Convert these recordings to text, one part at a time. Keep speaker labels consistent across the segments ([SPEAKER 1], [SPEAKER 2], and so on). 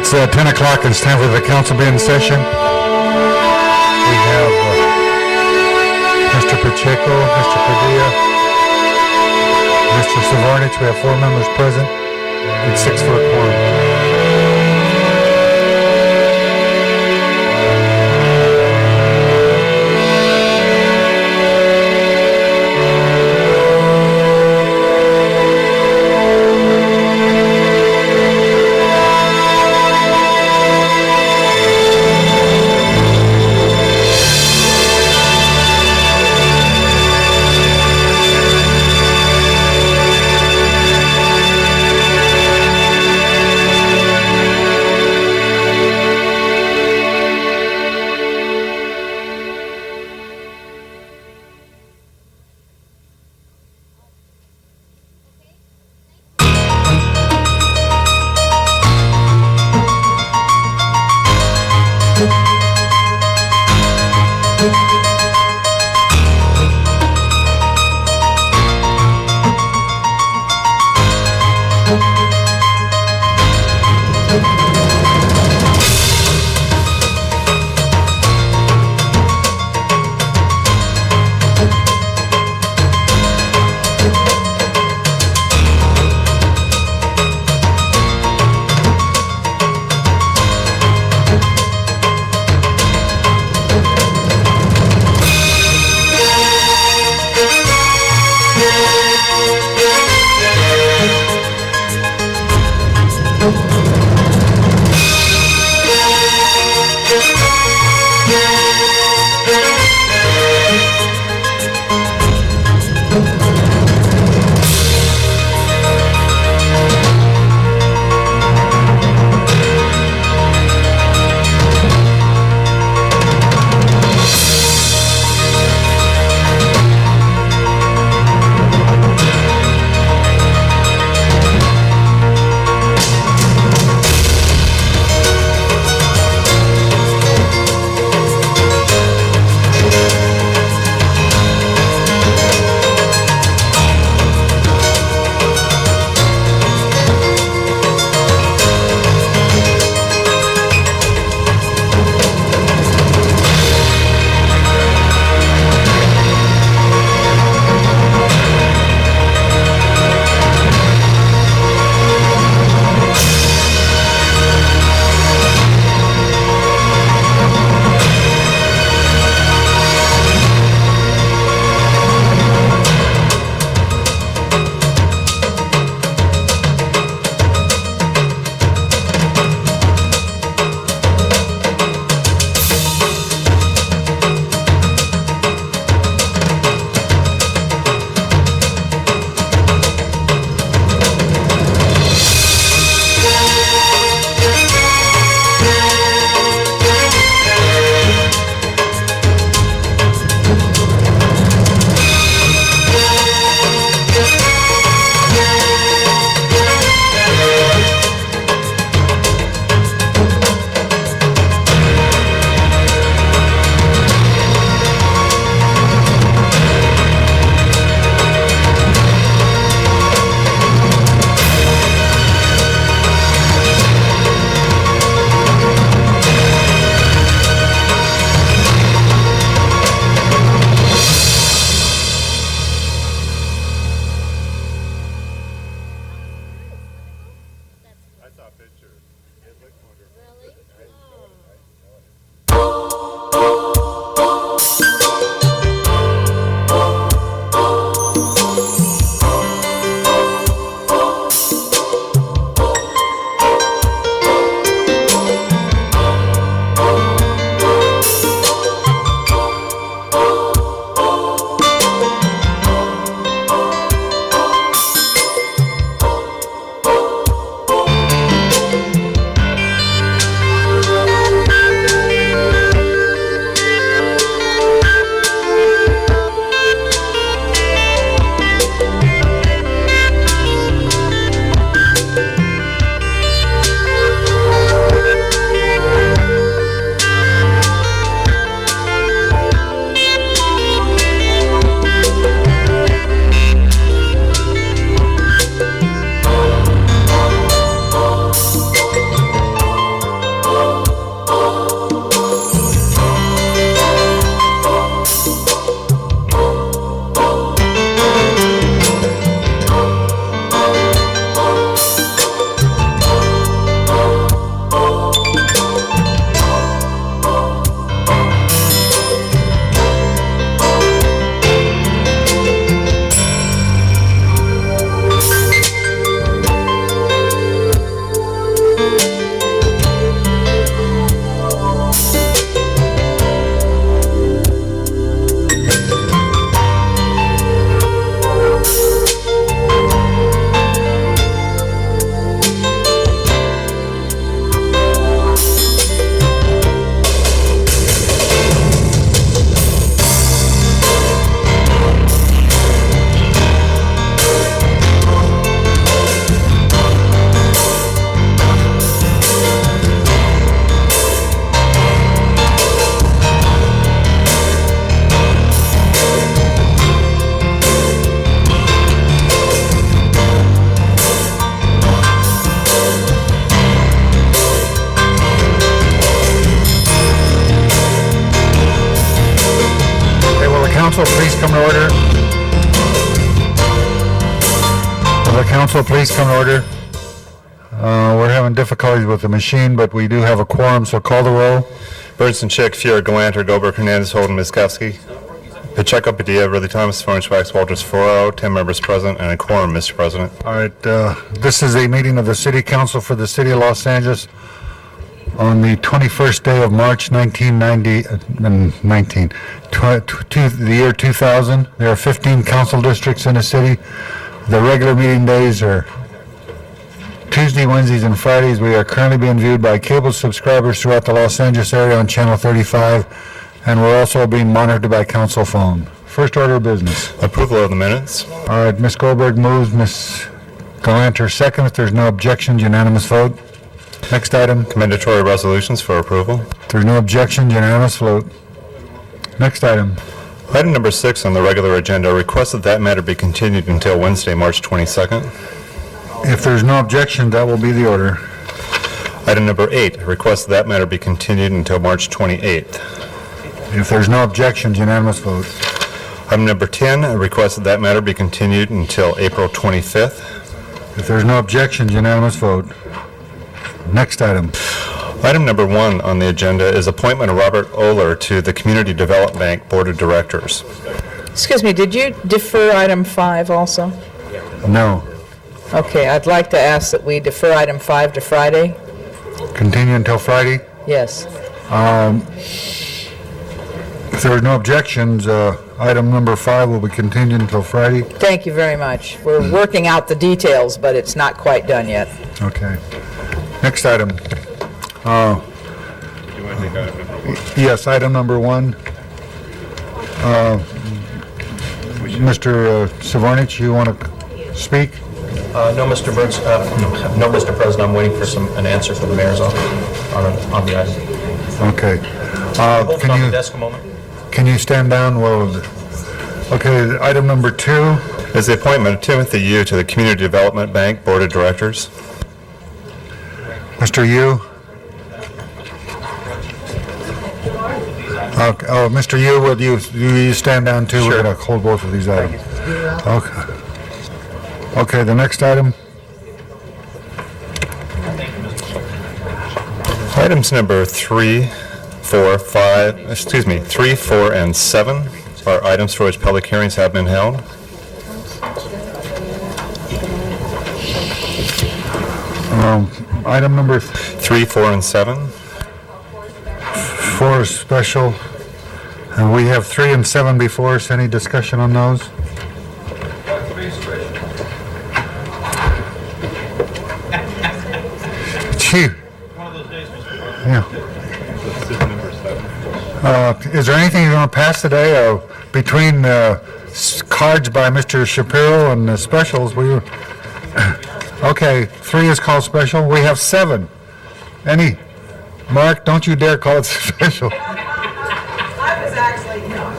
[SPEAKER 1] It's 10 o'clock. It's time for the council be in session. We have Mr. Pacheco, Mr. Padilla, Mr. Savarnich. We have 4 members present and 6 for a quorum. Council, please come to order. We're having difficulties with the machine, but we do have a quorum, so call the roll.
[SPEAKER 2] Burton, Chick, Fiore, Galanter, Goldberg, Hernandez, Holden, Miskowski. Pacheco, Padilla, Ridley Thomas, Furnish, Wax, Walters, Ferraro, 10 members present, and a quorum, Mr. President.
[SPEAKER 1] All right, this is a meeting of the City Council for the City of Los Angeles on the 21st day of March the year 2000. There are 15 council districts in the city. The regular meeting days are Tuesday, Wednesdays, and Fridays. We are currently being viewed by cable subscribers throughout the Los Angeles area on Channel 35, and we're also being monitored by council phone. First order of business.
[SPEAKER 2] Approval of the minutes.
[SPEAKER 1] All right, Ms. Goldberg moves, Ms. Galanter seconds. If there's no objections, unanimous vote. Next item.
[SPEAKER 2] Commendatory resolutions for approval.
[SPEAKER 1] If there's no objections, unanimous vote. Next item.
[SPEAKER 2] Item number 6 on the regular agenda, request that that matter be continued until Wednesday, March 22nd.
[SPEAKER 1] If there's no objection, that will be the order.
[SPEAKER 2] Item number 8, request that that matter be continued until March 28th.
[SPEAKER 1] If there's no objections, unanimous vote.
[SPEAKER 2] Item number 10, request that that matter be continued until April 25th.
[SPEAKER 1] If there's no objections, unanimous vote. Next item.
[SPEAKER 2] Item number 1 on the agenda is appointment of Robert Oler to the Community Development Bank Board of Directors.
[SPEAKER 3] Excuse me, did you defer item 5 also?
[SPEAKER 1] No.
[SPEAKER 3] Okay, I'd like to ask that we defer item 5 to Friday.
[SPEAKER 1] Continue until Friday.
[SPEAKER 3] Yes.
[SPEAKER 1] If there are no objections, item number 5 will be continued until Friday.
[SPEAKER 3] Thank you very much. We're working out the details, but it's not quite done yet.
[SPEAKER 1] Okay. Next item. Yes, item number 1. Mr. Savarnich, you want to speak?
[SPEAKER 4] No, Mr. Burns, no, Mr. President, I'm waiting for an answer from the mayor's office on the item.
[SPEAKER 1] Okay.
[SPEAKER 4] Hold it on the desk a moment.
[SPEAKER 1] Can you stand down? Well, okay, item number 2.
[SPEAKER 2] Is the appointment of Timothy Yu to the Community Development Bank Board of Directors.
[SPEAKER 1] Mr. Yu? Okay. Oh, Mr. Yu, will you stand down too? We're going to hold both of these items. Okay. Okay, the next item.
[SPEAKER 2] Items number 3, 4, and 7 are items for which public hearings have been held.
[SPEAKER 1] Item number
[SPEAKER 2] 3, 4, and 7.
[SPEAKER 1] 4 is special, and we have 3 and 7 before us. Any discussion on those? Gee. Yeah. Is there anything you want to pass today between cards by Mr. Shapiro and the specials? Okay, 3 is called special. We have 7. Any? Mark, don't you dare call it special.
[SPEAKER 5] I was actually not.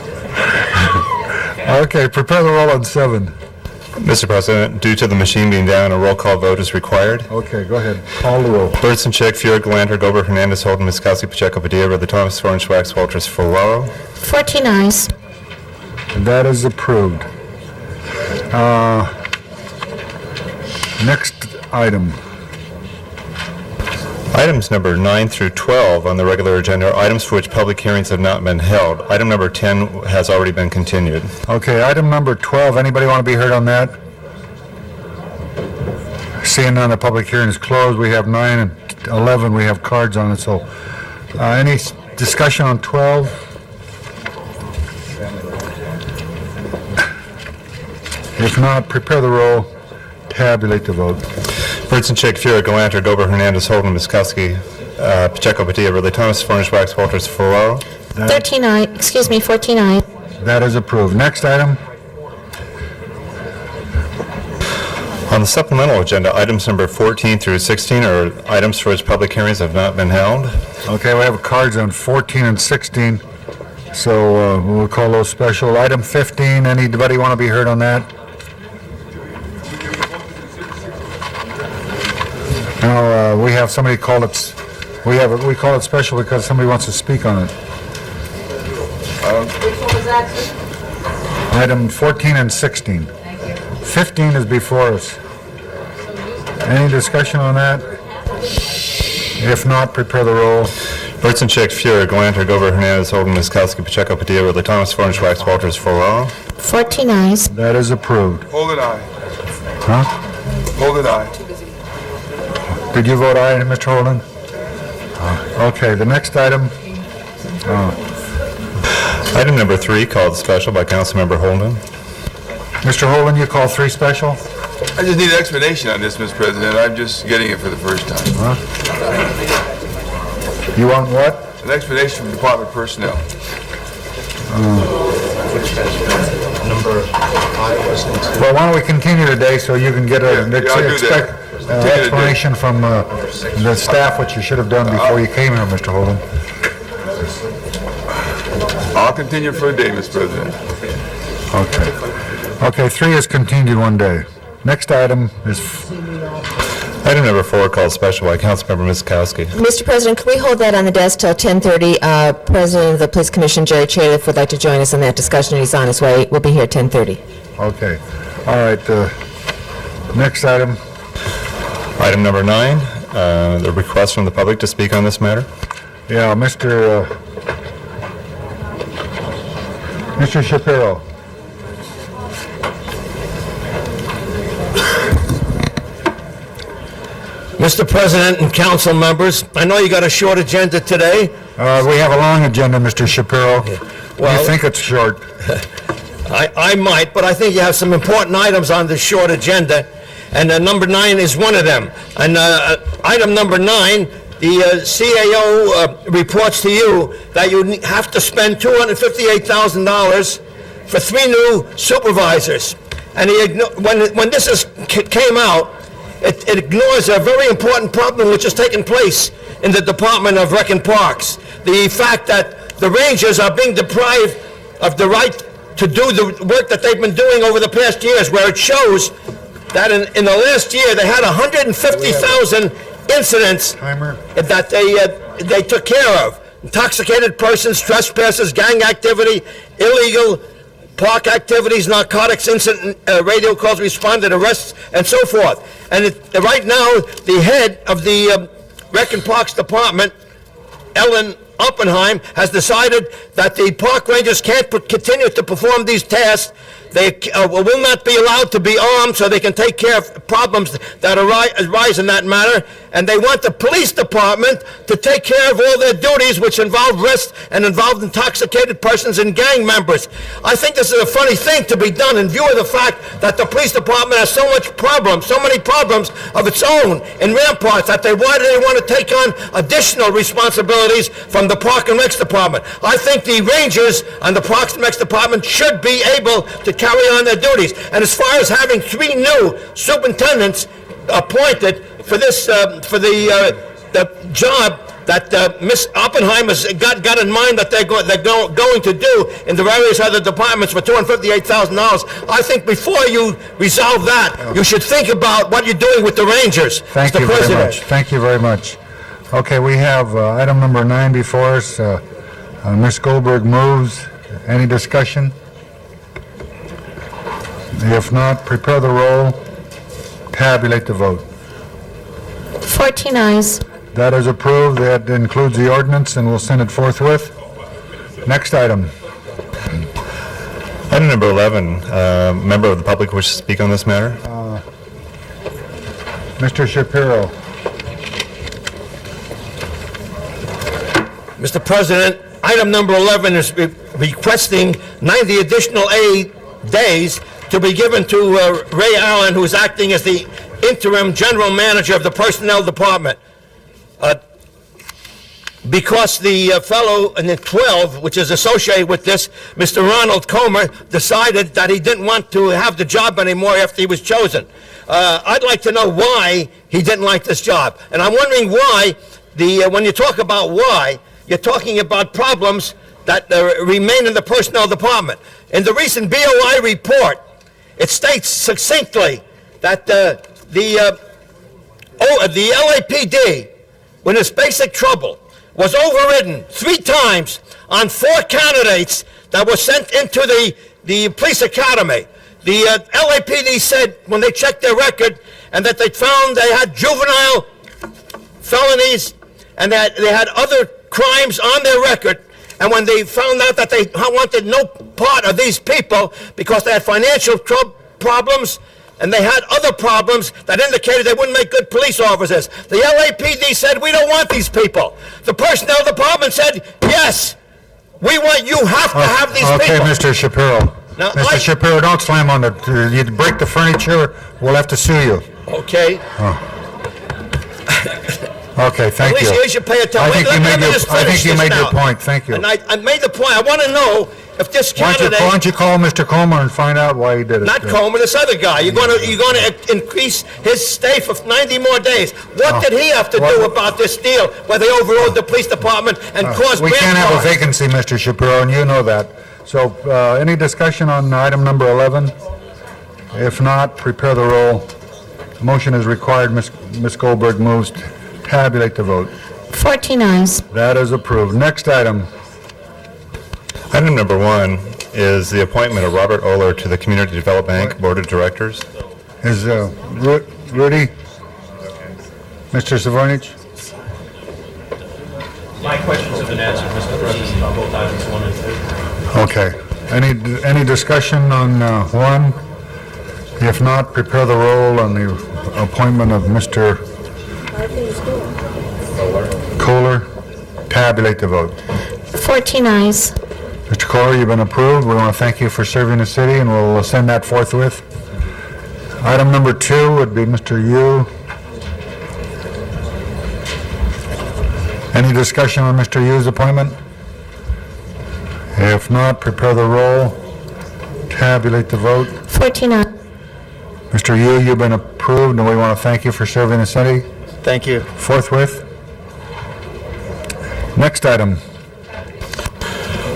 [SPEAKER 1] Okay, prepare the roll on 7.
[SPEAKER 2] Mr. President, due to the machine being down, a roll call vote is required.
[SPEAKER 1] Okay, go ahead. Call the roll.
[SPEAKER 2] Burton, Chick, Fiore, Galanter, Goldberg, Hernandez, Holden, Miskowski, Pacheco, Padilla, Ridley Thomas, Furnish, Wax, Walters, Ferraro.
[SPEAKER 6] 14 ayes.
[SPEAKER 1] That is approved. Next item.
[SPEAKER 2] Items number 9 through 12 on the regular agenda are items for which public hearings have not been held. Item number 10 has already been continued.
[SPEAKER 1] Okay, item number 12. Anybody want to be heard on that? Seeing none, the public hearing is closed. We have 9 and 11. We have cards on it. So, any discussion on 12? If not, prepare the roll. Tabulate the vote.
[SPEAKER 2] Burton, Chick, Fiore, Galanter, Goldberg, Hernandez, Holden, Miskowski, Pacheco, Padilla, Ridley Thomas, Furnish, Wax, Walters, Ferraro.
[SPEAKER 6] 14 ayes.
[SPEAKER 1] That is approved. Next item.
[SPEAKER 2] On the supplemental agenda, items number 14 through 16 are items for which public hearings have not been held.
[SPEAKER 1] Okay, we have cards on 14 and 16, so we'll call those special. Item 15, anybody want to be heard on that? No, we have somebody call it, we call it special because somebody wants to speak on it.
[SPEAKER 5] Which one was that, sir?
[SPEAKER 1] Item 14 and 16.
[SPEAKER 5] Thank you.
[SPEAKER 1] 15 is before us. Any discussion on that? If not, prepare the roll.
[SPEAKER 2] Brunson, Fuhrer, Galanter, Gober, Hernandez, Holden, Miskowski, Pacheco, Padilla, Ridley Thomas, Furnish, Wax, Walters, Ferraro.
[SPEAKER 6] 14 eyes.
[SPEAKER 1] That is approved.
[SPEAKER 7] Hold it aye.
[SPEAKER 1] Huh?
[SPEAKER 7] Hold it aye.
[SPEAKER 1] Did you vote aye, Mr. Holden? Okay, the next item,
[SPEAKER 2] Item number 3, called special by Councilmember Holden.
[SPEAKER 1] Mr. Holden, you call 3 special?
[SPEAKER 7] I just need an explanation on this, Mr. President. I'm just getting it for the first time.
[SPEAKER 1] You want what?
[SPEAKER 7] An explanation from Department personnel.
[SPEAKER 4] Number 5 was into...
[SPEAKER 1] Well, why don't we continue today so you can get
[SPEAKER 7] Yeah, I'll do that.
[SPEAKER 1] explanation from the staff, which you should have done before you came here, Mr. Holden.
[SPEAKER 7] I'll continue for a day, Mr. President.
[SPEAKER 1] Okay. Okay, 3 is continued one day. Next item is,
[SPEAKER 2] Item number 4, called special by Councilmember Miskowski.
[SPEAKER 8] Mr. President, can we hold that on the desk till 10:30? President of the Police Commission, Jerry Chairlift, would like to join us in that discussion. He's on his way. We'll be here at 10:30.
[SPEAKER 1] okay. All right, next item.
[SPEAKER 2] Item number 9, the request from the public to speak on this matter.
[SPEAKER 1] Yeah, Mr. Shapiro.
[SPEAKER 9] Mr. President and council members, I know you got a short agenda today.
[SPEAKER 1] We have a long agenda, Mr. Shapiro.
[SPEAKER 9] Well-
[SPEAKER 1] You think it's short?
[SPEAKER 9] I might, but I think you have some important items on this short agenda, and number 9 is one of them. And item number 9, the CAO reports to you that you have to spend $258,000 for 3 new supervisors. And when this came out, it ignores a very important problem which is taking place in the Department of Rec and Parks. The fact that the Rangers are being deprived of the right to do the work that they've been doing over the past years, where it shows that in the last year they had 150,000 incidents
[SPEAKER 1] Timer.
[SPEAKER 9] that they took care of. Intoxicated persons, trespassers, gang activity, illegal park activities, narcotics incident, radio calls responded, arrests, and so forth. And right now, the head of the Rec and Parks Department, Ellen Oppenheim, has decided that the park rangers can't continue to perform these tasks. They will not be allowed to be armed so they can take care of problems that arise in that matter. And they want the police department to take care of all their duties, which involve arrests and involve intoxicated persons and gang members. I think this is a funny thing to be done in view of the fact that the police department has so many problems of its own in Ramparts, that why do they want to take on additional responsibilities from the Park and Recs department? I think the Rangers and the Parks and Recs department should be able to carry on their duties. And as far as having 3 new superintendents appointed for this, for the job that Ms. Oppenheim has got in mind that they're going to do in the various other departments for $258,000, I think before you resolve that, you should think about what you're doing with the Rangers,
[SPEAKER 1] Thank
[SPEAKER 9] Mr.
[SPEAKER 1] you very
[SPEAKER 9] President.
[SPEAKER 1] much. Thank you very much. Okay, we have item number 9 before us. Ms. Goldberg moves. Any discussion? If not, prepare the roll. Tabulate the vote.
[SPEAKER 6] 14 eyes.
[SPEAKER 1] That is approved. That includes the ordinance, and we'll send it forthwith. Next item.
[SPEAKER 2] Item number 11, member of the public wishes to speak on this matter.
[SPEAKER 1] Mr. Shapiro.
[SPEAKER 9] Mr. President, item number 11 is requesting 90 additional days to be given to Ray Allen, who is acting as the interim general manager of the Personnel Department. Because the fellow in the 12, which is associated with this, Mr. Ronald Comer, decided that he didn't want to have the job anymore after he was chosen. I'd like to know why he didn't like this job. And I'm wondering why, when you talk about why, you're talking about problems that remain in the Personnel Department. In the recent BOI report, it states succinctly that the LAPD, with its basic trouble, was overridden 3 times on 4 candidates that were sent into the police academy. The LAPD said when they checked their record and that they found they had juvenile felonies and that they had other crimes on their record. And when they found out that they wanted no part of these people because they had financial problems and they had other problems that indicated they wouldn't make good police officers, the LAPD said, we don't want these people. The personnel department said, yes, we want, you have to have these
[SPEAKER 1] Okay,
[SPEAKER 9] people.
[SPEAKER 1] Mr. Shapiro.
[SPEAKER 9] Now,
[SPEAKER 1] Mr. Shapiro, don't slam on the, you break the furniture, we'll have to sue you.
[SPEAKER 9] Okay?
[SPEAKER 1] Okay, thank
[SPEAKER 9] At
[SPEAKER 1] you.
[SPEAKER 9] least you should pay attention.
[SPEAKER 1] I think
[SPEAKER 9] Let
[SPEAKER 1] you
[SPEAKER 9] me
[SPEAKER 1] made your,
[SPEAKER 9] just
[SPEAKER 1] I think
[SPEAKER 9] finish
[SPEAKER 1] you
[SPEAKER 9] this
[SPEAKER 1] made your
[SPEAKER 9] now.
[SPEAKER 1] point, thank you.
[SPEAKER 9] And I made the point. I want to know if this
[SPEAKER 1] Why
[SPEAKER 9] candidate...
[SPEAKER 1] don't you call Mr. Comer and find out why he did it?
[SPEAKER 9] Not Coleman, this other guy. You're going to increase his stay for 90 more days. What did he have to do about this deal where they overrode the police department and caused
[SPEAKER 1] We can't have a
[SPEAKER 9] rampart?
[SPEAKER 1] vacancy, Mr. Shapiro, and you know that. So, any discussion on item number 11? If not, prepare the roll. Motion is required. Ms. Goldberg moves. Tabulate the vote.
[SPEAKER 6] 14 eyes.
[SPEAKER 1] That is approved. Next item.
[SPEAKER 2] Item number 1 is the appointment of Robert Oler to the Community Development Bank Board of Directors.
[SPEAKER 1] Is Rudy? Mr. Savornich?
[SPEAKER 4] My questions have been answered, Mr. President, on both items 1 and 2.
[SPEAKER 1] Okay. Any discussion on 1? If not, prepare the roll on the appointment of Mr. Kohler. Tabulate the vote.
[SPEAKER 6] 14 eyes.
[SPEAKER 1] Mr. Kohler, you've been approved. We want to thank you for serving the city, and we'll send that forthwith. Item number 2 would be Mr. Yu. Any discussion on Mr. Yu's appointment? If not, prepare the roll. Tabulate the vote.
[SPEAKER 6] 14 eyes.
[SPEAKER 1] Mr. Yu, you've been approved, and we want to thank you for serving the city
[SPEAKER 9] Thank you.
[SPEAKER 1] forthwith. Next item.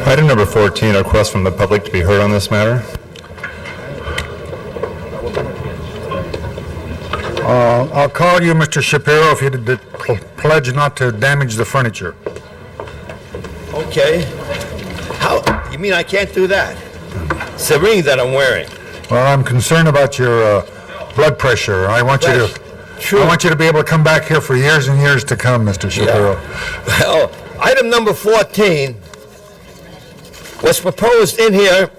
[SPEAKER 2] Item number 14, a request from the public to be heard on this matter.
[SPEAKER 1] I'll call you, Mr. Shapiro, if you pledge not to damage the furniture.
[SPEAKER 9] Okay. How? You mean I can't do that? It's the ring that I'm wearing.
[SPEAKER 1] Well, I'm concerned about your blood pressure. I want you
[SPEAKER 9] That's
[SPEAKER 1] to,
[SPEAKER 9] true.
[SPEAKER 1] I want you to be able to come back here for years and years to come, Mr. Shapiro.
[SPEAKER 9] Well, item number 14 was proposed in here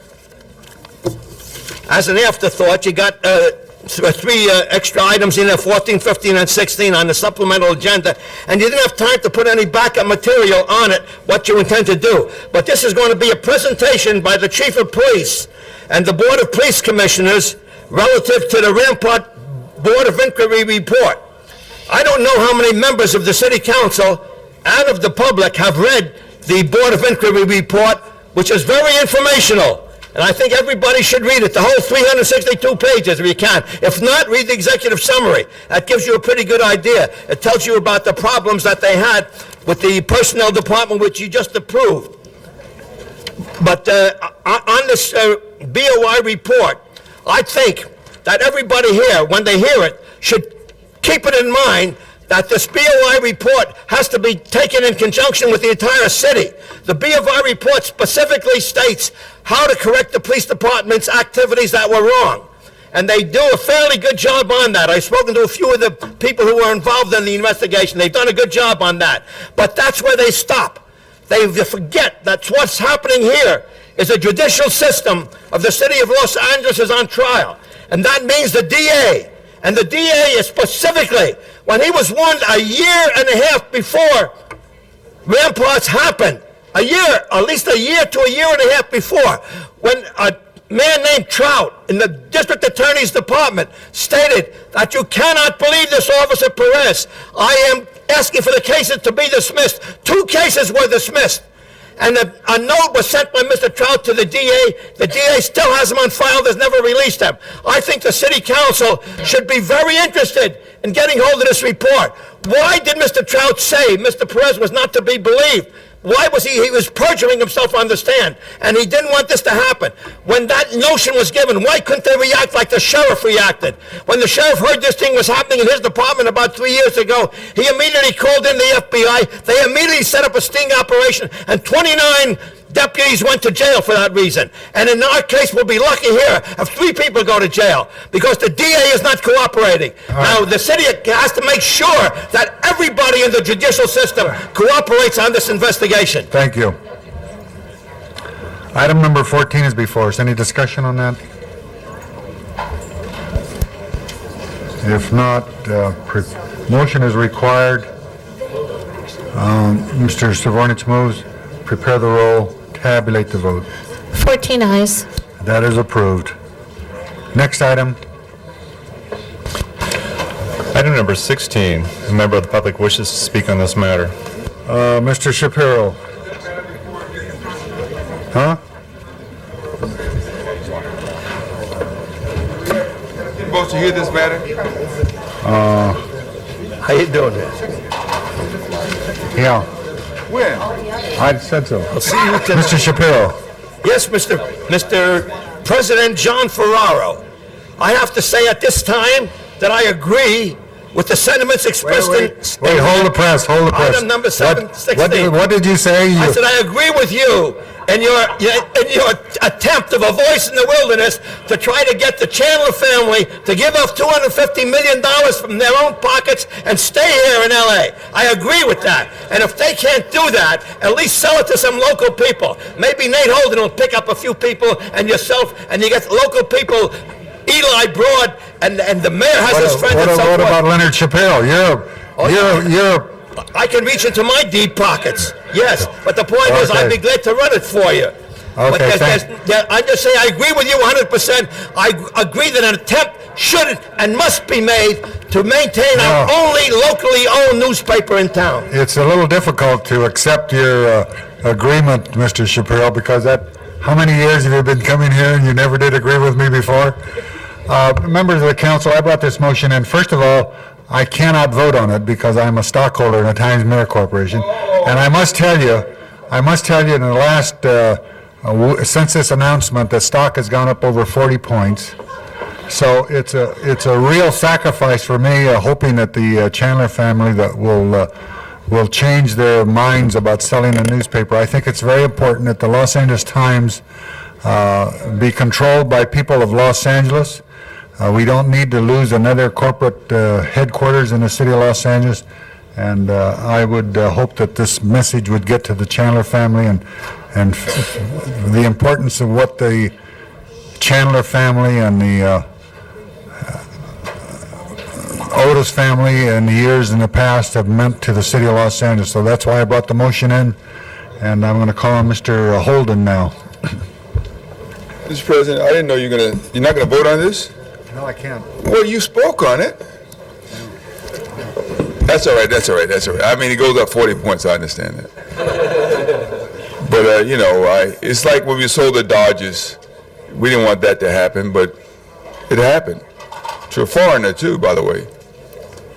[SPEAKER 9] as an afterthought. You got 3 extra items in there, 14, 15, and 16 on the supplemental agenda, and you didn't have time to put any backup material on it, what you intend to do. But this is going to be a presentation by the Chief of Police and the Board of Police Commissioners relative to the Rampart Board of Inquiry report. I don't know how many members of the City Council and of the public have read the Board of Inquiry report, which is very informational. And I think everybody should read it, the whole 362 pages if you can. If not, read the executive summary. That gives you a pretty good idea. It tells you about the problems that they had with the personnel department, which you just approved. But on this BOI report, I think that everybody here, when they hear it, should keep it in mind that this BOI report has to be taken in conjunction with the entire city. The BOI report specifically states how to correct the police department's activities that were wrong. And they do a fairly good job on that. I've spoken to a few of the people who were involved in the investigation. They've done a good job on that. But that's where they stop. They forget that what's happening here is a judicial system of the city of Los Angeles is on trial. And that means the DA. And the DA is specifically, when he was warned a year and a half before Ramparts happened, a year, at least a year to a year and a half before, when a man named Trout in the district attorney's department stated that you cannot believe this Officer Perez. I am asking for the cases to be dismissed. 2 cases were dismissed. And a note was sent by Mr. Trout to the DA. The DA still has them on file, has never released them. I think the city council should be very interested in getting hold of this report. Why did Mr. Trout say Mr. Perez was not to be believed? Why was he was perjuring himself on the stand, and he didn't want this to happen. When that notion was given, why couldn't they react like the sheriff reacted? When the sheriff heard this thing was happening in his department about 3 years ago, he immediately called in the FBI. They immediately set up a sting operation, and 29 deputies went to jail for that reason. And in our case, we'll be lucky here if 3 people go to jail because the DA is not cooperating. Now, the city has to make sure that everybody in the judicial system cooperates on this investigation.
[SPEAKER 1] Thank you. Item number 14 is before us. Any discussion on that? If not, motion is required. Mr. Savornich moves. Prepare the roll. Tabulate the vote.
[SPEAKER 6] 14 eyes.
[SPEAKER 1] That is approved. Next item.
[SPEAKER 2] Item number 16, a member of the public wishes to speak on this matter.
[SPEAKER 1] Mr. Shapiro. Huh?
[SPEAKER 7] Supposed to hear this matter?
[SPEAKER 9] How you doing there?
[SPEAKER 1] Yeah,
[SPEAKER 7] When?
[SPEAKER 1] I said so.
[SPEAKER 9] I'll see you tonight.
[SPEAKER 1] Mr. Shapiro.
[SPEAKER 9] Yes, Mr. President John Ferraro. I have to say at this time that I agree with the sentiments expressed in...
[SPEAKER 1] Wait, hold the press, hold the press.
[SPEAKER 9] Item number
[SPEAKER 1] What
[SPEAKER 9] 16.
[SPEAKER 1] what did you say?
[SPEAKER 9] I said I agree with you in your attempt of a voice in the wilderness to try to get the Chandler family to give up $250 million from their own pockets and stay here in L.A. I agree with that. And if they can't do that, at least sell it to some local people. Maybe Nate Holden will pick up a few people and yourself, and you get local people, Eli Broad, and the mayor has his friends and so
[SPEAKER 1] What about
[SPEAKER 9] forth.
[SPEAKER 1] Leonard Shapiro? You're
[SPEAKER 9] I can reach into my deep pockets, yes, but the point is, I'd
[SPEAKER 1] Okay.
[SPEAKER 9] be glad to run it for you. But I'm just saying, I agree with you 100%. I agree that an attempt should and must be made to maintain our
[SPEAKER 1] No.
[SPEAKER 9] only locally owned newspaper in town.
[SPEAKER 1] it's a little difficult to accept your agreement, Mr. Shapiro, because how many years have you been coming here and you never did agree with me before? Members of the council, I brought this motion in. First of all, I cannot vote on it because I'm a stockholder in a Times Mirror Corporation. And I must tell you in the last, since this announcement, the stock has gone up over 40 points. So it's a real sacrifice for me, hoping that the Chandler family that will change their minds about selling a newspaper. I think it's very important that the Los Angeles Times be controlled by people of Los Angeles. We don't need to lose another corporate headquarters in the city of Los Angeles. And I would hope that this message would get to the Chandler family and the importance of what the Chandler family and the Otis family in the years in the past have meant to the city of Los Angeles. So that's why I brought the motion in, and I'm going to call on Mr. Holden now.
[SPEAKER 7] Mr. President, I didn't know you're not gonna vote on this?
[SPEAKER 1] No, I can't.
[SPEAKER 7] Well, you spoke on it. That's all right. I mean, it goes up 40 points, I understand that. But, it's like when we sold the Dodgers. We didn't want that to happen, but it happened. To a foreigner, too, by the way.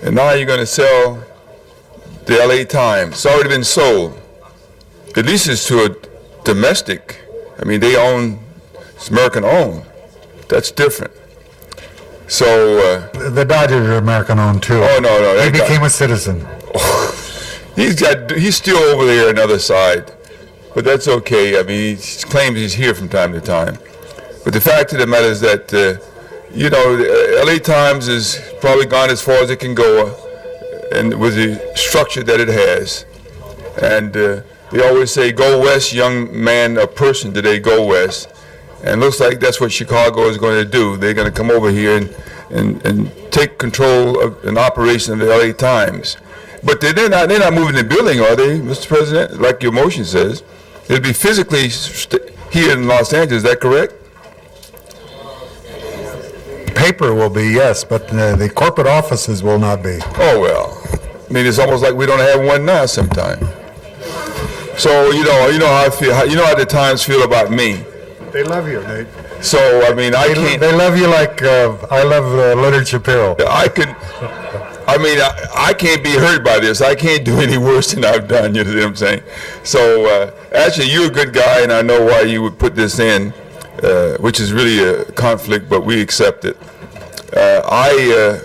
[SPEAKER 7] And now you're gonna sell the LA Times. It's already been sold. At least it's to a domestic. I mean, it's American owned. That's different. So,
[SPEAKER 1] The Dodgers are American-owned, too.
[SPEAKER 7] Oh, no.
[SPEAKER 1] He became a citizen.
[SPEAKER 7] He's still over there on the other side, but that's okay. I mean, he claims he's here from time to time. But the fact of the matter is that, the LA Times has probably gone as far as it can go, and with the structure that it has. And they always say, "Go west, young man or person." Today, go west. And it looks like that's what Chicago is going to do. They're going to come over here and take control of an operation of the LA Times. But they're not moving the building, are they, Mr. President? Like your motion says. It'll be physically here in Los Angeles, is that correct?
[SPEAKER 1] Paper will be, yes, but the corporate offices will not be.
[SPEAKER 7] Oh, well. I mean, it's almost like we don't have one now sometime. So, you know how I feel. You know how the Times feel about me.
[SPEAKER 1] They love you, Nate.
[SPEAKER 7] So, I mean, I can't...
[SPEAKER 1] They love you like I love Leonard Shapiro.
[SPEAKER 7] I can't be hurt by this. I can't do any worse than I've done, you know what I'm saying? So, actually, you're a good guy, and I know why you would put this in, which is really a conflict, but we accept it. I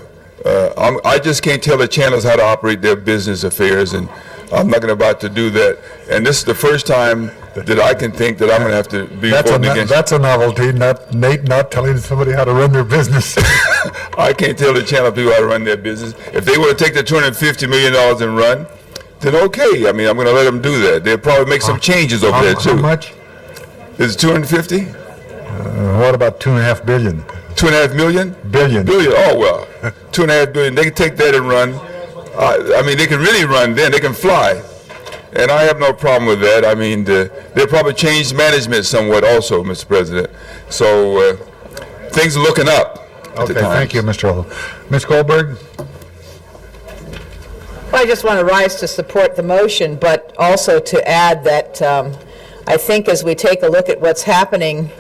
[SPEAKER 7] just can't tell the channels how to operate their business affairs, and I'm not about to do that. And this is the first time that I can think that I'm going to have to be voting against.
[SPEAKER 1] That's a novelty, Nate not telling somebody how to run their business.
[SPEAKER 7] I can't tell the channel people how to run their business. If they were to take the $250 million and run, then okay. I mean, I'm going to let them do that. They'll probably make some changes over there too.
[SPEAKER 1] How much?
[SPEAKER 7] Is it 250?
[SPEAKER 1] What about 2.5 billion?
[SPEAKER 7] 2.5 million?
[SPEAKER 1] Billion.
[SPEAKER 7] Billion. Oh well, 2.5 billion. They can take that and run. I mean, they can really run. Then they can fly, and I have no problem with that. I mean, they'll probably change management somewhat also, Mr. President. So things are looking up.
[SPEAKER 1] Okay, thank you, Mr. Hall. Ms. Goldberg?
[SPEAKER 3] Well, I just want to rise to support the motion, but also to add that I think as we take a look at what's happening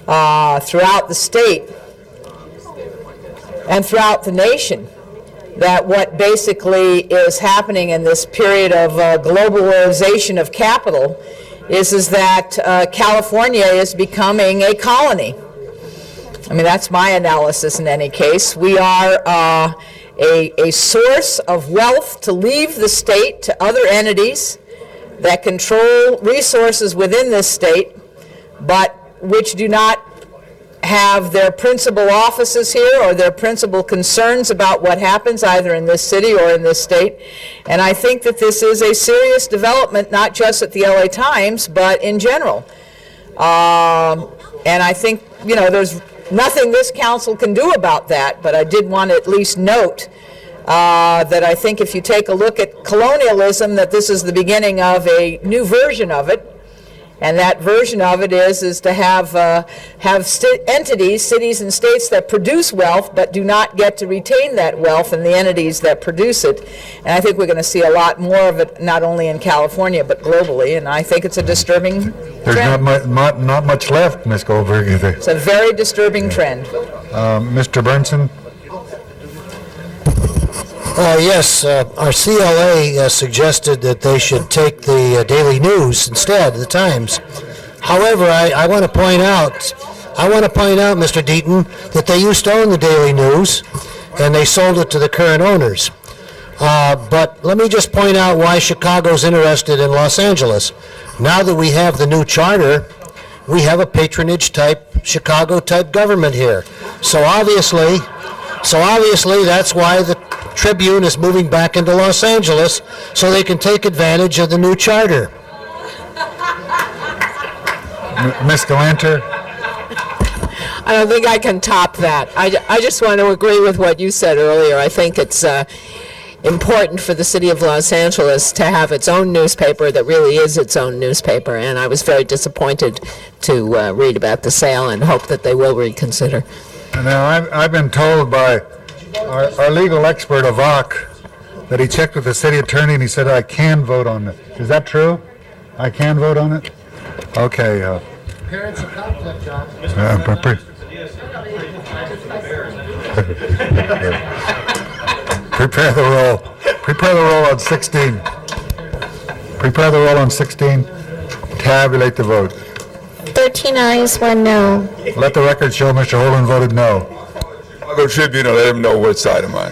[SPEAKER 3] throughout the state and throughout the nation, that what basically is happening in this period of globalization of capital is that California is becoming a colony. I mean, that's my analysis in any case. We are a source of wealth to leave the state to other entities that control resources within this state, but which do not have their principal offices here or their principal concerns about what happens either in this city or in this state. And I think that this is a serious development, not just at the LA Times, but in general. And I think, you know, there's nothing this council can do about that, but I did want to at least note that I think if you take a look at colonialism, that this is the beginning of a new version of it. And that version of it is to have entities, cities and states that produce wealth but do not get to retain that wealth in the entities that produce it. And I think we're going to see a lot more of it, not only in California but globally, and I think it's a disturbing
[SPEAKER 1] There's
[SPEAKER 3] trend.
[SPEAKER 1] not much left, Ms. Goldberg, is there?
[SPEAKER 3] It's a very disturbing trend.
[SPEAKER 1] Mr. Burnson?
[SPEAKER 10] Yes, our CLA suggested that they should take the Daily News instead, the Times. However, I want to point out, Mr. Deaton, that they used to own the Daily News, and they sold it to the current owners. But let me just point out why Chicago's interested in Los Angeles. Now that we have the new charter, we have a patronage-type, Chicago-type government here. So obviously, that's why the Tribune is moving back into Los Angeles so they can take advantage of the new charter.
[SPEAKER 1] Ms. Galanter?
[SPEAKER 11] I don't think I can top that. I just want to agree with what you said earlier. I think it's important for the city of Los Angeles to have its own newspaper that really is its own newspaper, and I was very disappointed to read about the sale and hope that they will reconsider.
[SPEAKER 1] Now, I've been told by our legal expert, Avak, that he checked with the city attorney and he said I can vote on it. Is that true? I can vote on it? Okay.
[SPEAKER 10] Parents of conflict, John.
[SPEAKER 1] Prepare the roll. Prepare the roll on 16. Prepare the roll on 16. Tabulate the vote.
[SPEAKER 6] 13 ayes, 1 no.
[SPEAKER 1] Let the record show Mr. Holden voted no.
[SPEAKER 7] I'll go Tribune and let them know what side I'm on.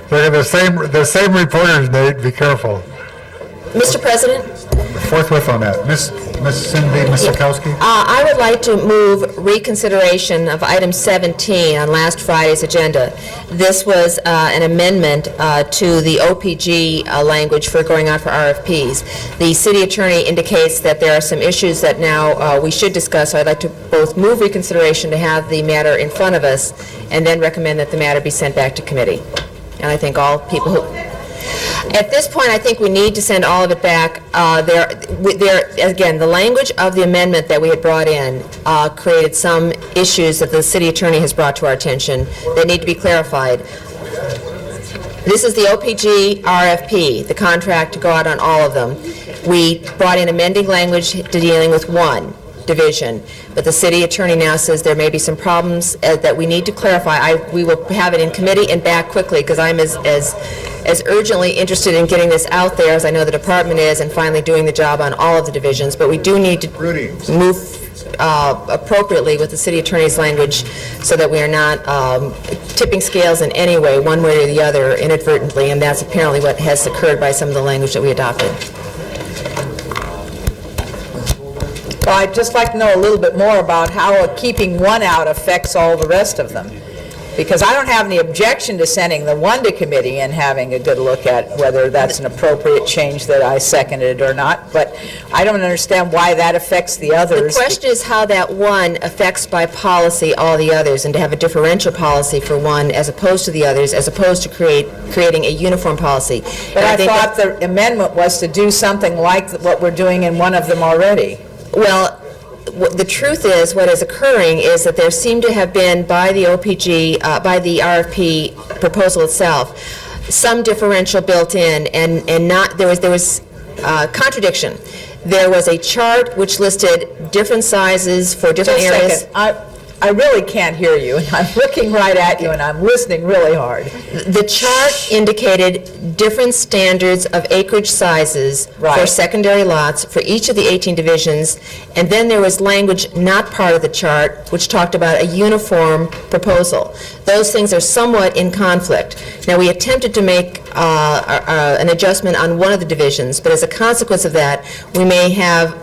[SPEAKER 1] They're the same reporters, Nate. Be careful.
[SPEAKER 8] Mr. President?
[SPEAKER 1] Forthwith on that. Miss Cindy Misakowski?
[SPEAKER 8] I would like to move reconsideration of item 17 on last Friday's agenda. This was an amendment to the OPG language for going out for RFPs. The city attorney indicates that there are some issues that now we should discuss, so I'd like to both move reconsideration to have the matter in front of us and then recommend that the matter be sent back to committee. And I think all people who... At this point, I think we need to send all of it back. Again, the language of the amendment that we had brought in created some issues that the city attorney has brought to our attention that need to be clarified. This is the OPG RFP, the contract to go out on all of them. We brought in amending language dealing with one division, but the city attorney now says there may be some problems that we need to clarify. We will have it in committee and back quickly, because I'm as urgently interested in getting this out there as I know the department is, and finally doing the job on all of the divisions. But we do need to move appropriately with the city attorney's language so that we are not tipping scales in any way, one way or the other, inadvertently, and that's apparently what has occurred by some of the language that we adopted.
[SPEAKER 3] Well, I'd just like to know a little bit more about how keeping one out affects all the rest of them. Because I don't have any objection to sending the one to committee and having a good look at whether that's an appropriate change that I seconded or not, but I don't understand why that affects the
[SPEAKER 8] The
[SPEAKER 3] others.
[SPEAKER 8] question is how that one affects by policy all the others, and to have a differential policy for one as opposed to the others, as opposed to creating a uniform policy.
[SPEAKER 3] But
[SPEAKER 8] And
[SPEAKER 3] I
[SPEAKER 8] think
[SPEAKER 3] thought the amendment was to do something like what we're doing in one of them already.
[SPEAKER 8] Well, the truth is, what is occurring is that there seem to have been, by the OPG, by the RFP proposal itself, some differential built in, and not, there was contradiction. There was a chart which listed different sizes for different
[SPEAKER 3] Just a
[SPEAKER 8] areas.
[SPEAKER 3] second. I really can't hear you, and I'm looking right at you, and I'm listening really hard.
[SPEAKER 8] The chart indicated different standards of acreage sizes for
[SPEAKER 3] Right.
[SPEAKER 8] secondary lots for each of the 18 divisions, and then there was language not part of the chart which talked about a uniform proposal. Those things are somewhat in conflict. Now, we attempted to make an adjustment on one of the divisions, but as a consequence of that, we may have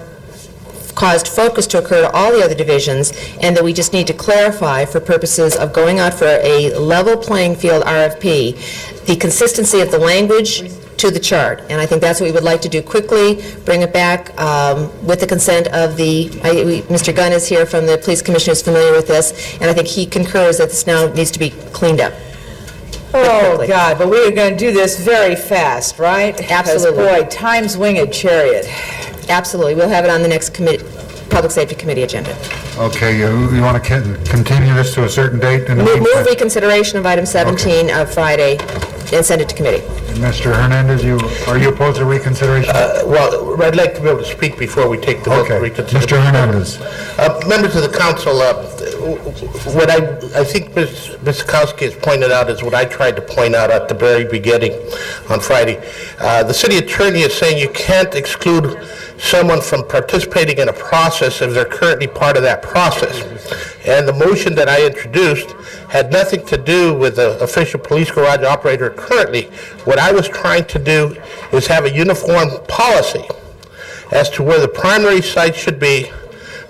[SPEAKER 8] caused focus to occur to all the other divisions, and that we just need to clarify for purposes of going out for a level playing field RFP, the consistency of the language to the chart. And I think that's what we would like to do quickly, bring it back with the consent of Mr. Gunn is here from the Police Commissioner, is familiar with this, and I think he concurs that this now needs to be cleaned up.
[SPEAKER 3] Oh, God, but we are going to do this very fast, right?
[SPEAKER 8] Absolutely.
[SPEAKER 3] Because, boy, time's winged chariot.
[SPEAKER 8] Absolutely. We'll have it on the next Public Safety Committee agenda.
[SPEAKER 1] Okay, you want to continue this to a certain date? In the
[SPEAKER 8] Move
[SPEAKER 1] meantime?
[SPEAKER 8] reconsideration of item 17 of Friday and send it to committee.
[SPEAKER 1] Mr. Hernandez, are you opposed to reconsideration?
[SPEAKER 12] Well, I'd like to be able to speak before we take the vote to
[SPEAKER 1] Okay,
[SPEAKER 12] reconsider.
[SPEAKER 1] Mr. Hernandez.
[SPEAKER 12] Members of the council, what I think Ms. Kowski has pointed out is what I tried to point out at the very beginning on Friday. The city attorney is saying you can't exclude someone from participating in a process if they're currently part of that process. And the motion that I introduced had nothing to do with the official police garage operator currently. What I was trying to do is have a uniform policy as to where the primary site should be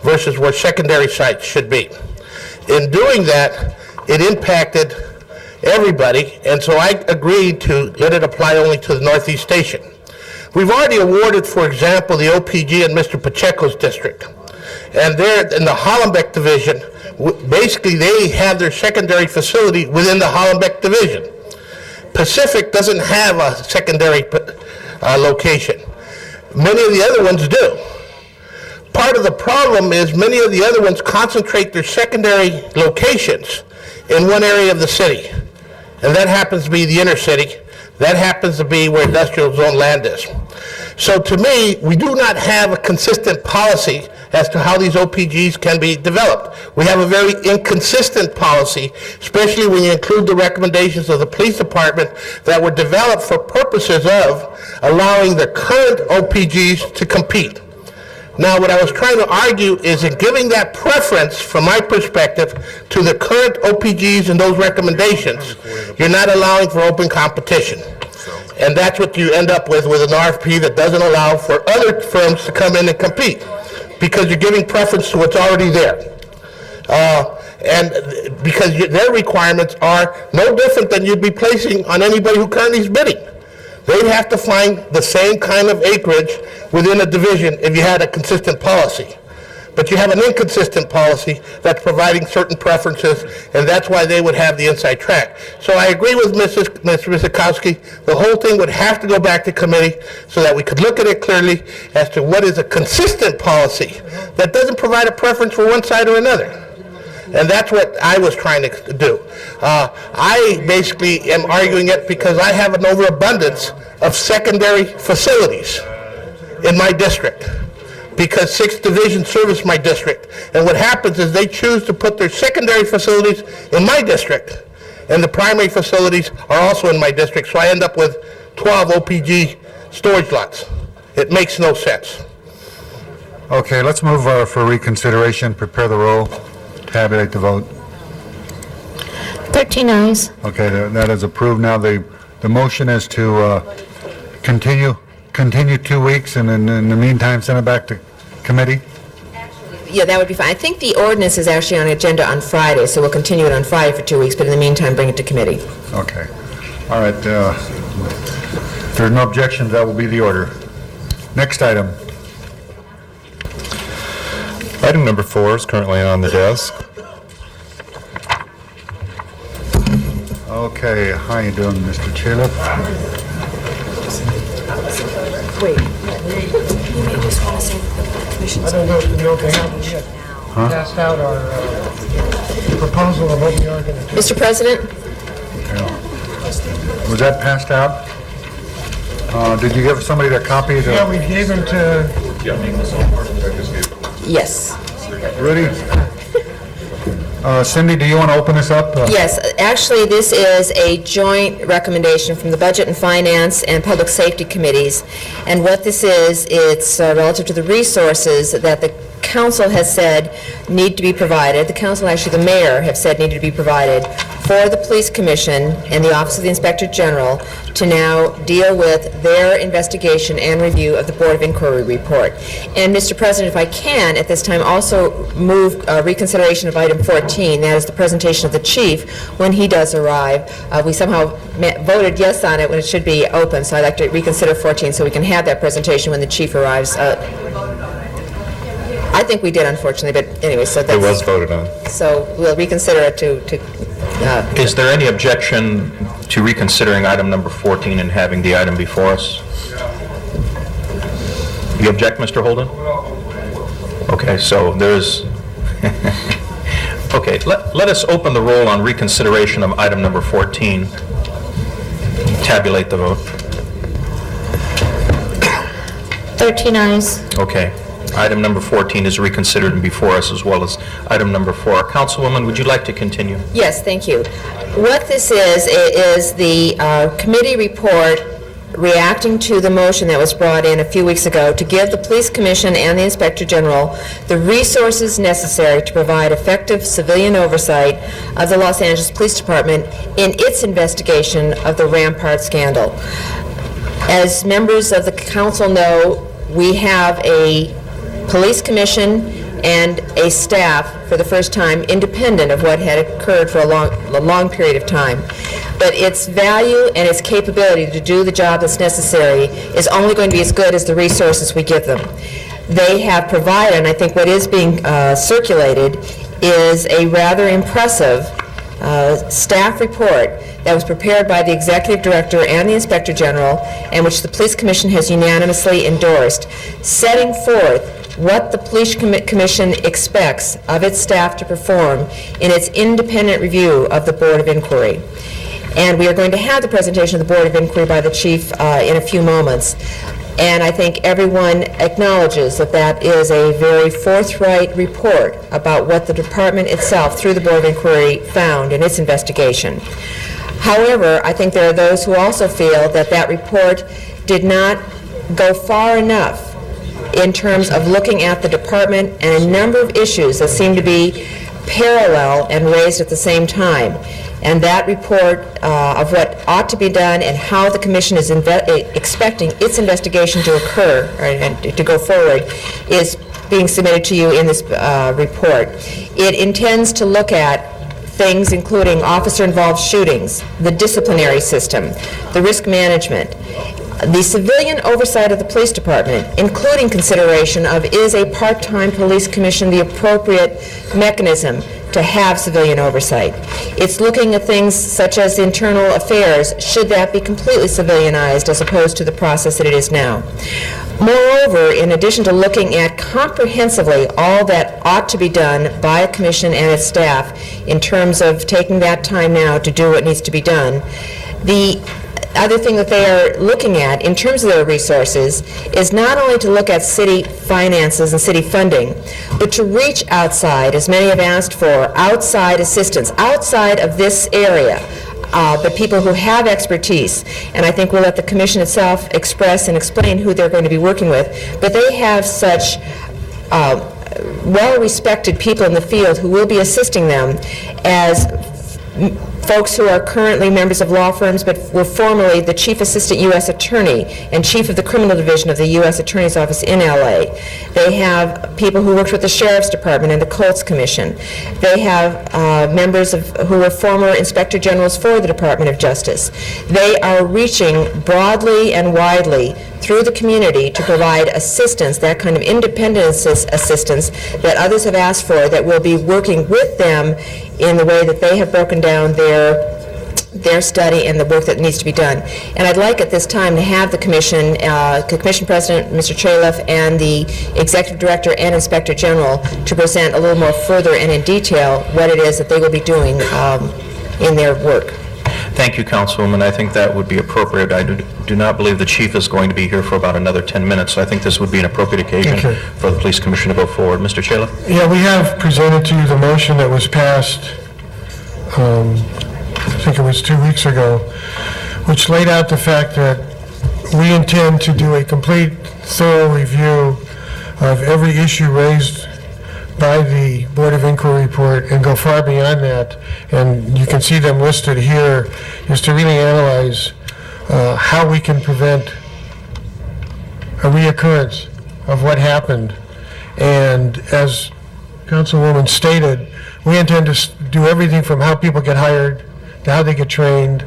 [SPEAKER 12] versus where secondary sites should be. In doing that, it impacted everybody, and so I agreed to let it apply only to the Northeast Station. We've already awarded, for example, the OPG in Mr. Pacheco's district. And there in the Hollenbeck division, basically they have their secondary facility within the Hollenbeck division. Pacific doesn't have a secondary location. Many of the other ones do. Part of the problem is many of the other ones concentrate their secondary locations in one area of the city. And that happens to be the inner city. That happens to be where industrial zone land is. So to me, we do not have a consistent policy as to how these OPGs can be developed. We have a very inconsistent policy, especially when you include the recommendations of the police department that were developed for purposes of allowing the current OPGs to compete. Now, what I was trying to argue is in giving that preference, from my perspective, to the current OPGs and those recommendations, you're not allowing for open competition. And that's what you end up with an RFP that doesn't allow for other firms to come in and compete, because you're giving preference to what's already there. And because their requirements are no different than you'd be placing on anybody who currently is bidding. They'd have to find the same kind of acreage within a division if you had a consistent policy. But you have an inconsistent policy that's providing certain preferences, and that's why they would have the inside track. So I agree with Mr. Kowski. The whole thing would have to go back to committee so that we could look at it clearly as to what is a consistent policy that doesn't provide a preference for one side or another. And that's what I was trying to do. I basically am arguing it because I have an overabundance of secondary facilities in my district, because 6 divisions service my district. And what happens is they choose to put their secondary facilities in my district, and the primary facilities are also in my district, so I end up with 12 OPG storage lots. It makes no sense.
[SPEAKER 1] Okay, let's move for reconsideration, prepare the roll, tabulate the vote.
[SPEAKER 6] 13 ayes.
[SPEAKER 1] Okay, that is approved. Now, the motion is to continue 2 weeks, and in the meantime, send it back to committee?
[SPEAKER 8] Yeah, that would be fine. I think the ordinance is actually on the agenda on Friday, so we'll continue it on Friday for 2 weeks, but in the meantime, bring it to committee.
[SPEAKER 1] Okay. All right. If there's no objections, that will be the order. Next item.
[SPEAKER 2] Item number 4 is currently on the desk.
[SPEAKER 1] Okay. How you doing, Mr. Chalip?
[SPEAKER 13] I don't know if we open up yet. Passed out our proposal of what we are going to do.
[SPEAKER 8] Mr. President?
[SPEAKER 1] Was that passed out? Did you give somebody a copy?
[SPEAKER 13] Yeah, we gave them to,
[SPEAKER 8] Yes.
[SPEAKER 1] Ready? Cindy, do you want to open this up?
[SPEAKER 8] Yes, actually, this is a joint recommendation from the Budget and Finance and Public Safety Committees. And what this is, it's relative to the resources that the council has said need to be provided. The council, actually, the mayor, have said needed to be provided for the Police Commission and the Office of the Inspector General to now deal with their investigation and review of the Board of Inquiry report. And, Mr. President, if I can, at this time, also move reconsideration of item 14. That is the presentation of the chief when he does arrive. We somehow voted yes on it when it should be open, so I'd like to reconsider 14 so we can have that presentation when the chief arrives. I think we did, unfortunately, but anyway, so that's...
[SPEAKER 2] It was voted on.
[SPEAKER 8] So we'll reconsider it to
[SPEAKER 4] Is there any objection to reconsidering item number 14 and having the item before us? You object, Mr. Holden? Okay, so there's... Okay, let us open the roll on reconsideration of item number 14. Tabulate the vote.
[SPEAKER 6] 13 ayes.
[SPEAKER 4] Okay. Item number 14 is reconsidered and before us, as well as item number 4. Councilwoman, would you like to continue?
[SPEAKER 8] Yes, thank you. What this is the committee report reacting to the motion that was brought in a few weeks ago to give the Police Commission and the Inspector General the resources necessary to provide effective civilian oversight of the Los Angeles Police Department in its investigation of the Rampart scandal. As members of the council know, we have a Police Commission and a staff for the first time independent of what had occurred for a long period of time. But its value and its capability to do the job that's necessary is only going to be as good as the resources we give them. They have provided, and I think what is being circulated is a rather impressive staff report that was prepared by the Executive Director and the Inspector General, and which the Police Commission has unanimously endorsed, setting forth what the Police Commission expects of its staff to perform in its independent review of the Board of Inquiry. And we are going to have the presentation of the Board of Inquiry by the Chief in a few moments. And I think everyone acknowledges that that is a very forthright report about what the department itself, through the Board of Inquiry, found in its investigation. However, I think there are those who also feel that that report did not go far enough in terms of looking at the department and a number of issues that seem to be parallel and raised at the same time. And that report of what ought to be done and how the Commission is expecting its investigation to occur and to go forward is being submitted to you in this report. It intends to look at things including officer-involved shootings, the disciplinary system, the risk management, the civilian oversight of the police department, including consideration of is a part-time police commission the appropriate mechanism to have civilian oversight. It's looking at things such as internal affairs. Should that be completely civilianized as opposed to the process that it is now? Moreover, in addition to looking at comprehensively all that ought to be done by a commission and its staff in terms of taking that time now to do what needs to be done, the other thing that they are looking at in terms of their resources is not only to look at city finances and city funding, but to reach outside, as many have asked for, outside assistance, outside of this area, but people who have expertise. And I think we'll let the Commission itself express and explain who they're going to be working with. But they have such well-respected people in the field who will be assisting them as folks who are currently members of law firms but were formerly the Chief Assistant U.S. Attorney and Chief of the Criminal Division of the U.S. Attorney's Office in L.A. They have people who worked with the Sheriff's Department and the Colts Commission. They have members who were former Inspector Generals for the Department of Justice. They are reaching broadly and widely through the community to provide assistance, that kind of independent assistance that others have asked for, that will be working with them in the way that they have broken down their study and the work that needs to be done. And I'd like at this time to have the Commission President, Mr. Chaleff, and the Executive Director and Inspector General to present a little more further and in detail what it is that they will be doing in their work.
[SPEAKER 4] Thank you, Councilwoman. I think that would be appropriate. I do not believe the chief is going to be here for about another 10 minutes, so I think this would be an appropriate occasion for the police commission to go forward. Mr. Chaleff?
[SPEAKER 13] Yeah, we have presented to you the motion that was passed, I think it was 2 weeks ago, which laid out the fact that we intend to do a complete, thorough review of every issue raised by the Board of Inquiry report and go far beyond that. And you can see them listed here, is to really analyze how we can prevent a reoccurrence of what happened. And as Councilwoman stated, we intend to do everything from how people get hired, to how they get trained,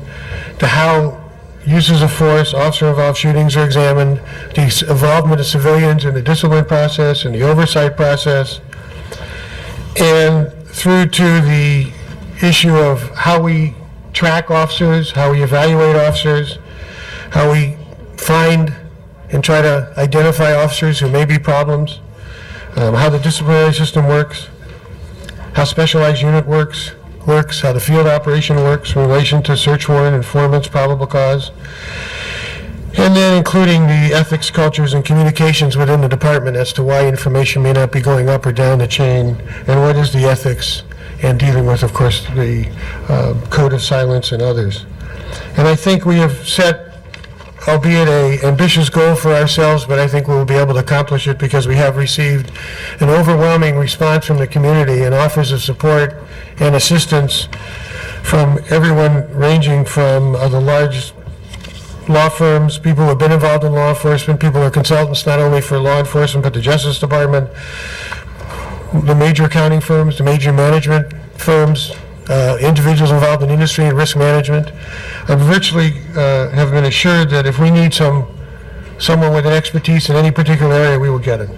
[SPEAKER 13] to how uses of force, officer-involved shootings are examined, the involvement of civilians in the discipline process and the oversight process, and through to the issue of how we track officers, how we evaluate officers, how we find and try to identify officers who may be problems, how the disciplinary system works, how specialized unit works, how the field operation works in relation to search warrant, informants, probable cause, and then including the ethics, cultures, and communications within the department as to why information may not be going up or down the chain, and what is the ethics, and dealing with, of course, the code of silence and others. And I think we have set, albeit an ambitious goal for ourselves, but I think we will be able to accomplish it because we have received an overwhelming response from the community and offers of support and assistance from everyone ranging from the large law firms, people who have been involved in law enforcement, people who are consultants not only for law enforcement but the Justice Department, the major accounting firms, the major management firms, individuals involved in industry and risk management. I virtually have been assured that if we need someone with an expertise in any particular area, we will get it.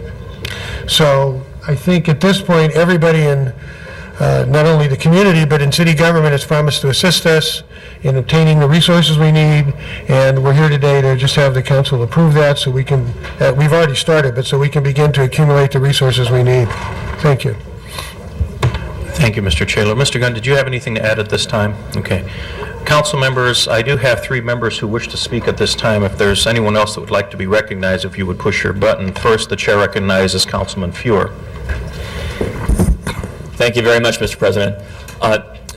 [SPEAKER 13] So I think at this point, everybody in not only the community, but in city government has promised to assist us in obtaining the resources we need, and we're here today to just have the council approve that so we can, we've already started, but so we can begin to accumulate the resources we need. Thank you.
[SPEAKER 4] Thank you, Mr. Chaleff. Mr. Gunn, did you have anything to add at this time? Okay. Council members, I do have 3 members who wish to speak at this time. If there's anyone else that would like to be recognized, if you would push your button. First, the chair recognizes Councilman Fuhr.
[SPEAKER 14] Thank you very much, Mr. President.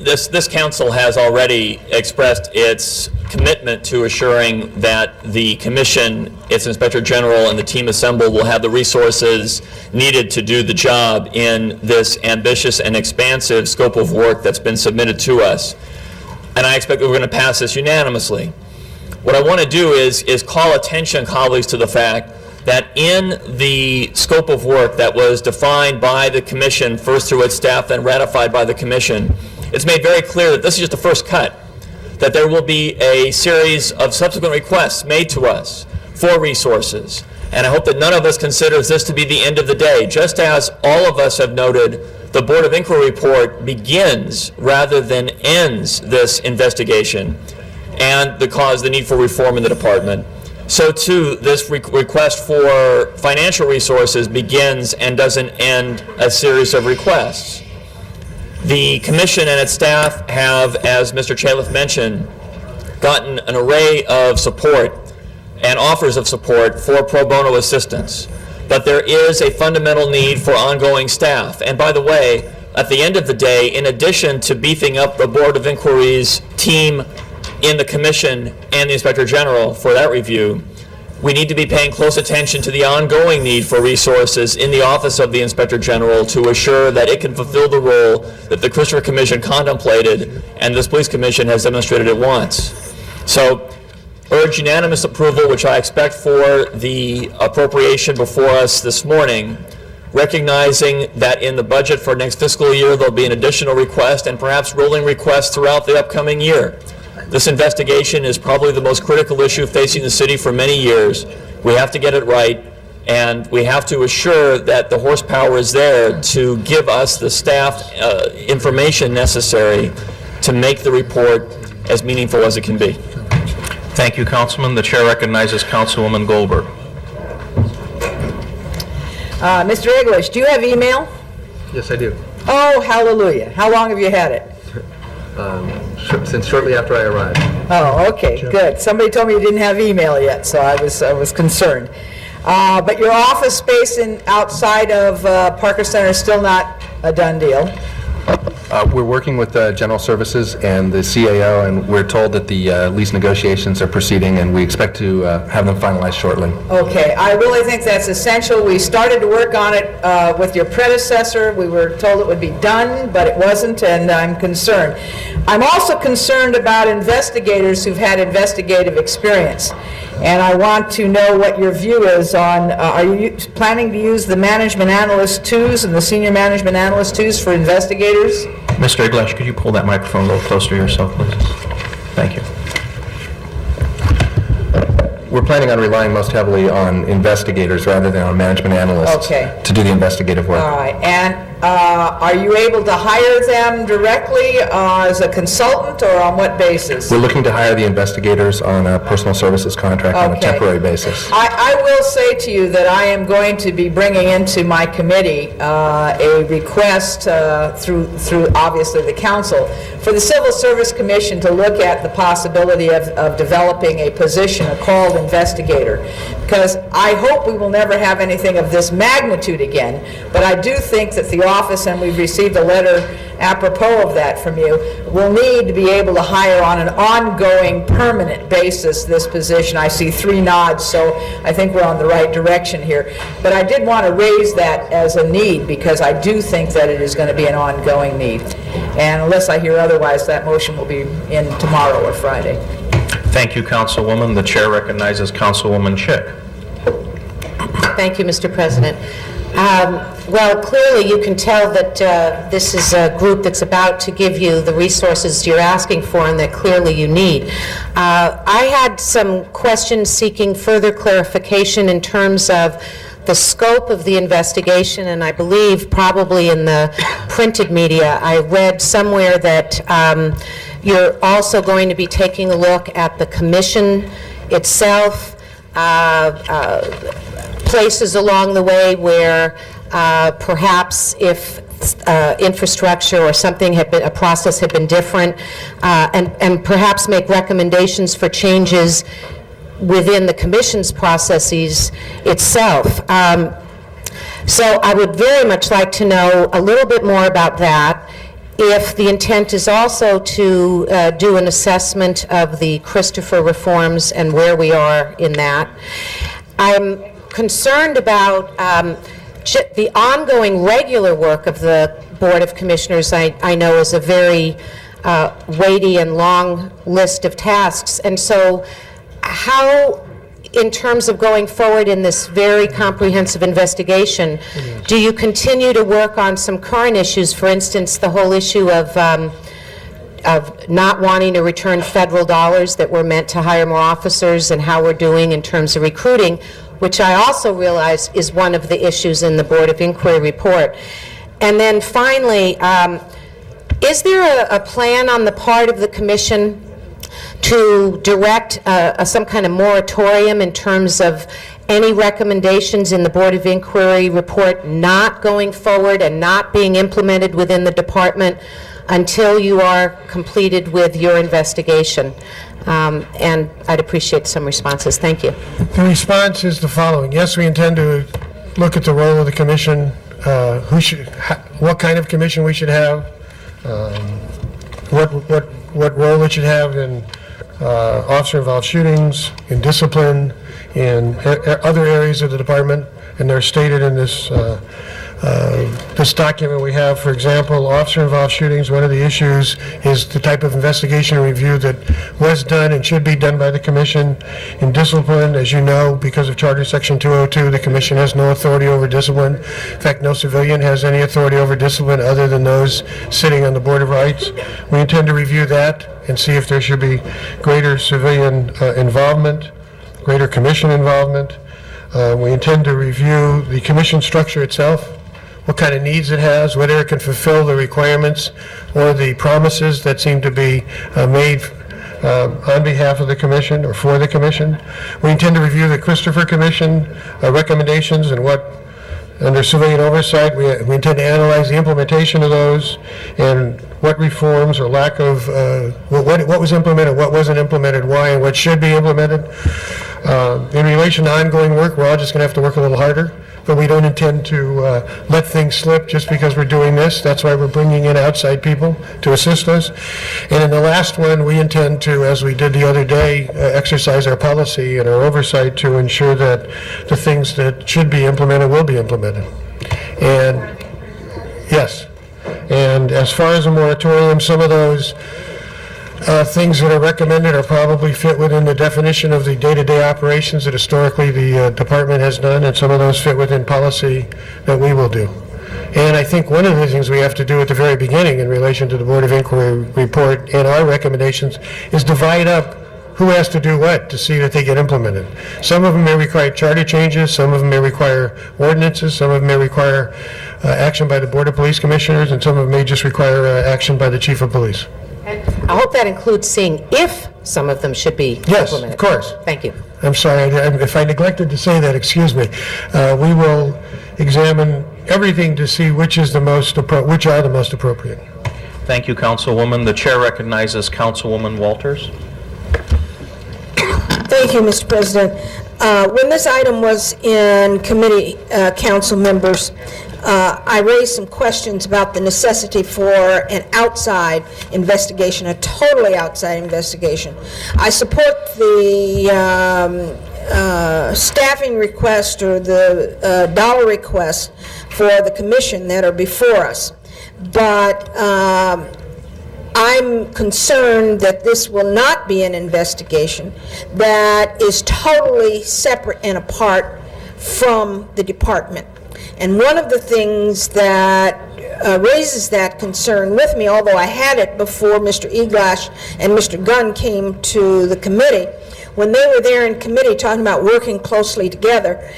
[SPEAKER 14] This council has already expressed its commitment to assuring that the commission, its inspector general, and the team assembled will have the resources needed to do the job in this ambitious and expansive scope of work that's been submitted to us. And I expect that we're going to pass this unanimously. What I want to do is call attention, colleagues, to the fact that in the scope of work that was defined by the commission, first through its staff, then ratified by the commission, it's made very clear that this is just the first cut, that there will be a series of subsequent requests made to us for resources. And I hope that none of us considers this to be the end of the day. Just as all of us have noted, the Board of Inquiry report begins rather than ends this investigation and the need for reform in the department. So too, this request for financial resources begins and doesn't end a series of requests. The commission and its staff have, as Mr. Chaleff mentioned, gotten an array of support and offers of support for pro bono assistance. But there is a fundamental need for ongoing staff. And by the way, at the end of the day, in addition to beefing up the Board of Inquiry's team in the commission and the Inspector General for that review, we need to be paying close attention to the ongoing need for resources in the Office of the Inspector General to assure that it can fulfill the role that the Christopher Commission contemplated and this Police Commission has demonstrated it wants. So, urge unanimous approval, which I expect for the appropriation before us this morning, recognizing that in the budget for next fiscal year, there'll be an additional request and perhaps rolling requests throughout the upcoming year. This investigation is probably the most critical issue facing the city for many years. We have to get it right, and we have to assure that the horsepower is there to give us the staff information necessary to make the report as meaningful as it can be.
[SPEAKER 4] Thank you, Councilman. The chair recognizes Councilwoman Goldberg.
[SPEAKER 3] Mr. English, do you have email?
[SPEAKER 15] Yes, I do.
[SPEAKER 3] Oh, hallelujah. How long have you had it?
[SPEAKER 15] Since shortly after I arrived.
[SPEAKER 3] Oh, okay, good. Somebody told me you didn't have email yet, so I was concerned. But your office space outside of Parker Center is still not a done deal?
[SPEAKER 15] We're working with General Services and the CAO, and we're told that the lease negotiations are proceeding, and we expect to have them finalized shortly.
[SPEAKER 3] Okay, I really think that's essential. We started to work on it with your predecessor. We were told it would be done, but it wasn't, and I'm concerned. I'm also concerned about investigators who've had investigative experience, and I want to know what your view is on, are you planning to use the management analyst twos and the senior management analyst twos for investigators?
[SPEAKER 4] Mr. English, could you pull that microphone a little closer to yourself, please? Thank you.
[SPEAKER 15] We're planning on relying most heavily on investigators rather than on management analysts to do the investigative work.
[SPEAKER 3] All right, and are you able to hire them directly as a consultant, or on what basis?
[SPEAKER 15] We're looking to hire the investigators on a personal services contract on a temporary basis.
[SPEAKER 3] I will say to you that I am going to be bringing into my committee a request through obviously the council for the Civil Service Commission to look at the possibility of developing a position, a called investigator, because I hope we will never have anything of this magnitude again, but I do think that the office, and we've received a letter apropos of that from you, will need to be able to hire on an ongoing, permanent basis this position. I see 3 nods, so I think we're on the right direction here. But I did want to raise that as a need, because I do think that it is going to be an ongoing need. And unless I hear otherwise, that motion will be in tomorrow or Friday.
[SPEAKER 4] Thank you, Councilwoman. The chair recognizes Councilwoman Chick.
[SPEAKER 16] Thank you, Mr. President. Well, clearly you can tell that this is a group that's about to give you the resources you're asking for and that clearly you need. I had some questions seeking further clarification in terms of the scope of the investigation, and I believe probably in the printed media I read somewhere that you're also going to be taking a look at the commission itself, places along the way where perhaps if infrastructure or something had been, a process had been different, and perhaps make recommendations for changes within the commission's processes itself. So I would very much like to know a little bit more about that. If the intent is also to do an assessment of the Christopher reforms and where we are in that. I'm concerned about the ongoing regular work of the Board of Commissioners. I know is a very weighty and long list of tasks. And so how, in terms of going forward in this very comprehensive investigation, do you continue to work on some current issues, for instance, the whole issue of not wanting to return federal dollars that were meant to hire more officers, and how we're doing in terms of recruiting, which I also realize is one of the issues in the Board of Inquiry report. And then finally, is there a plan on the part of the Commission to direct some kind of moratorium in terms of any recommendations in the Board of Inquiry report not going forward and not being implemented within the department until you are completed with your investigation? And I'd appreciate some responses. Thank you.
[SPEAKER 13] The response is the following. Yes, we intend to look at the role of the commission, what kind of commission we should have, what role it should have in officer-involved shootings, in discipline, in other areas of the department, and they're stated in this this document we have. For example, officer-involved shootings, one of the issues is the type of investigation and review that was done and should be done by the commission. In discipline, as you know, because of Charter Section 202, the commission has no authority over discipline. In fact, no civilian has any authority over discipline other than those sitting on the Board of Rights. We intend to review that and see if there should be greater civilian involvement, greater commission involvement. We intend to review the commission structure itself, what kind of needs it has, whether it can fulfill the requirements or the promises that seem to be made on behalf of the commission or for the commission. We intend to review the Christopher Commission recommendations and what, under civilian oversight, we intend to analyze the implementation of those and what reforms or lack of, what was implemented, what wasn't implemented, why, and what should be implemented. In relation to ongoing work, we're all just going to have to work a little harder, but we don't intend to let things slip just because we're doing this. That's why we're bringing in outside people to assist us. And in the last one, we intend to, as we did the other day, exercise our policy and our oversight to ensure that the things that should be implemented will be implemented. And yes, and as far as a moratorium, some of those things that are recommended are probably fit within the definition of the day-to-day operations that historically the department has done, and some of those fit within policy that we will do. And I think one of the things we have to do at the very beginning in relation to the Board of Inquiry report and our recommendations is divide up who has to do what to see that they get implemented. Some of them may require charter changes, some of them may require ordinances, some of them may require action by the Board of Police Commissioners, and some of them may just require action by the Chief of Police.
[SPEAKER 16] I hope that includes seeing if some of them should be
[SPEAKER 13] Yes,
[SPEAKER 16] implemented.
[SPEAKER 13] of course.
[SPEAKER 16] Thank you.
[SPEAKER 13] I'm sorry, if I neglected to say that, excuse me. We will examine everything to see which are the most appropriate.
[SPEAKER 4] Thank you, Councilwoman. The chair recognizes Councilwoman Walters.
[SPEAKER 5] Thank you, Mr. President. When this item was in committee, council members, I raised some questions about the necessity for an outside investigation, a totally outside investigation. I support the staffing request or the dollar request for the commission that are before us, but I'm concerned that this will not be an investigation that is totally separate and apart from the department. And one of the things that raises that concern with me, although I had it before Mr. Eglash and Mr. Gunn came to the committee, when they were there in committee talking about working closely together,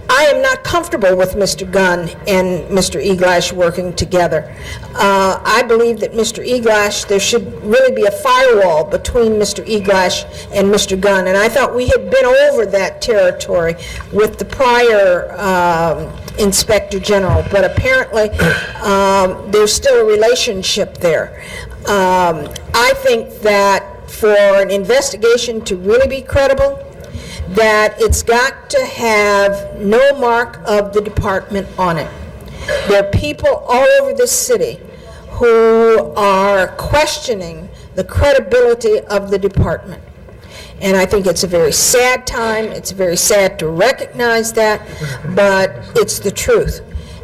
[SPEAKER 5] I am not comfortable with Mr. Gunn and Mr. Eglash working together. I believe that Mr. Eglash, there should really be a firewall between Mr. Eglash and Mr. Gunn, and I thought we had been over that territory with the prior Inspector General, but apparently there's still a relationship there. I think that for an investigation to really be credible, that it's got to have no mark of the department on it. There are people all over this city who are questioning the credibility of the department. And I think it's a very sad time. It's very sad to recognize that, but it's the truth.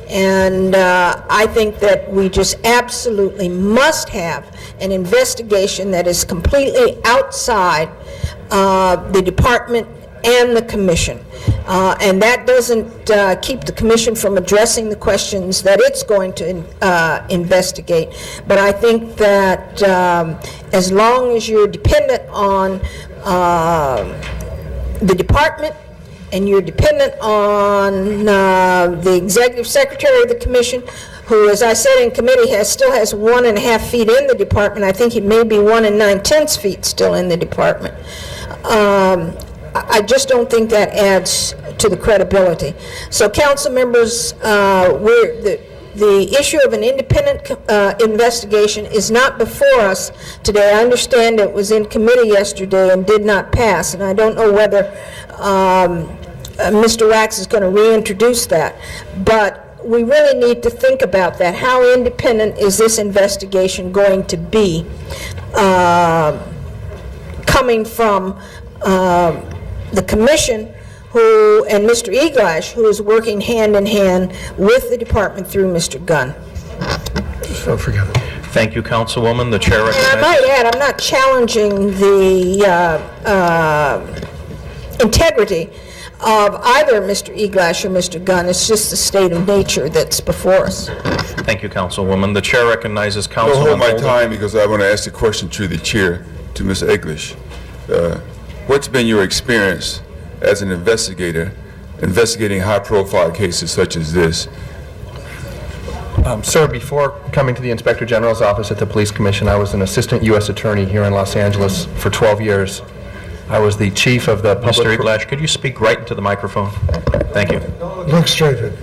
[SPEAKER 5] And I think that we just absolutely must have an investigation that is completely outside the department and the commission. And that doesn't keep the commission from addressing the questions that it's going to investigate. But I think that as long as you're dependent on the department and you're dependent on the executive secretary of the commission, who, as I said in committee, still has 1.5 feet in the department. I think he may be 1 9/10 feet still in the department. I just don't think that adds to the credibility. So, council members, the issue of an independent investigation is not before us today. I understand it was in committee yesterday and did not pass, and I don't know whether Mr. Wax is going to reintroduce that. But we really need to think about that. How independent is this investigation going to be? coming from the commission, and Mr. Eglash, who is working hand in hand with the department through Mr. Gunn.
[SPEAKER 13] So forget it.
[SPEAKER 4] Thank you, Councilwoman. The chair
[SPEAKER 5] And I
[SPEAKER 4] recognizes...
[SPEAKER 5] might add, I'm not challenging the integrity of either Mr. Eglash or Mr. Gunn. It's just the state of nature that's before us.
[SPEAKER 4] Thank you, Councilwoman. The chair recognizes
[SPEAKER 7] I'll
[SPEAKER 4] Councilman
[SPEAKER 7] hold my
[SPEAKER 4] Holden.
[SPEAKER 7] time because I want to ask the question through the chair to Ms. Eglish. What's been your experience as an investigator investigating high-profile cases such as this?
[SPEAKER 15] Sir, before coming to the Inspector General's office at the Police Commission, I was an assistant U.S. attorney here in Los Angeles for 12 years. I was the chief of the public...
[SPEAKER 4] Mr. Eglash, could you speak right into the microphone? Thank you.
[SPEAKER 13] Look straight at it.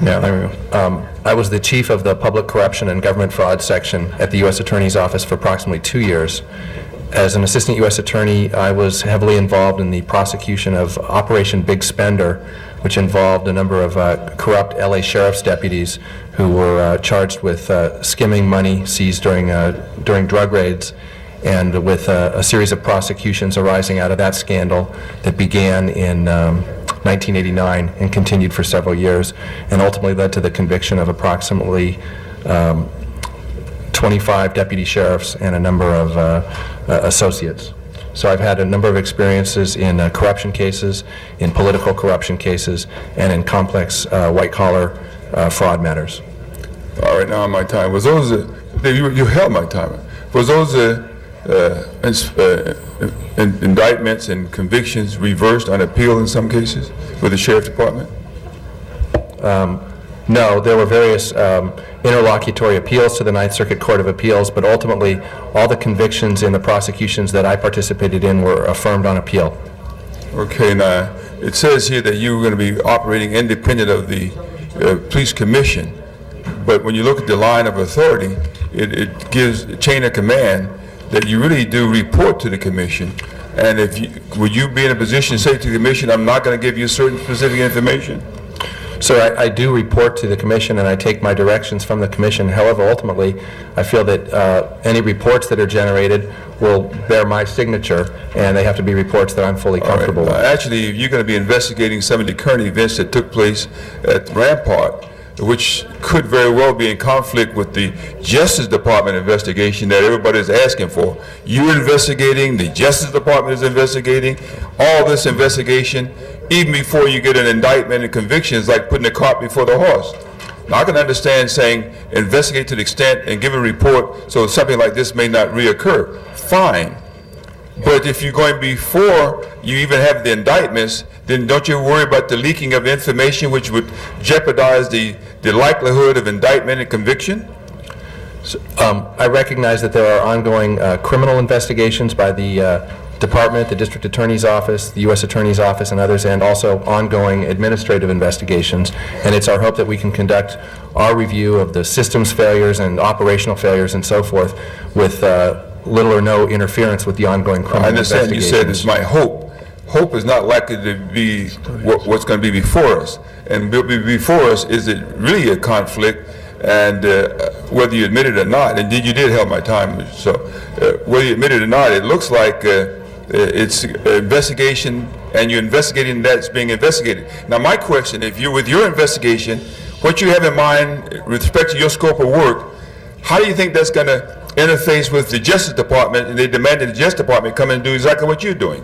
[SPEAKER 15] Yeah, there we go. I was the chief of the Public Corruption and Government Fraud section at the U.S. Attorney's Office for approximately 2 years. As an assistant U.S. attorney, I was heavily involved in the prosecution of Operation Big Spender, which involved a number of corrupt L.A. sheriff's deputies who were charged with skimming money seized during drug raids, and with a series of prosecutions arising out of that scandal that began in 1989 and continued for several years, and ultimately led to the conviction of approximately 25 deputy sheriffs and a number of associates. So I've had a number of experiences in corruption cases, in political corruption cases, and in complex white-collar fraud matters.
[SPEAKER 7] All right, now my time. Was those, you held my time. Was those indictments and convictions reversed on appeal in some cases with the Sheriff's Department?
[SPEAKER 15] No, there were various interlocutory appeals to the Ninth Circuit Court of Appeals, but ultimately all the convictions in the prosecutions that I participated in were affirmed on appeal.
[SPEAKER 7] Okay, now it says here that you were going to be operating independent of the police commission, but when you look at the line of authority, it gives a chain of command that you really do report to the commission. And would you be in a position to say to the commission, I'm not going to give you certain specific information?
[SPEAKER 15] Sir, I do report to the commission and I take my directions from the commission. However, ultimately, I feel that any reports that are generated will bear my signature, and they have to be reports that I'm fully comfortable with.
[SPEAKER 7] Actually, you're going to be investigating some of the current events that took place at Rampart, which could very well be in conflict with the Justice Department investigation that everybody is asking for. You're investigating, the Justice Department is investigating, all this investigation, even before you get an indictment and conviction, is like putting the cart before the horse. Now, I can understand saying investigate to the extent and give a report so something like this may not reoccur. Fine. But if you're going before you even have the indictments, then don't you worry about the leaking of information which would jeopardize the likelihood of indictment and conviction?
[SPEAKER 15] So, I recognize that there are ongoing criminal investigations by the Department, the District Attorney's Office, the U.S. Attorney's Office, and others, and also ongoing administrative investigations. And it's our hope that we can conduct our review of the systems failures and operational failures and so forth with little or no interference with the ongoing criminal investigations.
[SPEAKER 7] I understand you said it's my hope. Hope is not likely to be what's going to be before us. And before us, is it really a conflict? And whether you admit it or not, and you did help my time, so whether you admit it or not, it looks like it's investigation, and you're investigating that's being investigated. Now, my question, if you're with your investigation, what you have in mind with respect to your scope of work, how do you think that's going to interface with the Justice Department, and they demanded the Justice Department come in and do exactly what you're doing?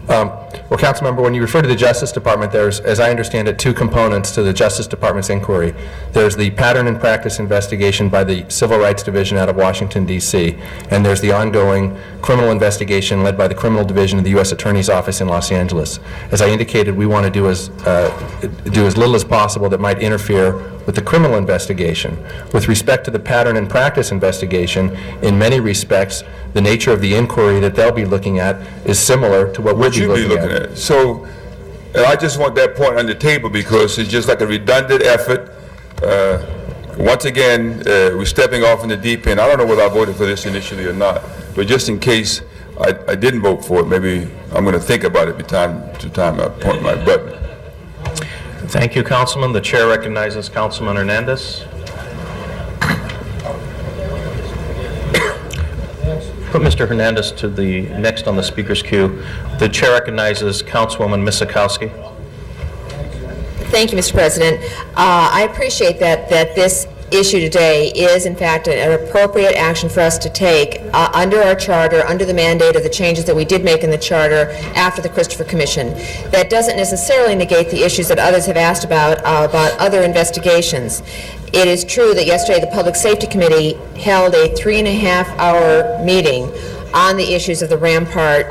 [SPEAKER 15] Well, Councilmember, when you refer to the Justice Department, there's, as I understand it, two components to the Justice Department's inquiry. There's the pattern and practice investigation by the Civil Rights Division out of Washington, D.C., and there's the ongoing criminal investigation led by the Criminal Division of the U.S. Attorney's Office in Los Angeles. As I indicated, we want to do as little as possible that might interfere with the criminal investigation. With respect to the pattern and practice investigation, in many respects, the nature of the inquiry that they'll be looking at is similar to what we'll be looking at.
[SPEAKER 7] So, and I just want that point on the table because it's just like a redundant effort. Once again, we're stepping off in the deep end. I don't know whether I voted for this initially or not, but just in case I didn't vote for it, maybe I'm going to think about it time I point my button.
[SPEAKER 4] Thank you, Councilman. The chair recognizes Councilman Hernandez. put Mr. Hernandez to the next on the speaker's queue. The chair recognizes Councilwoman Miskowski.
[SPEAKER 8] Thank you, Mr. President. I appreciate that this issue today is, in fact, an appropriate action for us to take under our charter, under the mandate of the changes that we did make in the charter after the Christopher Commission. That doesn't necessarily negate the issues that others have asked about other investigations. It is true that yesterday the Public Safety Committee held a 3.5-hour meeting on the issues of the Rampart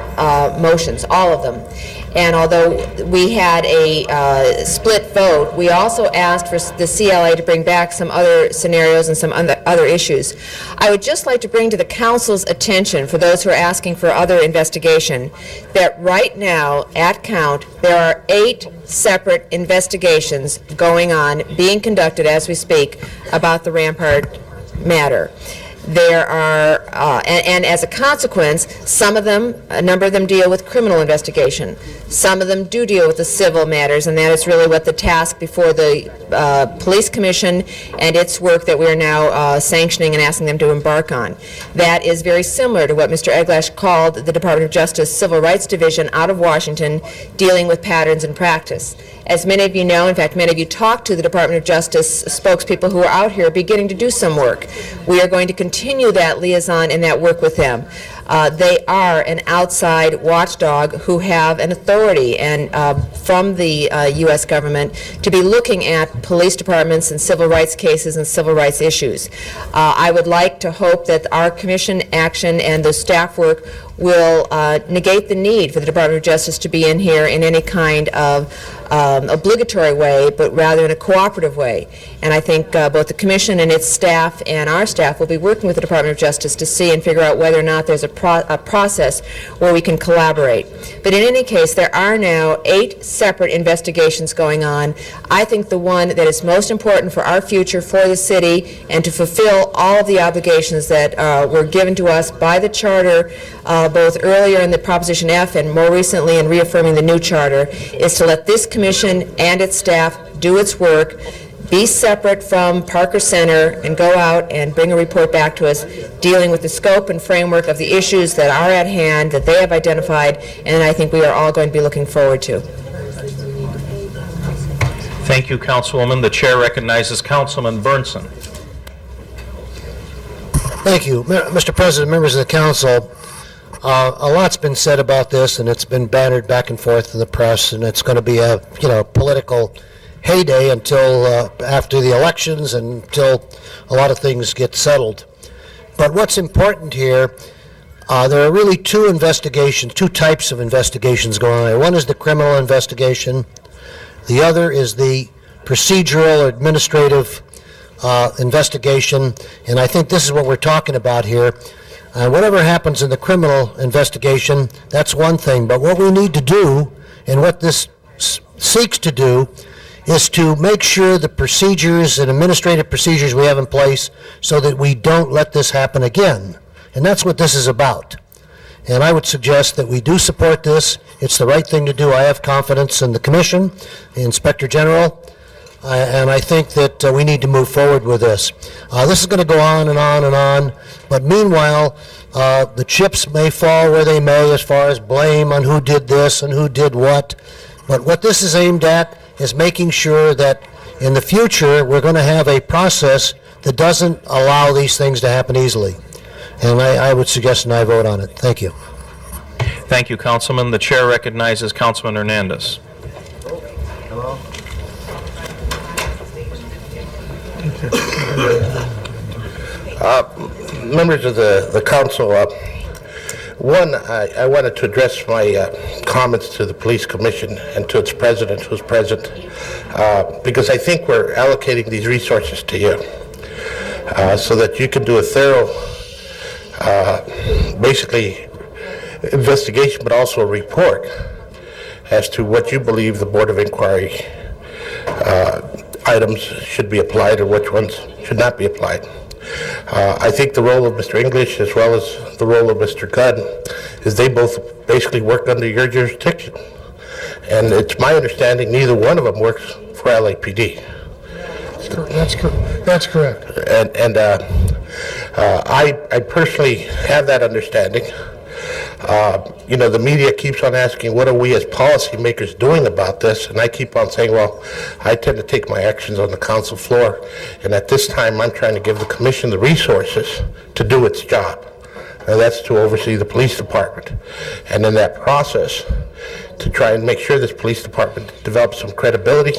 [SPEAKER 8] motions, all of them. And although we had a split vote, we also asked for the CLA to bring back some other scenarios and some other issues. I would just like to bring to the Council's attention, for those who are asking for other investigation, that right now, at count, there are 8 separate investigations going on, being conducted as we speak, about the Rampart matter. There are, and as a consequence, a number of them deal with criminal investigation. Some of them do deal with the civil matters, and that is really what the task before the Police Commission and its work that we are now sanctioning and asking them to embark on. That is very similar to what Mr. Eglash called the Department of Justice Civil Rights Division out of Washington, dealing with patterns and practice. As many of you know, in fact, many of you talked to the Department of Justice spokespeople who are out here beginning to do some work. We are going to continue that liaison and that work with them. They are an outside watchdog who have an authority and from the U.S. government to be looking at police departments and civil rights cases and civil rights issues. I would like to hope that our commission action and the staff work will negate the need for the Department of Justice to be in here in any kind of obligatory way, but rather in a cooperative way. And I think both the Commission and its staff and our staff will be working with the Department of Justice to see and figure out whether or not there's a process where we can collaborate. But in any case, there are now 8 separate investigations going on. I think the one that is most important for our future, for the city, and to fulfill all of the obligations that were given to us by the charter, both earlier in the Proposition F and more recently in reaffirming the new charter, is to let this commission and its staff do its work, be separate from Parker Center, and go out and bring a report back to us dealing with the scope and framework of the issues that are at hand, that they have identified, and I think we are all going to be looking forward to.
[SPEAKER 4] Thank you, Councilwoman. The chair recognizes Councilman Bernson.
[SPEAKER 10] Thank you. Mr. President, members of the council, a lot's been said about this, and it's been bannered back and forth in the press, and it's going to be a political heyday until after the elections and until a lot of things get settled. But what's important here, there are really 2 types of investigations going on here. One is the criminal investigation. The other is the procedural or administrative investigation, and I think this is what we're talking about here. Whatever happens in the criminal investigation, that's one thing, but what we need to do, and what this seeks to do, is to make sure the procedures and administrative procedures we have in place so that we don't let this happen again. And that's what this is about. And I would suggest that we do support this. It's the right thing to do. I have confidence in the Commission, the Inspector General, and I think that we need to move forward with this. This is going to go on and on and on, but meanwhile, the chips may fall where they may as far as blame on who did this and who did what. But what this is aimed at is making sure that in the future we're going to have a process that doesn't allow these things to happen easily. And I would suggest an aye vote on it. Thank you.
[SPEAKER 4] Thank you, Councilman. The chair recognizes Councilman Hernandez.
[SPEAKER 12] Members of the council, one, I wanted to address my comments to the Police Commission and to its president, who's present, because I think we're allocating these resources to you so that you can do a thorough, basically, investigation, but also a report as to what you believe the Board of Inquiry items should be applied or which ones should not be applied. I think the role of Mr. English as well as the role of Mr. Gunn is they both basically work under your jurisdiction. And it's my understanding neither one of them works for LAPD.
[SPEAKER 13] That's correct.
[SPEAKER 12] And I personally have that understanding. You know, the media keeps on asking, what are we as policymakers doing about this? And I keep on saying, well, I tend to take my actions on the council floor, and at this time, I'm trying to give the commission the resources to do its job. And that's to oversee the police department. And in that process, to try and make sure this police department develops some credibility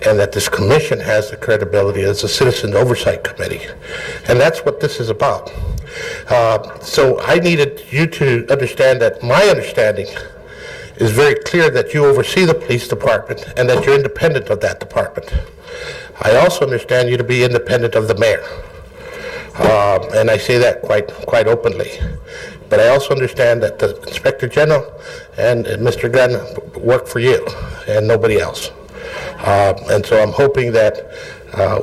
[SPEAKER 12] and that this commission has the credibility as a citizen oversight committee. And that's what this is about. So I needed you to understand that my understanding is very clear that you oversee the police department and that you're independent of that department. I also understand you to be independent of the mayor. And I say that quite openly. But I also understand that the Inspector General and Mr. Gunn work for you and nobody else. And so I'm hoping that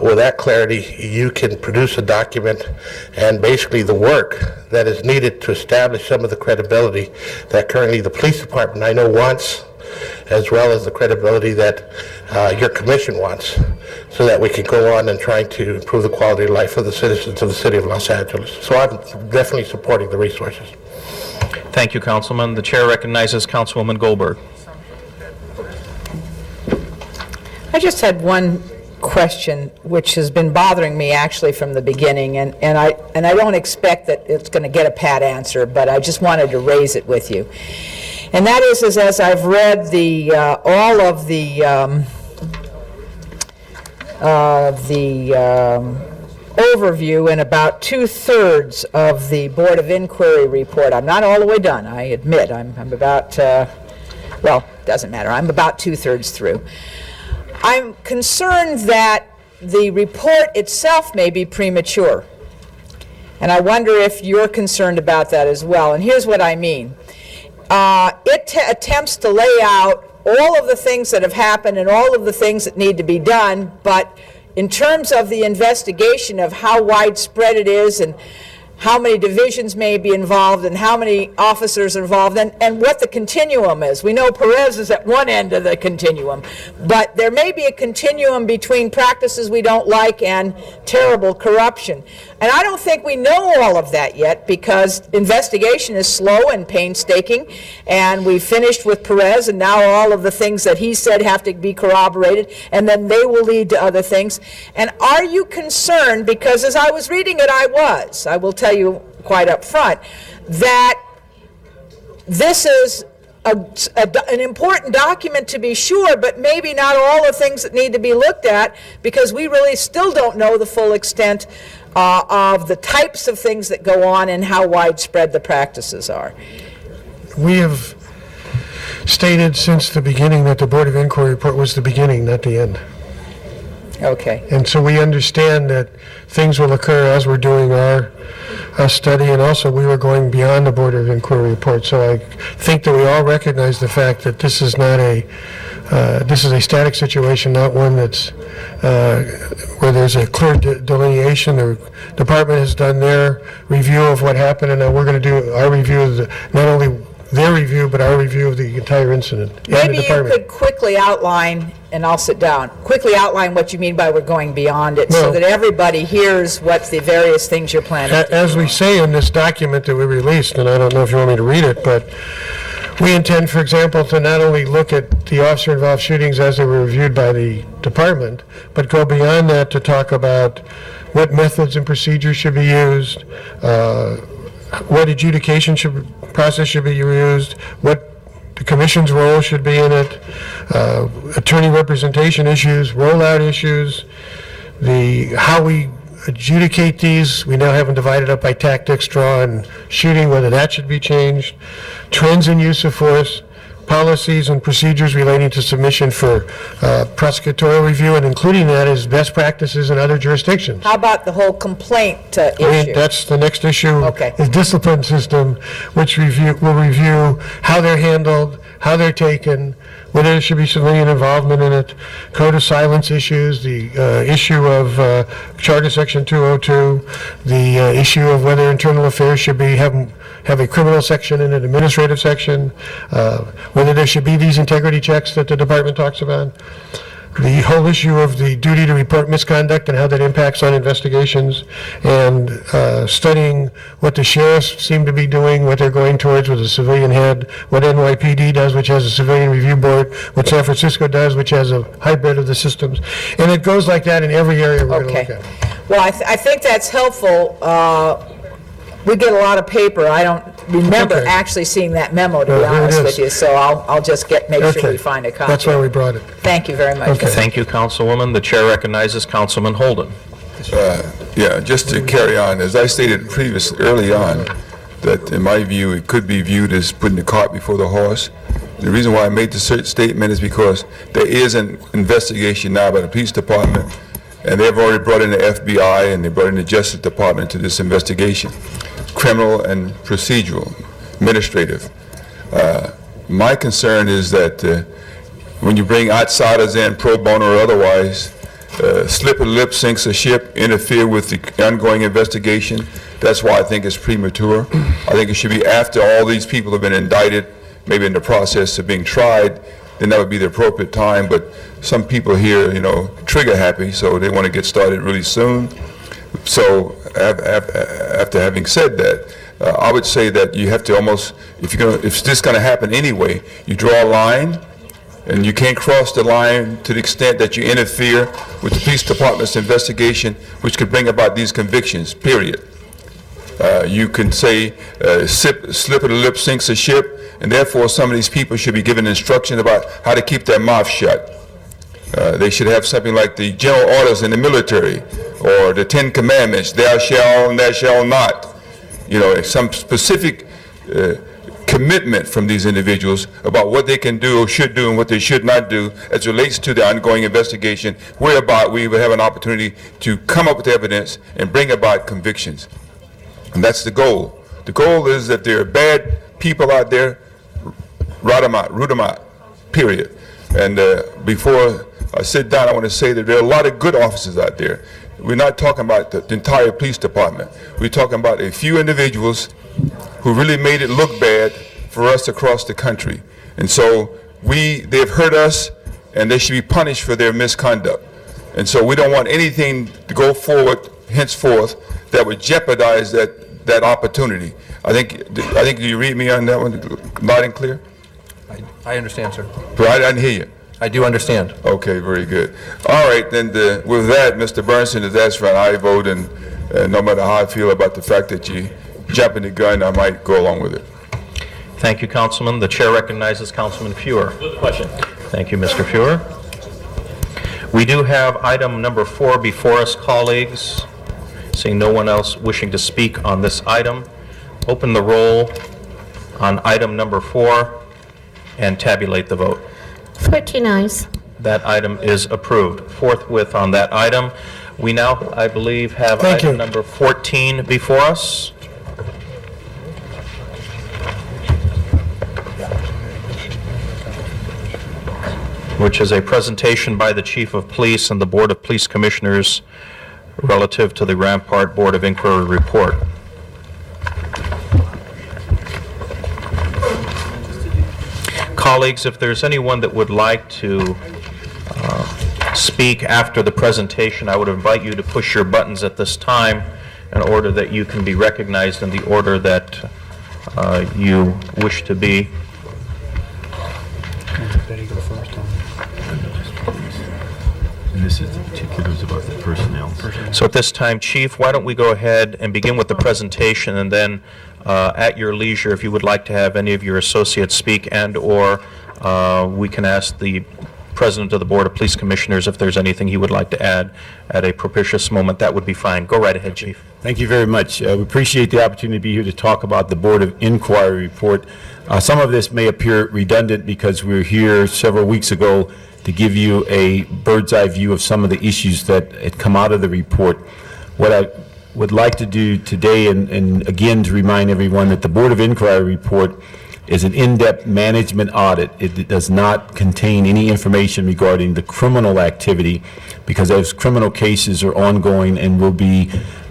[SPEAKER 12] with that clarity, you can produce a document and basically the work that is needed to establish some of the credibility that currently the police department I know wants, as well as the credibility that your commission wants, so that we can go on and try to improve the quality of life of the citizens of the city of Los Angeles. So I'm definitely supporting the resources.
[SPEAKER 4] Thank you, Councilman. The chair recognizes Councilwoman Goldberg.
[SPEAKER 3] I just had one question, which has been bothering me actually from the beginning, and I don't expect that it's going to get a pat answer, but I just wanted to raise it with you. And that is as I've read the all of the overview and about 2/3 of the Board of Inquiry report. I'm not all the way done, I admit. I'm about, well, doesn't matter. I'm about 2/3 through. I'm concerned that the report itself may be premature. And I wonder if you're concerned about that as well. And here's what I mean. It attempts to lay out all of the things that have happened and all of the things that need to be done, but in terms of the investigation of how widespread it is and how many divisions may be involved and how many officers are involved and what the continuum is. We know Perez is at one end of the continuum, but there may be a continuum between practices we don't like and terrible corruption. And I don't think we know all of that yet because investigation is slow and painstaking, and we finished with Perez, and now all of the things that he said have to be corroborated, and then they will lead to other things. And are you concerned, because as I was reading it, I will tell you quite up front, that this is an important document to be sure, but maybe not all the things that need to be looked at, because we really still don't know the full extent of the types of things that go on and how widespread the practices are.
[SPEAKER 13] We have stated since the beginning that the Board of Inquiry report was the beginning, not the end.
[SPEAKER 3] Okay.
[SPEAKER 13] And so we understand that things will occur as we're doing our study, and also we were going beyond the Board of Inquiry report. So I think that we all recognize the fact that this is not this is a static situation, not one that's where there's a clear delineation. The department has done their review of what happened, and now we're going to do our review of not only their review, but our review of the entire incident.
[SPEAKER 3] Maybe you could quickly outline, and I'll sit down, quickly outline what you mean by we're going beyond it, so that everybody hears what the various things you're planning to do.
[SPEAKER 13] As we say in this document that we released, and I don't know if you want me to read it, but we intend, for example, to not only look at the officer-involved shootings as they were reviewed by the department, but go beyond that to talk about what methods and procedures should be used, what adjudication process should be used, what the commission's role should be in it, attorney representation issues, rollout issues, how we adjudicate these. We now have them divided up by tactics, draw, and shooting, whether that should be changed, trends in use of force, policies and procedures relating to submission for prosecutorial review, and including that is best practices in other jurisdictions.
[SPEAKER 3] How about the whole complaint issue?
[SPEAKER 13] That's the next issue,
[SPEAKER 3] Okay.
[SPEAKER 13] is discipline system, which will review how they're handled, how they're taken, whether there should be civilian involvement in it, code of silence issues, the issue of Charter Section 202, the issue of whether internal affairs should have a criminal section and an administrative section, whether there should be these integrity checks that the department talks about. the whole issue of the duty to report misconduct and how that impacts on investigations, and studying what the sheriffs seem to be doing, what they're going towards with a civilian head, what NYPD does, which has a civilian review board, what San Francisco does, which has a hybrid of the systems. And it goes like that in every area we're going to look at.
[SPEAKER 3] Well, I think that's helpful. We get a lot of paper. I don't remember actually seeing that memo, to be honest with you, so I'll just make sure we find a copy.
[SPEAKER 13] That's why we brought it.
[SPEAKER 3] Thank you very much.
[SPEAKER 4] Thank you, Councilwoman. The chair recognizes Councilman Holden.
[SPEAKER 7] Yeah, just to carry on, as I stated early on, that in my view, it could be viewed as putting the cart before the horse. The reason why I made the statement is because there is an investigation now by the police department, and they've already brought in the FBI and they brought in the Justice Department to this investigation, criminal and procedural, administrative. My concern is that when you bring outsiders in, pro bono or otherwise, slip of the lip sinks a ship, interfere with the ongoing investigation. That's why I think it's premature. I think it should be after all these people have been indicted, maybe in the process of being tried, then that would be the appropriate time. But some people here, trigger happy, so they want to get started really soon. So after having said that, I would say that you have to almost, if this is going to happen anyway, you draw a line, and you can't cross the line to the extent that you interfere with the police department's investigation, which could bring about these convictions, period. You can say slip of the lip sinks a ship, and therefore some of these people should be given instruction about how to keep their mouth shut. They should have something like the general orders in the military, or the 10 Commandments, thou shalt and thou shalt not. Some specific commitment from these individuals about what they can do or should do and what they should not do as relates to the ongoing investigation, whereby we would have an opportunity to come up with evidence and bring about convictions. And that's the goal. The goal is that there are bad people out there, root them out, period. And before I sit down, I want to say that there are a lot of good officers out there. We're not talking about the entire police department. We're talking about a few individuals who really made it look bad for us across the country. And so they've hurt us, and they should be punished for their misconduct. And so we don't want anything to go forward henceforth that would jeopardize that opportunity. I think, do you read me on that one loud and clear?
[SPEAKER 15] I understand, sir.
[SPEAKER 7] But I didn't hear you.
[SPEAKER 15] I do understand.
[SPEAKER 7] Okay, very good. All right, then with that, Mr. Bernstein has asked for an aye vote, and no matter how I feel about the fact that you jumping the gun, I might go along with it.
[SPEAKER 4] Thank you, Councilman. The chair recognizes Councilman Fuhr.
[SPEAKER 14] Question.
[SPEAKER 4] Thank you, Mr. Fuhr. We do have item number 4 before us, colleagues. Seeing no one else wishing to speak on this item, open the roll on item number 4 and tabulate the vote.
[SPEAKER 6] 13 ayes.
[SPEAKER 4] That item is approved. Forthwith on that item. We now, I believe, have item number 14 before us. Which is a presentation by the Chief of Police and the Board of Police Commissioners relative to the Rampart Board of Inquiry report. Colleagues, if there's anyone that would like to speak after the presentation, I would invite you to push your buttons at this time in order that you can be recognized in the order that you wish to be.
[SPEAKER 17] And this is the particulars about the personnel.
[SPEAKER 4] So at this time, Chief, why don't we go ahead and begin with the presentation, and then at your leisure, if you would like to have any of your associates speak, and/or we can ask the President of the Board of Police Commissioners if there's anything he would like to add at a propitious moment. That would be fine. Go right ahead, Chief.
[SPEAKER 17] Thank you very much. We appreciate the opportunity to be here to talk about the Board of Inquiry report. Some of this may appear redundant because we were here several weeks ago to give you a bird's eye view of some of the issues that had come out of the report. What I would like to do today, and again to remind everyone that the Board of Inquiry report is an in-depth management audit. It does not contain any information regarding the criminal activity, because those criminal cases are ongoing and will be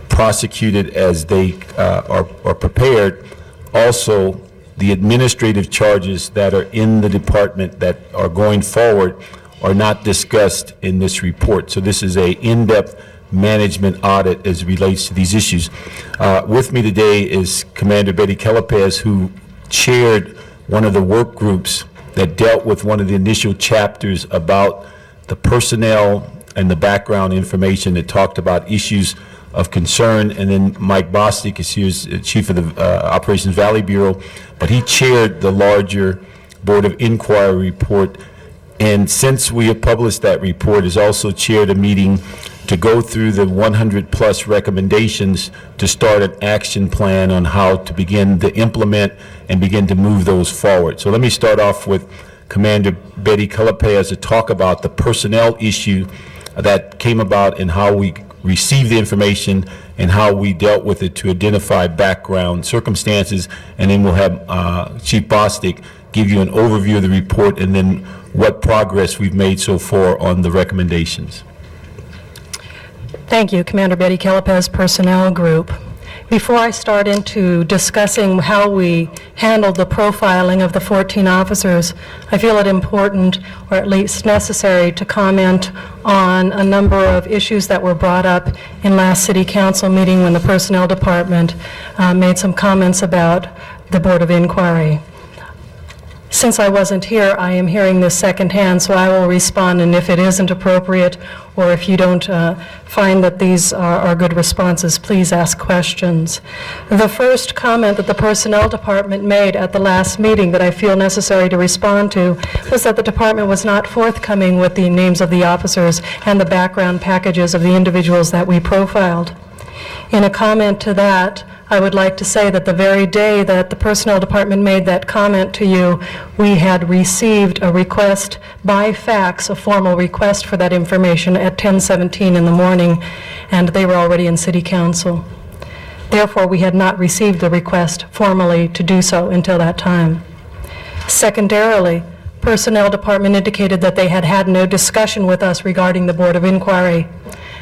[SPEAKER 17] prosecuted as they are prepared. Also, the administrative charges that are in the department that are going forward are not discussed in this report. So this is a in-depth management audit as it relates to these issues. With me today is Commander Betty Kelapaz, who chaired one of the work groups that dealt with one of the initial chapters about the personnel and the background information that talked about issues of concern. And then Mike Bostic is here as Chief of the Operations Valley Bureau, but he chaired the larger Board of Inquiry report. And since we have published that report, has also chaired a meeting to go through the 100-plus recommendations to start an action plan on how to begin to implement and begin to move those forward. So let me start off with Commander Betty Kelapaz to talk about the personnel issue that came about and how we received the information and how we dealt with it to identify background circumstances. And then we'll have Chief Bostic give you an overview of the report and then what progress we've made so far on the recommendations.
[SPEAKER 18] Thank you, Commander Betty Kelapaz, Personnel Group. Before I start into discussing how we handled the profiling of the 14 officers, I feel it important, or at least necessary, to comment on a number of issues that were brought up in last City Council meeting when the Personnel Department made some comments about the Board of Inquiry. Since I wasn't here, I am hearing this secondhand, so I will respond, and if it isn't appropriate, or if you don't find that these are good responses, please ask questions. The first comment that the Personnel Department made at the last meeting that I feel necessary to respond to was that the department was not forthcoming with the names of the officers and the background packages of the individuals that we profiled. In a comment to that, I would like to say that the very day that the Personnel Department made that comment to you, we had received a request by fax, a formal request for that information at 10:17 in the morning, and they were already in City Council. Therefore, we had not received the request formally to do so until that time. Secondarily, Personnel Department indicated that they had had no discussion with us regarding the Board of Inquiry.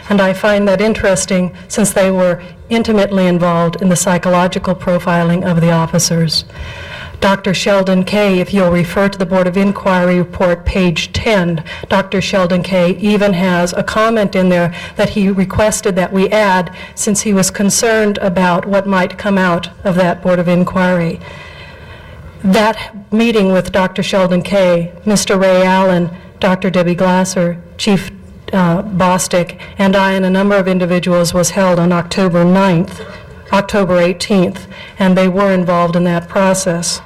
[SPEAKER 18] And I find that interesting since they were intimately involved in the psychological profiling of the officers. Dr. Sheldon Kay, if you'll refer to the Board of Inquiry report, page 10, Dr. Sheldon Kay even has a comment in there that he requested that we add since he was concerned about what might come out of that Board of Inquiry. That meeting with Dr. Sheldon Kay, Mr. Ray Allen, Dr. Debbie Glasser, Chief Bostic, and I and a number of individuals was held on October 9th, October 18th, and they were involved in that process.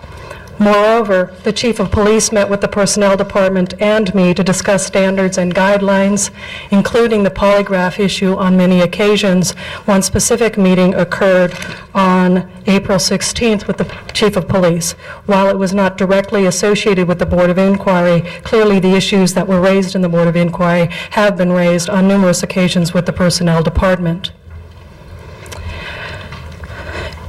[SPEAKER 18] Moreover, the Chief of Police met with the Personnel Department and me to discuss standards and guidelines, including the polygraph issue on many occasions. One specific meeting occurred on April 16th with the Chief of Police. While it was not directly associated with the Board of Inquiry, clearly the issues that were raised in the Board of Inquiry have been raised on numerous occasions with the Personnel Department.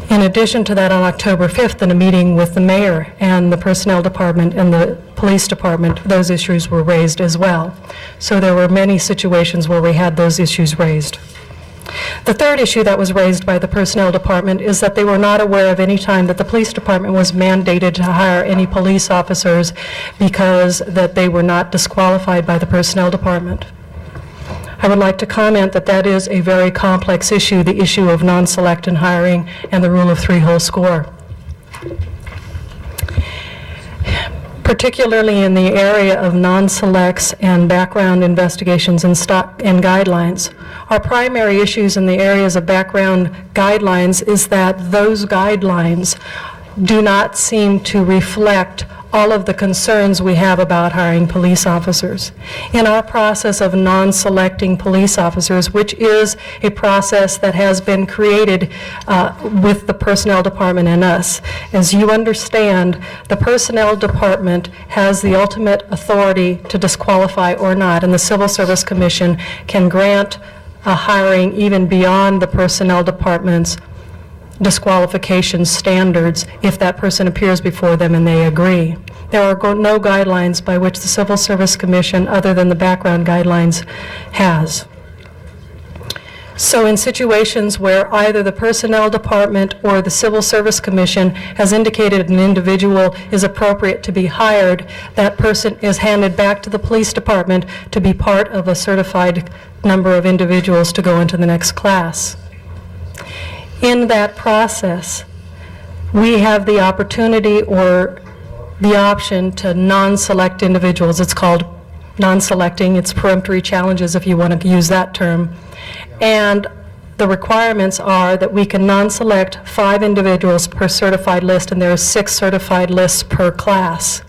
[SPEAKER 18] In addition to that, on October 5th, in a meeting with the mayor and the Personnel Department and the Police Department, those issues were raised as well. So there were many situations where we had those issues raised. The third issue that was raised by the Personnel Department is that they were not aware of any time that the Police Department was mandated to hire any police officers because that they were not disqualified by the Personnel Department. I would like to comment that that is a very complex issue, the issue of non-select and hiring and the rule of three-whole score. Particularly in the area of non-selects and background investigations and guidelines. Our primary issues in the areas of background guidelines is that those guidelines do not seem to reflect all of the concerns we have about hiring police officers. In our process of non-selecting police officers, which is a process that has been created with the Personnel Department and us, as you understand, the Personnel Department has the ultimate authority to disqualify or not, and the Civil Service Commission can grant a hiring even beyond the Personnel Department's disqualification standards if that person appears before them and they agree. There are no guidelines by which the Civil Service Commission, other than the background guidelines, has. So in situations where either the Personnel Department or the Civil Service Commission has indicated an individual is appropriate to be hired, that person is handed back to the Police Department to be part of a certified number of individuals to go into the next class. In that process, we have the opportunity or the option to non-select individuals. It's called non-selecting. It's peremptory challenges, if you want to use that term. And the requirements are that we can non-select 5 individuals per certified list, and there are 6 certified lists per class.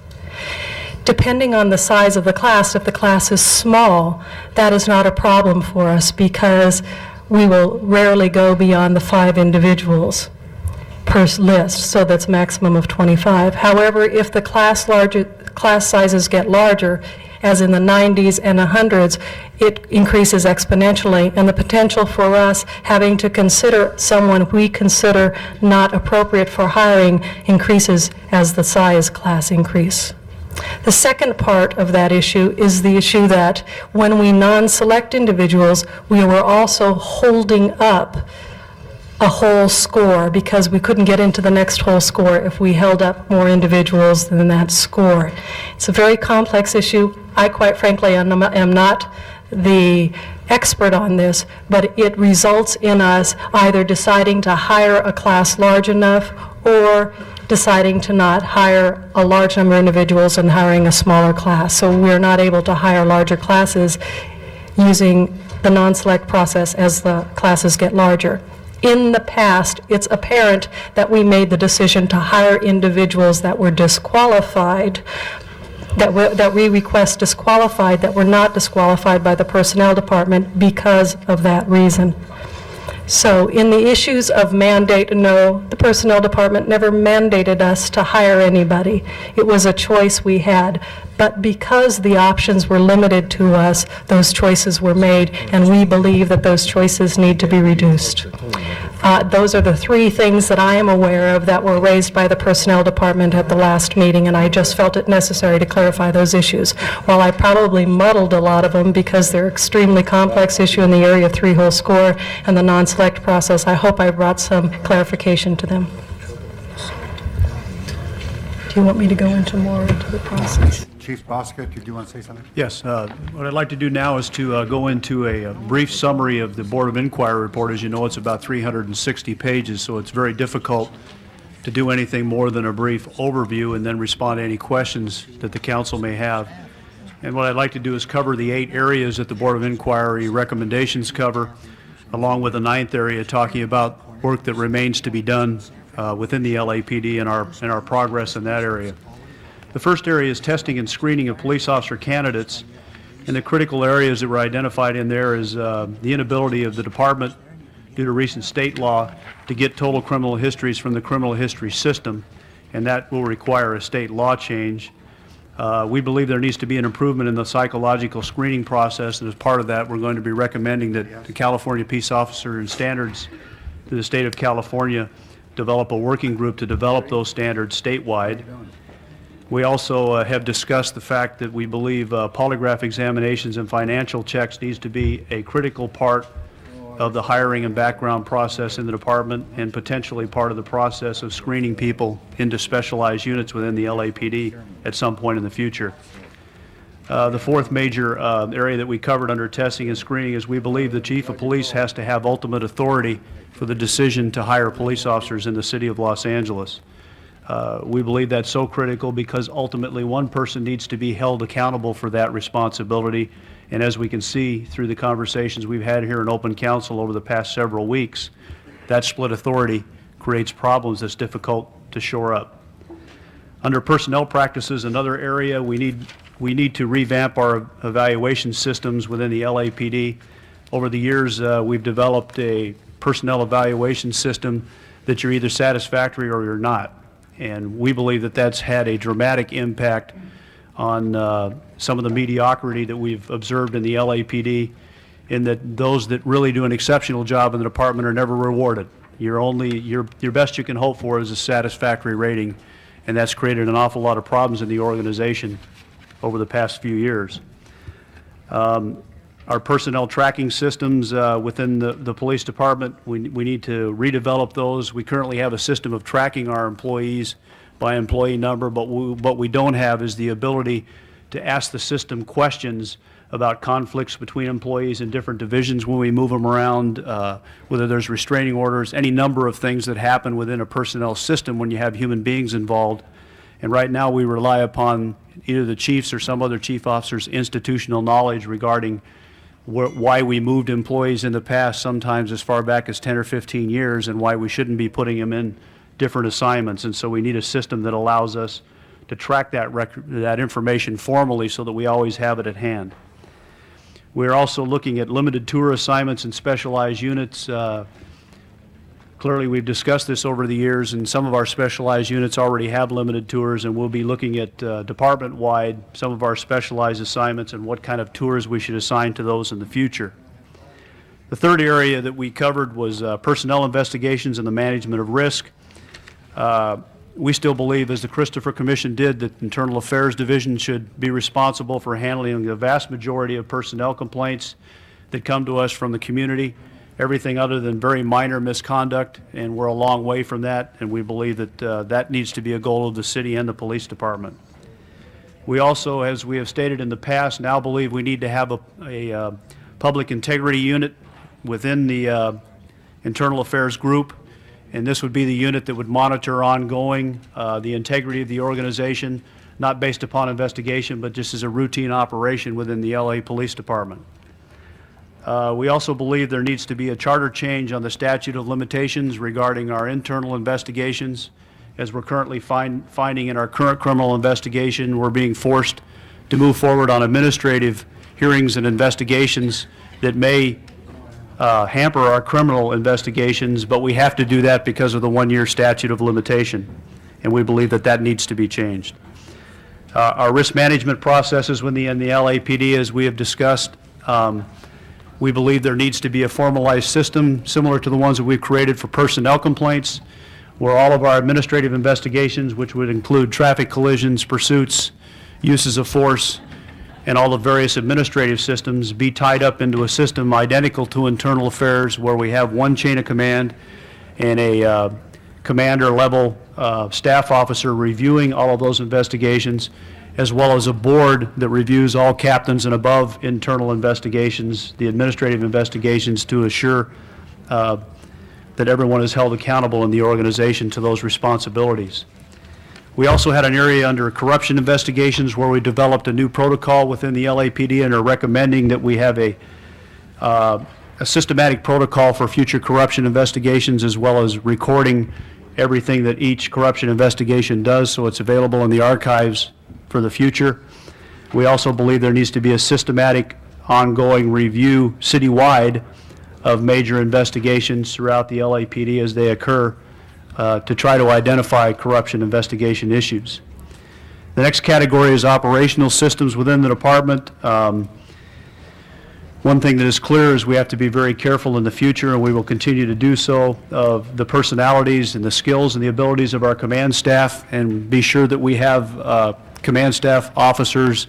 [SPEAKER 18] Depending on the size of the class, if the class is small, that is not a problem for us because we will rarely go beyond the 5 individuals per list, so that's maximum of 25. However, if the class sizes get larger, as in the 90s and 100s, it increases exponentially, and the potential for us having to consider someone we consider not appropriate for hiring increases as the size class increase. The second part of that issue is the issue that when we non-select individuals, we were also holding up a whole score because we couldn't get into the next whole score if we held up more individuals than that score. It's a very complex issue. I quite frankly am not the expert on this, but it results in us either deciding to hire a class large enough or deciding to not hire a large number of individuals and hiring a smaller class. So we're not able to hire larger classes using the non-select process as the classes get larger. In the past, it's apparent that we made the decision to hire individuals that were disqualified, that we request disqualified, that were not disqualified by the Personnel Department because of that reason. So in the issues of mandate, no, the Personnel Department never mandated us to hire anybody. It was a choice we had. But because the options were limited to us, those choices were made, and we believe that those choices need to be reduced. Those are the 3 things that I am aware of that were raised by the Personnel Department at the last meeting, and I just felt it necessary to clarify those issues. While I probably muddled a lot of them because they're extremely complex issue in the area of 3-whole score and the non-select process, I hope I brought some clarification to them. Do you want me to go into more into the process?
[SPEAKER 19] Chief Bosca, did you want to say something?
[SPEAKER 20] Yes. What I'd like to do now is to go into a brief summary of the Board of Inquiry report. As you know, it's about 360 pages, so it's very difficult to do anything more than a brief overview and then respond to any questions that the council may have. And what I'd like to do is cover the 8 areas that the Board of Inquiry recommendations cover, along with the 9th area talking about work that remains to be done within the LAPD and our progress in that area. The first area is testing and screening of police officer candidates, and the critical areas that were identified in there is the inability of the department, due to recent state law, to get total criminal histories from the criminal history system, and that will require a state law change. We believe there needs to be an improvement in the psychological screening process, and as part of that, we're going to be recommending that the California Peace Officer and Standards to the state of California develop a working group to develop those standards statewide. We also have discussed the fact that we believe polygraph examinations and financial checks needs to be a critical part of the hiring and background process in the department and potentially part of the process of screening people into specialized units within the LAPD at some point in the future. The 4th major area that we covered under testing and screening is we believe the Chief of Police has to have ultimate authority for the decision to hire police officers in the City of Los Angeles. We believe that's so critical because ultimately one person needs to be held accountable for that responsibility. And as we can see through the conversations we've had here in open council over the past several weeks, that split authority creates problems that's difficult to shore up. Under personnel practices, another area we need to revamp our evaluation systems within the LAPD. Over the years, we've developed a personnel evaluation system that you're either satisfactory or you're not. And we believe that that's had a dramatic impact on some of the mediocrity that we've observed in the LAPD, in that those that really do an exceptional job in the department are never rewarded. Your best you can hope for is a satisfactory rating, and that's created an awful lot of problems in the organization over the past few years. our personnel tracking systems within the police department. We need to redevelop those. We currently have a system of tracking our employees by employee number, but what we don't have is the ability to ask the system questions about conflicts between employees in different divisions when we move them around, whether there's restraining orders, any number of things that happen within a personnel system when you have human beings involved. And right now, we rely upon either the chiefs or some other chief officer's institutional knowledge regarding why we moved employees in the past, sometimes as far back as 10 or 15 years, and why we shouldn't be putting them in different assignments. And so we need a system that allows us to track that information formally so that we always have it at hand. We're also looking at limited tour assignments and specialized units. Clearly, we've discussed this over the years, and some of our specialized units already have limited tours, and we'll be looking at department-wide some of our specialized assignments and what kind of tours we should assign to those in the future. The third area that we covered was personnel investigations and the management of risk. We still believe, as the Christopher Commission did, that Internal Affairs Division should be responsible for handling the vast majority of personnel complaints that come to us from the community, everything other than very minor misconduct, and we're a long way from that, and we believe that that needs to be a goal of the city and the police department. We also, as we have stated in the past, now believe we need to have a public integrity unit within the Internal Affairs group, and this would be the unit that would monitor ongoing the integrity of the organization, not based upon investigation, but just as a routine operation within the LA Police Department. We also believe there needs to be a charter change on the statute of limitations regarding our internal investigations. As we're currently finding in our current criminal investigation, we're being forced to move forward on administrative hearings and investigations that may hamper our criminal investigations, but we have to do that because of the one-year statute of limitation, and we believe that that needs to be changed. Our risk management processes within the LAPD, as we have discussed, we believe there needs to be a formalized system similar to the ones that we've created for personnel complaints, where all of our administrative investigations, which would include traffic collisions, pursuits, uses of force, and all the various administrative systems, be tied up into a system identical to internal affairs, where we have one chain of command and a commander level staff officer reviewing all of those investigations, as well as a board that reviews all captains and above internal investigations, the administrative investigations, to assure that everyone is held accountable in the organization to those responsibilities. We also had an area under corruption investigations where we developed a new protocol within the LAPD and are recommending that we have a systematic protocol for future corruption investigations, as well as recording everything that each corruption investigation does, so it's available in the archives for the future. We also believe there needs to be a systematic ongoing review citywide of major investigations throughout the LAPD as they occur to try to identify corruption investigation issues. The next category is operational systems within the department. One thing that is clear is we have to be very careful in the future, and we will continue to do so, of the personalities and the skills and the abilities of our command staff, and be sure that we have command staff officers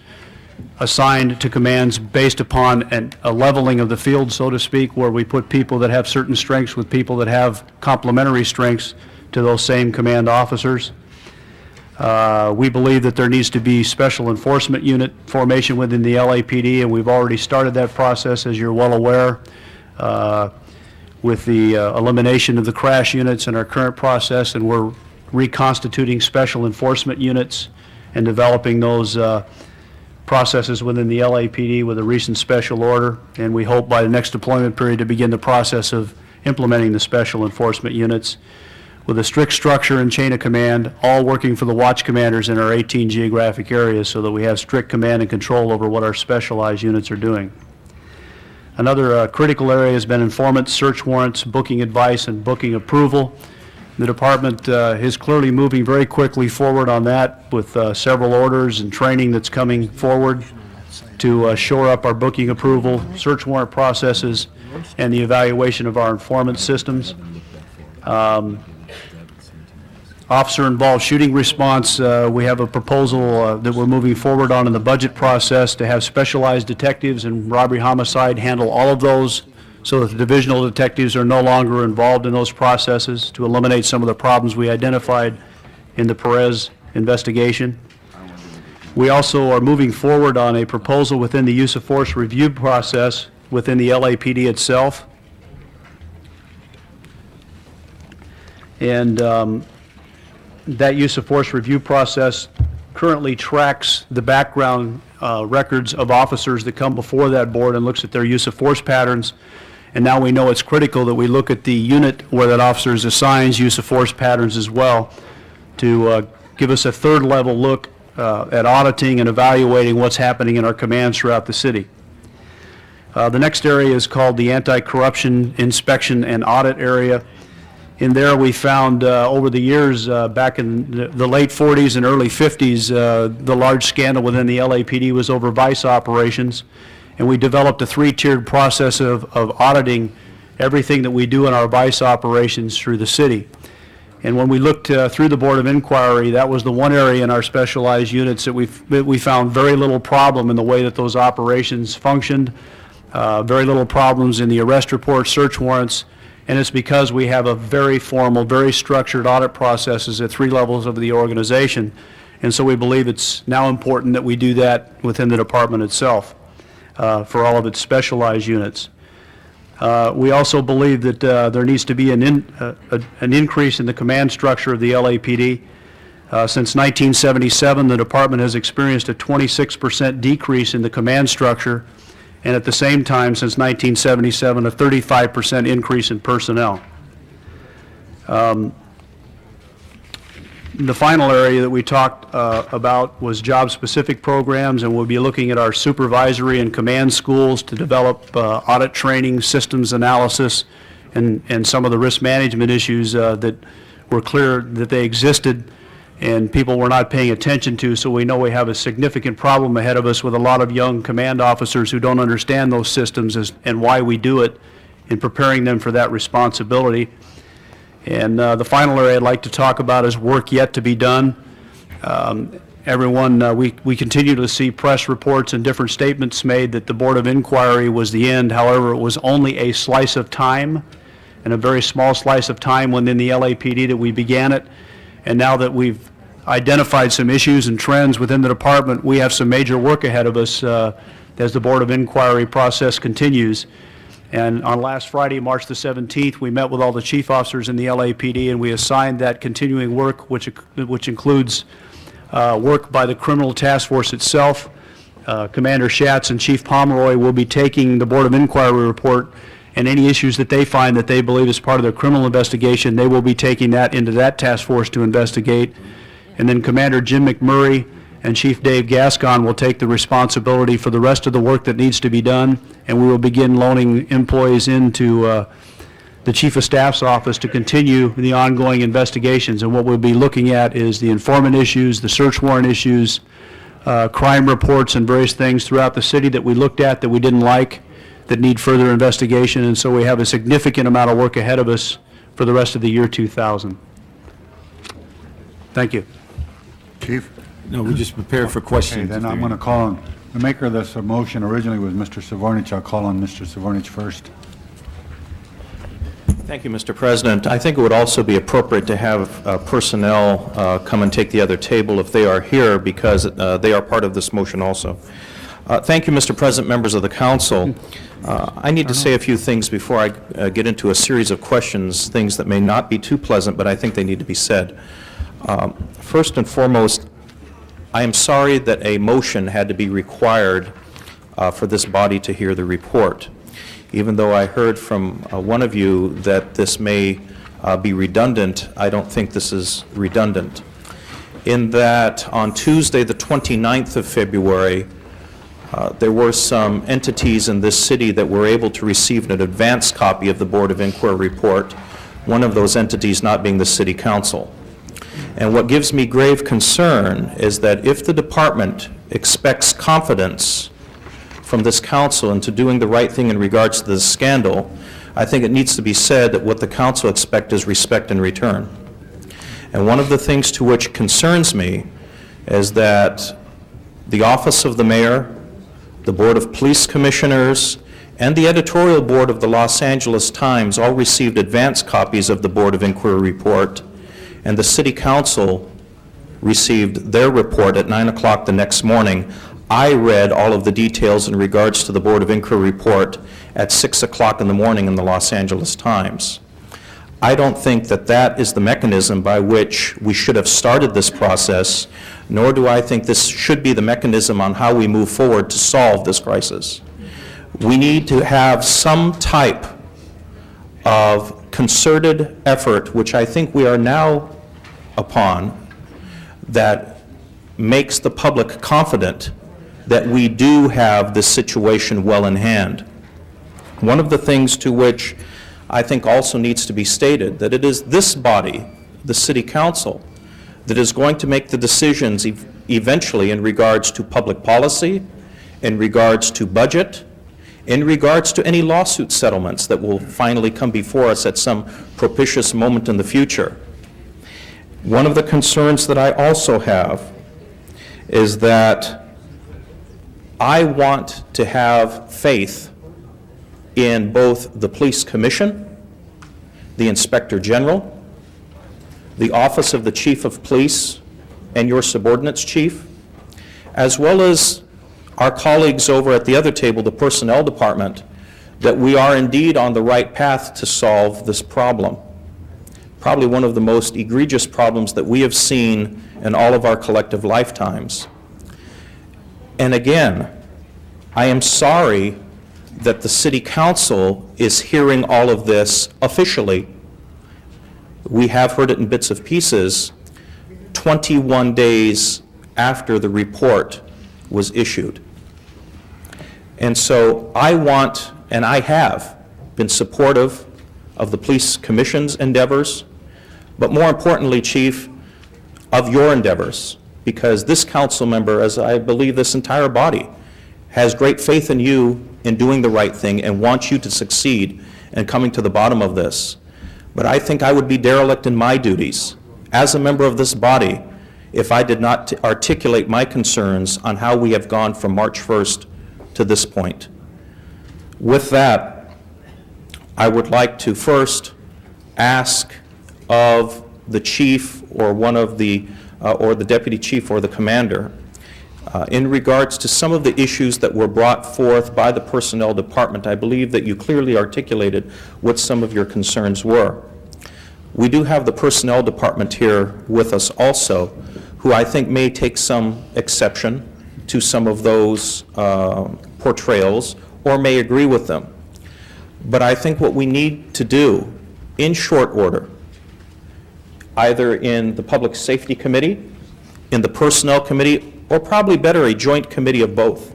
[SPEAKER 20] assigned to commands based upon a leveling of the field, so to speak, where we put people that have certain strengths with people that have complementary strengths to those same command officers. We believe that there needs to be special enforcement unit formation within the LAPD, and we've already started that process, as you're well aware, with the elimination of the crash units in our current process, and we're reconstituting special enforcement units and developing those processes within the LAPD with a recent special order, and we hope by the next deployment period to begin the process of implementing the special enforcement units with a strict structure and chain of command, all working for the watch commanders in our 18 geographic areas, so that we have strict command and control over what our specialized units are doing. Another critical area has been informant search warrants, booking advice, and booking approval. The department is clearly moving very quickly forward on that, with several orders and training that's coming forward to shore up our booking approval, search warrant processes, and the evaluation of our informant systems. officer-involved shooting response, we have a proposal that we're moving forward on in the budget process to have specialized detectives in robbery homicide handle all of those so that the divisional detectives are no longer involved in those processes to eliminate some of the problems we identified in the Perez investigation. We also are moving forward on a proposal within the use of force review process within the LAPD itself. And that use of force review process currently tracks the background records of officers that come before that board and looks at their use of force patterns. And now we know it's critical that we look at the unit where that officer is assigned use of force patterns as well to give us a third level look at auditing and evaluating what's happening in our commands throughout the city. The next area is called the anti-corruption inspection and audit area. In there, we found over the years, back in the late 40s and early 50s, the large scandal within the LAPD was over vice operations, and we developed a three-tiered process of auditing everything that we do in our vice operations through the city. And when we looked through the Board of Inquiry, that was the one area in our specialized units that we found very little problem in the way that those operations functioned, very little problems in the arrest reports, search warrants, and it's because we have a very formal, very structured audit processes at three levels of the organization. And so we believe it's now important that we do that within the department itself for all of its specialized units. We also believe that there needs to be an increase in the command structure of the LAPD. Since 1977, the department has experienced a 26% decrease in the command structure, and at the same time, since 1977, a 35% increase in personnel. The final area that we talked about was job-specific programs, and we'll be looking at our supervisory and command schools to develop audit training, systems analysis, and some of the risk management issues that were clear that they existed and people were not paying attention to, so we know we have a significant problem ahead of us with a lot of young command officers who don't understand those systems and why we do it in preparing them for that responsibility. And the final area I'd like to talk about is work yet to be done. We continue to see press reports and different statements made that the Board of Inquiry was the end. However, it was only a slice of time, and a very small slice of time within the LAPD that we began it. And now that we've identified some issues and trends within the department, we have some major work ahead of us as the Board of Inquiry process continues. And on last Friday, March the 17th, we met with all the chief officers in the LAPD, and we assigned that continuing work, which includes work by the criminal task force itself. Commander Schatz and Chief Pomeroy will be taking the Board of Inquiry report, and any issues that they find that they believe is part of their criminal investigation, they will be taking that into that task force to investigate. And then Commander Jim McMurray and Chief Dave Gascon will take the responsibility for the rest of the work that needs to be done, and we will begin loaning employees into the Chief of Staff's office to continue the ongoing investigations. And what we'll be looking at is the informant issues, the search warrant issues, crime reports, and various things throughout the city that we looked at that we didn't like, that need further investigation. And so we have a significant amount of work ahead of us for the rest of the year 2000. Thank you.
[SPEAKER 19] Chief?
[SPEAKER 17] No, we just prepared for questions.
[SPEAKER 19] Okay, then I'm going to call on, the maker of this motion originally was Mr. Savornich. I'll call on Mr. Savornich first.
[SPEAKER 4] Thank you, Mr. President. I think it would also be appropriate to have personnel come and take the other table if they are here, because they are part of this motion also. Thank you, Mr. President, members of the council. I need to say a few things before I get into a series of questions, things that may not be too pleasant, but I think they need to be said. First and foremost, I am sorry that a motion had to be required for this body to hear the report. Even though I heard from one of you that this may be redundant, I don't think this is redundant. In that on Tuesday, the 29th of February, there were some entities in this city that were able to receive an advance copy of the Board of Inquiry report, one of those entities not being the City Council. And what gives me grave concern is that if the department expects confidence from this council into doing the right thing in regards to this scandal, I think it needs to be said that what the council expects is respect in return. And one of the things to which concerns me is that the office of the mayor, the Board of Police Commissioners, and the editorial board of the Los Angeles Times all received advance copies of the Board of Inquiry report, and the City Council received their report at 9 o'clock the next morning. I read all of the details in regards to the Board of Inquiry report at 6 o'clock in the morning in the Los Angeles Times. I don't think that that is the mechanism by which we should have started this process, nor do I think this should be the mechanism on how we move forward to solve this crisis. We need to have some type of concerted effort, which I think we are now upon, that makes the public confident that we do have this situation well in hand. One of the things to which I think also needs to be stated, that it is this body, the City Council, that is going to make the decisions eventually in regards to public policy, in regards to budget, in regards to any lawsuit settlements that will finally come before us at some propitious moment in the future. One of the concerns that I also have is that I want to have faith in both the Police Commission, the Inspector General, the Office of the Chief of Police and your subordinates, Chief, as well as our colleagues over at the other table, the Personnel Department, that we are indeed on the right path to solve this problem. Probably one of the most egregious problems that we have seen in all of our collective lifetimes. And again, I am sorry that the City Council is hearing all of this officially. We have heard it in bits of pieces 21 days after the report was issued. And so I want, and I have, been supportive of the Police Commission's endeavors, but more importantly, Chief, of your endeavors, because this council member, as I believe this entire body, has great faith in you in doing the right thing and wants you to succeed in coming to the bottom of this. But I think I would be derelict in my duties as a member of this body if I did not articulate my concerns on how we have gone from March 1st to this point. With that, I would like to first ask of the chief or one of the, or the deputy chief or the commander, in regards to some of the issues that were brought forth by the Personnel Department. I believe that you clearly articulated what some of your concerns were. We do have the Personnel Department here with us also, who I think may take some exception to some of those portrayals or may agree with them. But I think what we need to do in short order, either in the Public Safety Committee, in the Personnel Committee, or probably better, a joint committee of both,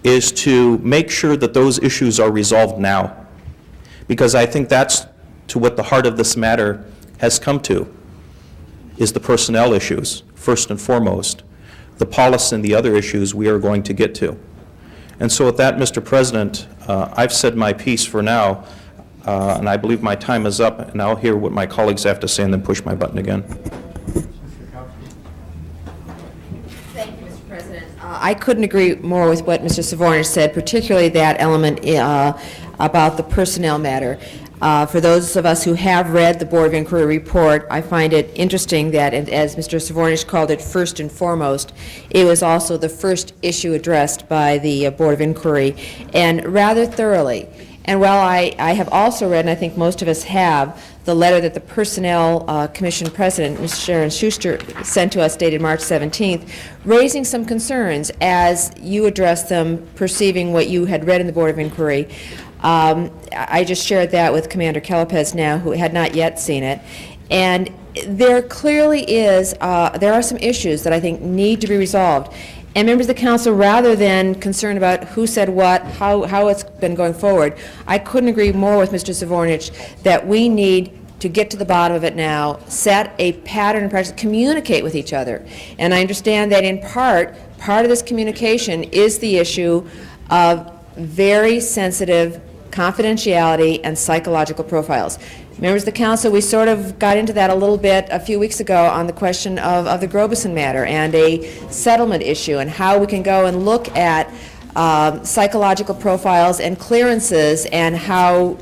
[SPEAKER 4] is to make sure that those issues are resolved now. Because I think that's to what the heart of this matter has come to, is the personnel issues, first and foremost. The policy and the other issues we are going to get to. And so with that, Mr. President, I've said my piece for now, and I believe my time is up, and I'll hear what my colleagues have to say and then push my button again.
[SPEAKER 8] Thank you, Mr. President. I couldn't agree more with what Mr. Savornich said, particularly that element about the personnel matter. For those of us who have read the Board of Inquiry report, I find it interesting that, as Mr. Savornich called it, first and foremost, it was also the first issue addressed by the Board of Inquiry, and rather thoroughly. And while I have also read, and I think most of us have, the letter that the Personnel Commission President, Ms. Sharon Schuster, sent to us dated March 17th, raising some concerns as you addressed them, perceiving what you had read in the Board of Inquiry. I just shared that with Commander Kelapez now, who had not yet seen it. And there clearly is, there are some issues that I think need to be resolved. And members of the council, rather than concerned about who said what, how it's been going forward, I couldn't agree more with Mr. Savornich that we need to get to the bottom of it now, set a pattern and practice, communicate with each other. And I understand that in part of this communication is the issue of very sensitive confidentiality and psychological profiles. Members of the council, we sort of got into that a little bit a few weeks ago on the question of the Grobeson matter and a settlement issue and how we can go and look at psychological profiles and clearances and how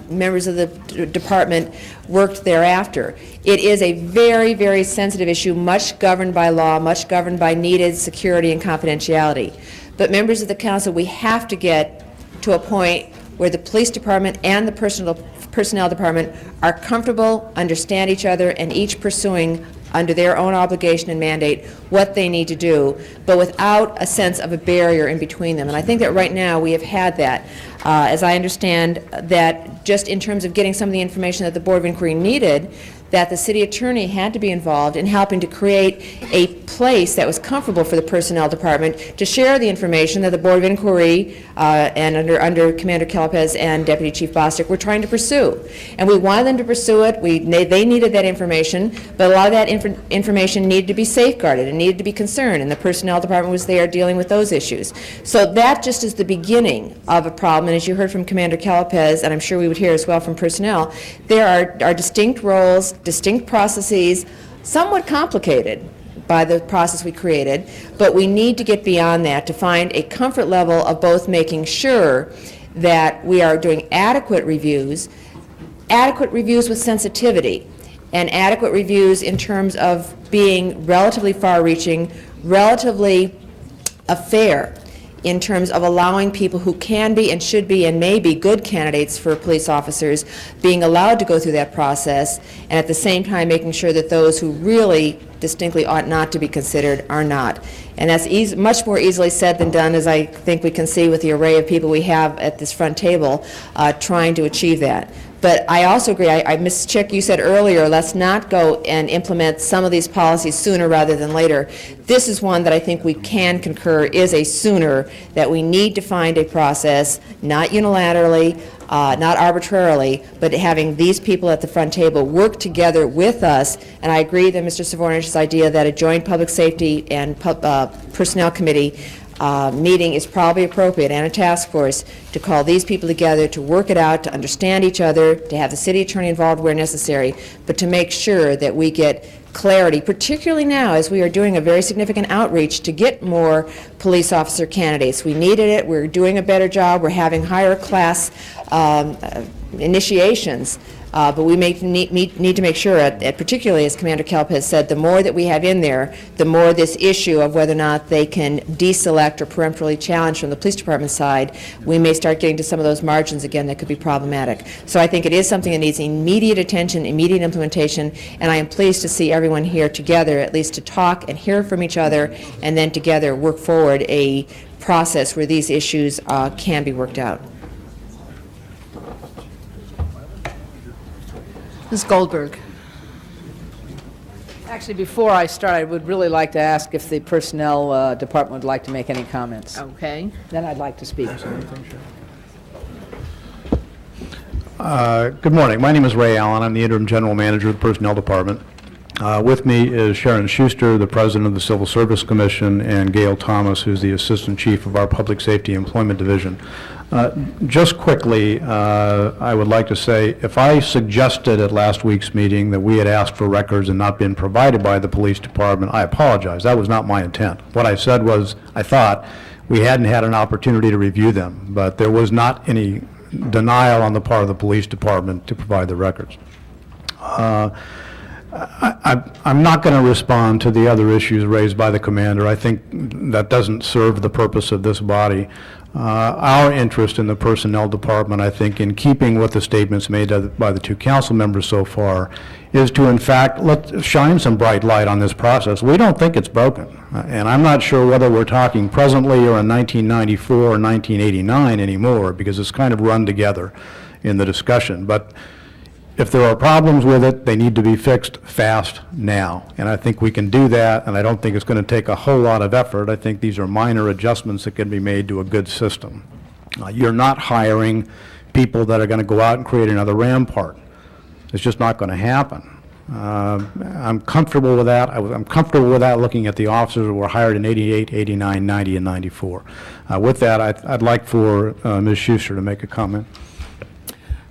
[SPEAKER 8] members of the department worked thereafter. It is a very, very sensitive issue, much governed by law, much governed by needed security and confidentiality. But members of the council, we have to get to a point where the police department and the personnel department are comfortable, understand each other, and each pursuing under their own obligation and mandate what they need to do, but without a sense of a barrier in between them. And I think that right now we have had that. As I understand that just in terms of getting some of the information that the Board of Inquiry needed, that the city attorney had to be involved in helping to create a place that was comfortable for the personnel department to share the information that the Board of Inquiry and under Commander Kelpez and Deputy Chief Bostic were trying to pursue. And we wanted them to pursue it. They needed that information, but a lot of that information needed to be safeguarded and needed to be concerned, and the personnel department was there dealing with those issues. So that just is the beginning of a problem, and as you heard from Commander Kelpez, and I'm sure we would hear as well from personnel, there are distinct roles, distinct processes, somewhat complicated by the process we created, but we need to get beyond that to find a comfort level of both making sure that we are doing adequate reviews with sensitivity, and adequate reviews in terms of being relatively far-reaching, relatively fair, in terms of allowing people who can be and should be and may be good candidates for police officers being allowed to go through that process, and at the same time making sure that those who really distinctly ought not to be considered are not. And that's much more easily said than done, as I think we can see with the array of people we have at this front table trying to achieve that. But I also agree, Ms. Chick, you said earlier, let's not go and implement some of these policies sooner rather than later. This is one that I think we can concur is a sooner, that we need to find a process, not unilaterally, not arbitrarily, but having these people at the front table work together with us. And I agree that Mr. Savornich's idea that a joint public safety and personnel committee meeting is probably appropriate, and a task force, to call these people together, to work it out, to understand each other, to have the city attorney involved where necessary, but to make sure that we get clarity, particularly now as we are doing a very significant outreach to get more police officer candidates. We needed it. We're doing a better job. We're having higher class initiations. But we need to make sure, particularly as Commander Kelpez said, the more that we have in there, the more this issue of whether or not they can deselect or peremptorily challenge from the police department side, we may start getting to some of those margins again that could be problematic. So I think it is something that needs immediate attention, immediate implementation, and I am pleased to see everyone here together, at least to talk and hear from each other, and then together work forward a process where these issues can be worked out.
[SPEAKER 11] Ms. Goldberg.
[SPEAKER 3] Actually, before I start, I would really like to ask if the personnel department would like to make any comments.
[SPEAKER 11] Okay.
[SPEAKER 3] Then I'd like to speak.
[SPEAKER 20] Good morning. My name is Ray Allen. I'm the interim general manager of the Personnel Department. With me is Sharon Schuster, the president of the Civil Service Commission, and Gail Thomas, who's the assistant chief of our Public Safety Employment Division. Just quickly, I would like to say, if I suggested at last week's meeting that we had asked for records and not been provided by the police department, I apologize. That was not my intent. What I said was, I thought we hadn't had an opportunity to review them, but there was not any denial on the part of the police department to provide the records. I'm not going to respond to the other issues raised by the commander. I think that doesn't serve the purpose of this body. Our interest in the personnel department, I think, in keeping with the statements made by the two council members so far, is to, in fact, shine some bright light on this process. We don't think it's broken. And I'm not sure whether we're talking presently or in 1994 or 1989 anymore, because it's kind of run together in the discussion. But if there are problems with it, they need to be fixed fast now. And I think we can do that, and I don't think it's going to take a whole lot of effort. I think these are minor adjustments that can be made to a good system. You're not hiring people that are going to go out and create another Rampart. It's just not going to happen. I'm comfortable with that. I'm comfortable with that looking at the officers who were hired in 88, 89, 90, and 94. With that, I'd like for Ms. Schuster to make a comment.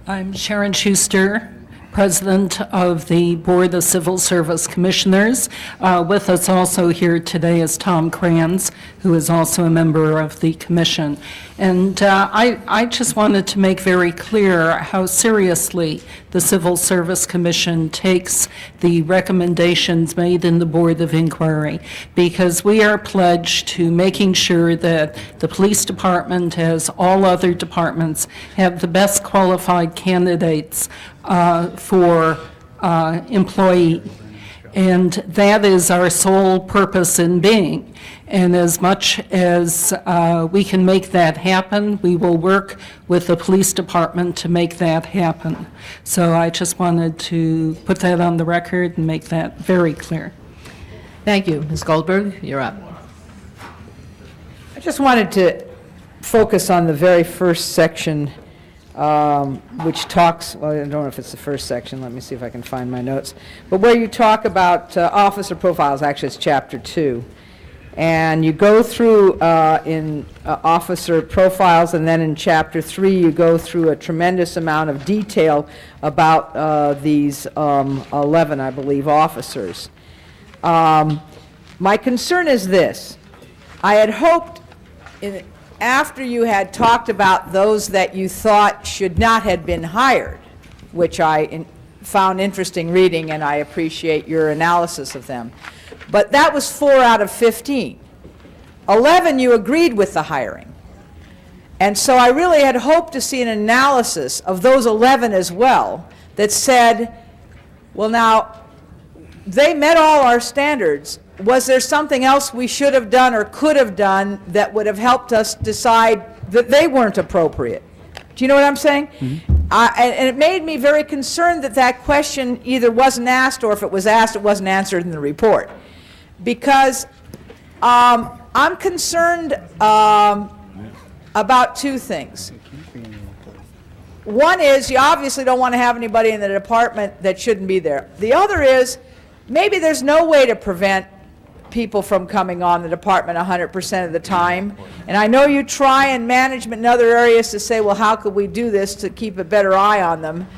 [SPEAKER 21] I'm Sharon Schuster, President of the Board of Civil Service Commissioners. With us also here today is Tom Kranz, who is also a member of the commission. And I just wanted to make very clear how seriously the Civil Service Commission takes the recommendations made in the Board of Inquiry, because we are pledged to making sure that the police department, as all other departments, have the best qualified candidates for employee. And that is our sole purpose in being. And as much as we can make that happen, we will work with the police department to make that happen. So I just wanted to put that on the record and make that very clear.
[SPEAKER 3] Thank you. Ms. Goldberg, you're up. I just wanted to focus on the very first section, which talks, well, I don't know if it's the first section, let me see if I can find my notes, but where you talk about officer profiles. Actually it's chapter 2. And you go through in officer profiles, and then in chapter 3 you go through a tremendous amount of detail about these 11, I believe, officers. My concern is this. I had hoped after you had talked about those that you thought should not have been hired, which I found interesting reading, and I appreciate your analysis of them. But that was 4 out of 15. 11, you agreed with the hiring. And so I really had hoped to see an analysis of those 11 as well that said, well, now, they met all our standards. Was there something else we should have done or could have done that would have helped us decide that they weren't appropriate? Do you know what I'm saying? Mm-hmm. And it made me very concerned that that question either wasn't asked, or if it was asked, it wasn't answered in the report. Because I'm concerned about two things. One is you obviously don't want to have anybody in the department that shouldn't be there. The other is maybe there's no way to prevent people from coming on the department 100% of the time. And I know you try in management and other areas to say, well, how could we do this to keep a better eye on them?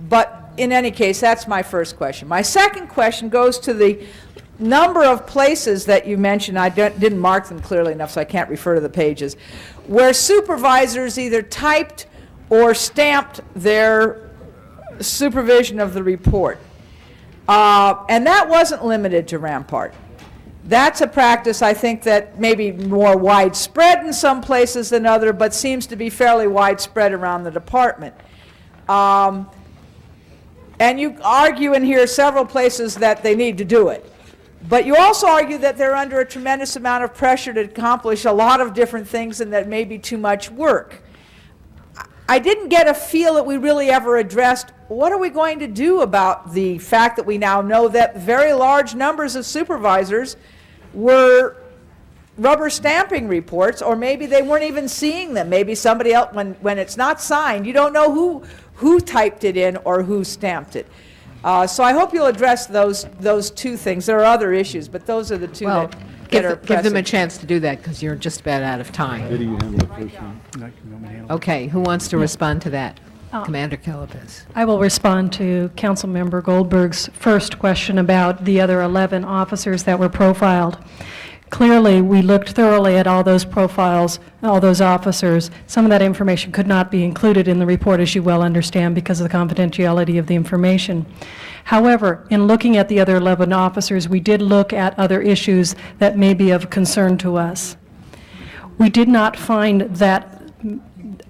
[SPEAKER 3] But in any case, that's my first question. My second question goes to the number of places that you mentioned. I didn't mark them clearly enough, so I can't refer to the pages, where supervisors either typed or stamped their supervision of the report. And that wasn't limited to Rampart. That's a practice, I think, that may be more widespread in some places than other, but seems to be fairly widespread around the department. And you argue in here several places that they need to do it. But you also argue that they're under a tremendous amount of pressure to accomplish a lot of different things and that may be too much work. I didn't get a feel that we really ever addressed what are we going to do about the fact that we now know that very large numbers of supervisors were rubber stamping reports, or maybe they weren't even seeing them. Maybe somebody else, when it's not signed, you don't know who typed it in or who stamped it. So I hope you'll address those two things. There are other issues, but those are the two that are pressing.
[SPEAKER 11] Give them a chance to do that, because you're just about out of time. Okay, who wants to respond to that? Commander Calapez.
[SPEAKER 18] I will respond to Councilmember Goldberg's first question about the other 11 officers that were profiled. Clearly, we looked thoroughly at all those profiles, all those officers. Some of that information could not be included in the report, as you well understand, because of the confidentiality of the information. However, in looking at the other 11 officers, we did look at other issues that may be of concern to us. We did not find that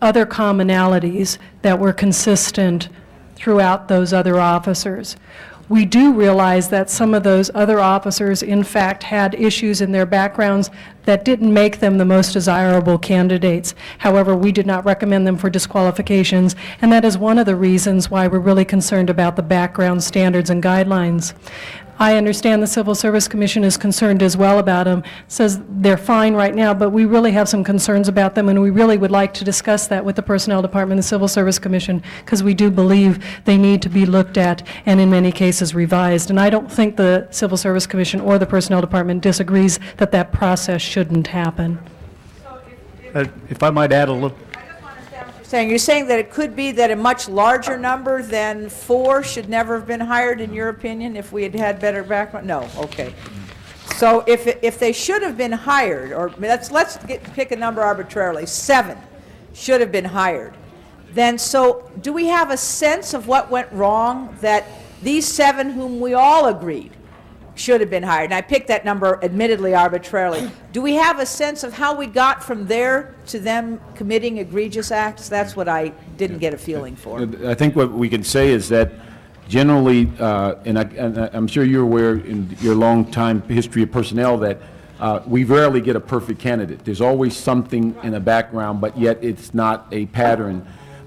[SPEAKER 18] other commonalities that were consistent throughout those other officers. We do realize that some of those other officers, in fact, had issues in their backgrounds that didn't make them the most desirable candidates. However, we did not recommend them for disqualifications, and that is one of the reasons why we're really concerned about the background standards and guidelines. I understand the Civil Service Commission is concerned as well about them, says they're fine right now, but we really have some concerns about them, and we really would like to discuss that with the Personnel Department and the Civil Service Commission, because we do believe they need to be looked at and in many cases revised. And I don't think the Civil Service Commission or the Personnel Department disagrees that that process shouldn't happen.
[SPEAKER 20] If I might add a little.
[SPEAKER 3] saying? You're saying that it could be that a much larger number than 4 should never have been hired, in your opinion, if we had had better background? No, okay. So if they should have been hired, or let's pick a number arbitrarily, 7 should have been hired, then so do we have a sense of what went wrong, that these 7 whom we all agreed should have been hired, and I picked that number admittedly arbitrarily, do we have a sense of how we got from there to them committing egregious acts? That's what I didn't get a feeling for.
[SPEAKER 17] I think what we can say is that generally, and I'm sure you're aware in your long time history of personnel, that we rarely get a perfect candidate. There's always something in the background, but yet it's not a pattern.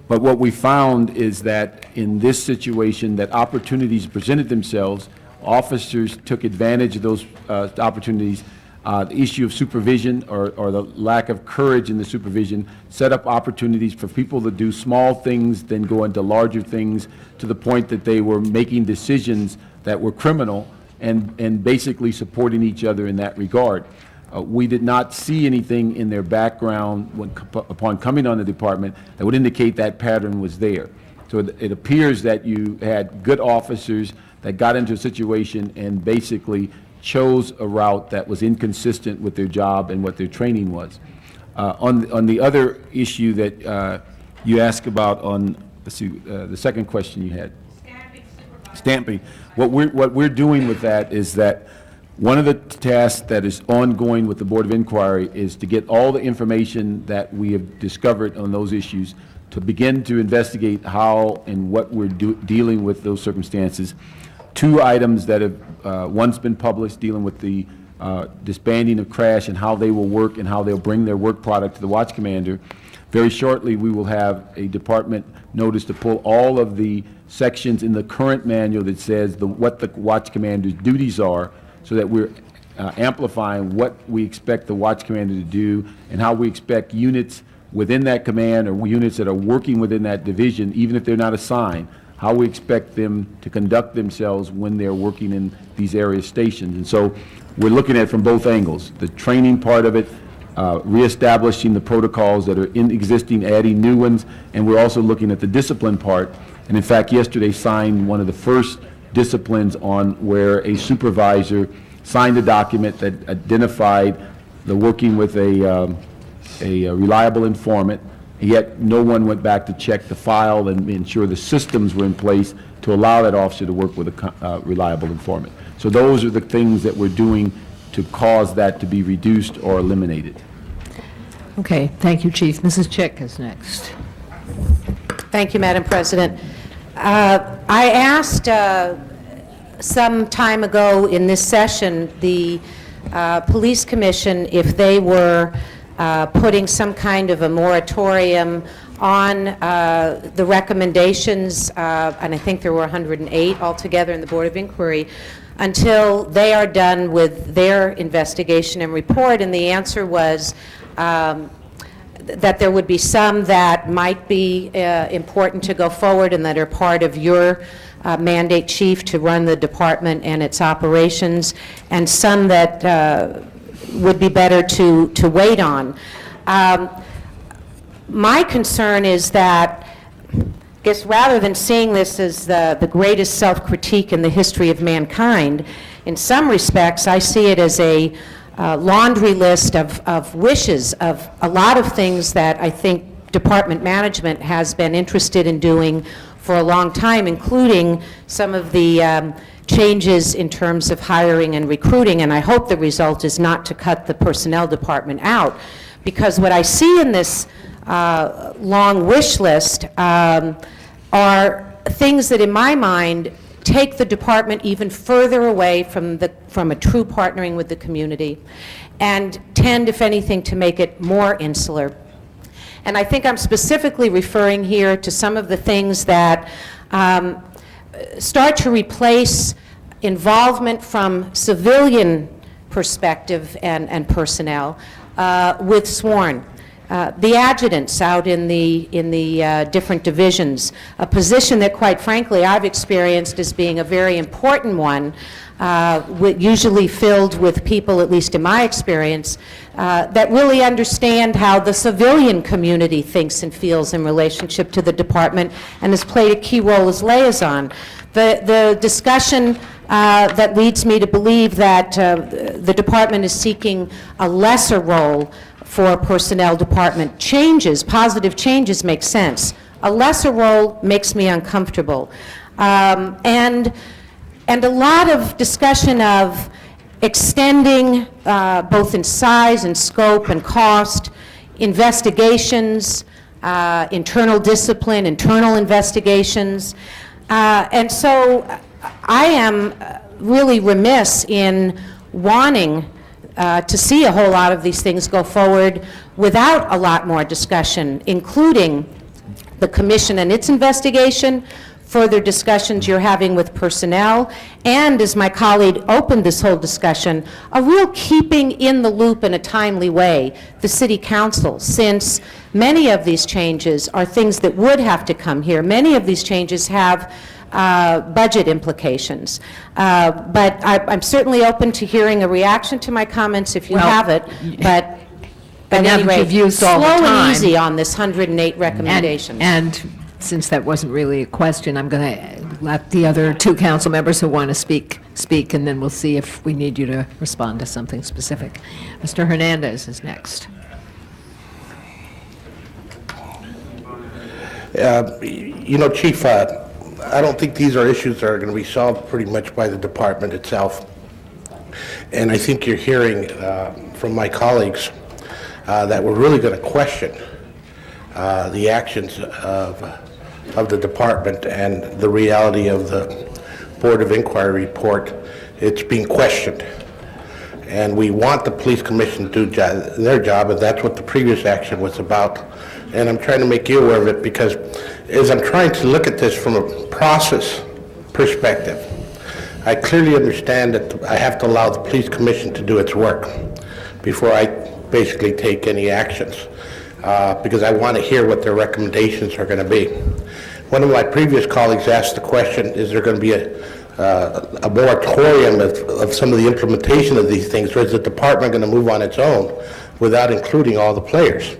[SPEAKER 17] But what we found is that in this situation, that opportunities presented themselves, officers took advantage of those opportunities. The issue of supervision or the lack of courage in the supervision set up opportunities for people to do small things, then go into larger things, to the point that they were making decisions that were criminal and basically supporting each other in that regard. We did not see anything in their background upon coming on the department that would indicate that pattern was there. So it appears that you had good officers that got into a situation and basically chose a route that was inconsistent with their job and what their training was. On the other issue that you asked about on, let's see, the second question you had. Stamping. What we're doing with that is that one of the tasks that is ongoing with the Board of Inquiry is to get all the information that we have discovered on those issues, to begin to investigate how and what we're dealing with those circumstances. 2 items that have, one's been published dealing with the disbanding of Crash and how they will work and how they'll bring their work product to the watch commander. Very shortly, we will have a department notice to pull all of the sections in the current manual that says what the watch commander's duties are, so that we're amplifying what we expect the watch commander to do and how we expect units within that command or units that are working within that division, even if they're not assigned, how we expect them to conduct themselves when they're working in these area stations. And so we're looking at it from both angles, the training part of it, reestablishing the protocols that are in existing, adding new ones, and we're also looking at the discipline part. And in fact, yesterday signed one of the first disciplines on where a supervisor signed a document that identified the working with a reliable informant, yet no one went back to check the file and ensure the systems were in place to allow that officer to work with a reliable informant. So those are the things that we're doing to cause that to be reduced or eliminated.
[SPEAKER 9] Okay, thank you, Chief. Mrs. Chick is next.
[SPEAKER 16] Thank you, Madam President. I asked some time ago in this session the Police Commission if they were putting some kind of a moratorium on the recommendations, and I think there were 108 altogether in the Board of Inquiry, until they are done with their investigation and report, and the answer was that there would be some that might be important to go forward and that are part of your mandate, Chief, to run the department and its operations, and some that would be better to wait on. My concern is that, I guess rather than seeing this as the greatest self-critique in the history of mankind, in some respects I see it as a laundry list of wishes, of a lot of things that I think department management has been interested in doing for a long time, including some of the changes in terms of hiring and recruiting, and I hope the result is not to cut the personnel department out, because what I see in this long wish list are things that in my mind take the department even further away from a true partnering with the community and tend, if anything, to make it more insular. And I think I'm specifically referring here to some of the things that start to replace involvement from civilian perspective and personnel with sworn. The adjutants out in the different divisions, a position that quite frankly I've experienced as being a very important one, usually filled with people, at least in my experience, that really understand how the civilian community thinks and feels in relationship to the department and has played a key role as liaison. The discussion that leads me to believe that the department is seeking a lesser role for personnel department changes, positive changes make sense. A lesser role makes me uncomfortable. And a lot of discussion of extending, both in size and scope and cost, investigations, internal discipline, internal investigations. And so I am really remiss in wanting to see a whole lot of these things go forward without a lot more discussion, including the commission and its investigation, further discussions you're having with personnel, and as my colleague opened this whole discussion, a real keeping in the loop in a timely way, the city council, since many of these changes are things that would have to come here. Many of these changes have budget implications. But I'm certainly open to hearing a reaction to my comments if you have it, but at
[SPEAKER 21] now
[SPEAKER 16] any
[SPEAKER 21] that
[SPEAKER 16] rate,
[SPEAKER 21] you've used all the
[SPEAKER 16] slow and
[SPEAKER 21] time-
[SPEAKER 16] easy on this 108 recommendations.
[SPEAKER 21] And since that wasn't really a question, I'm going to let the other two council members who want to speak, and then we'll see if we need you to respond to something specific. Mr. Hernandez is next.
[SPEAKER 12] You know, Chief, I don't think these are issues that are going to be solved pretty much by the department itself. And I think you're hearing from my colleagues that we're really going to question the actions of the department and the reality of the Board of Inquiry report. It's being questioned. And we want the police commission to do their job, and that's what the previous action was about. And I'm trying to make you aware of it because as I'm trying to look at this from a process perspective, I clearly understand that I have to allow the police commission to do its work before I basically take any actions, because I want to hear what their recommendations are going to be. One of my previous colleagues asked the question, is there going to be a moratorium of some of the implementation of these things, or is the department going to move on its own without including all the players?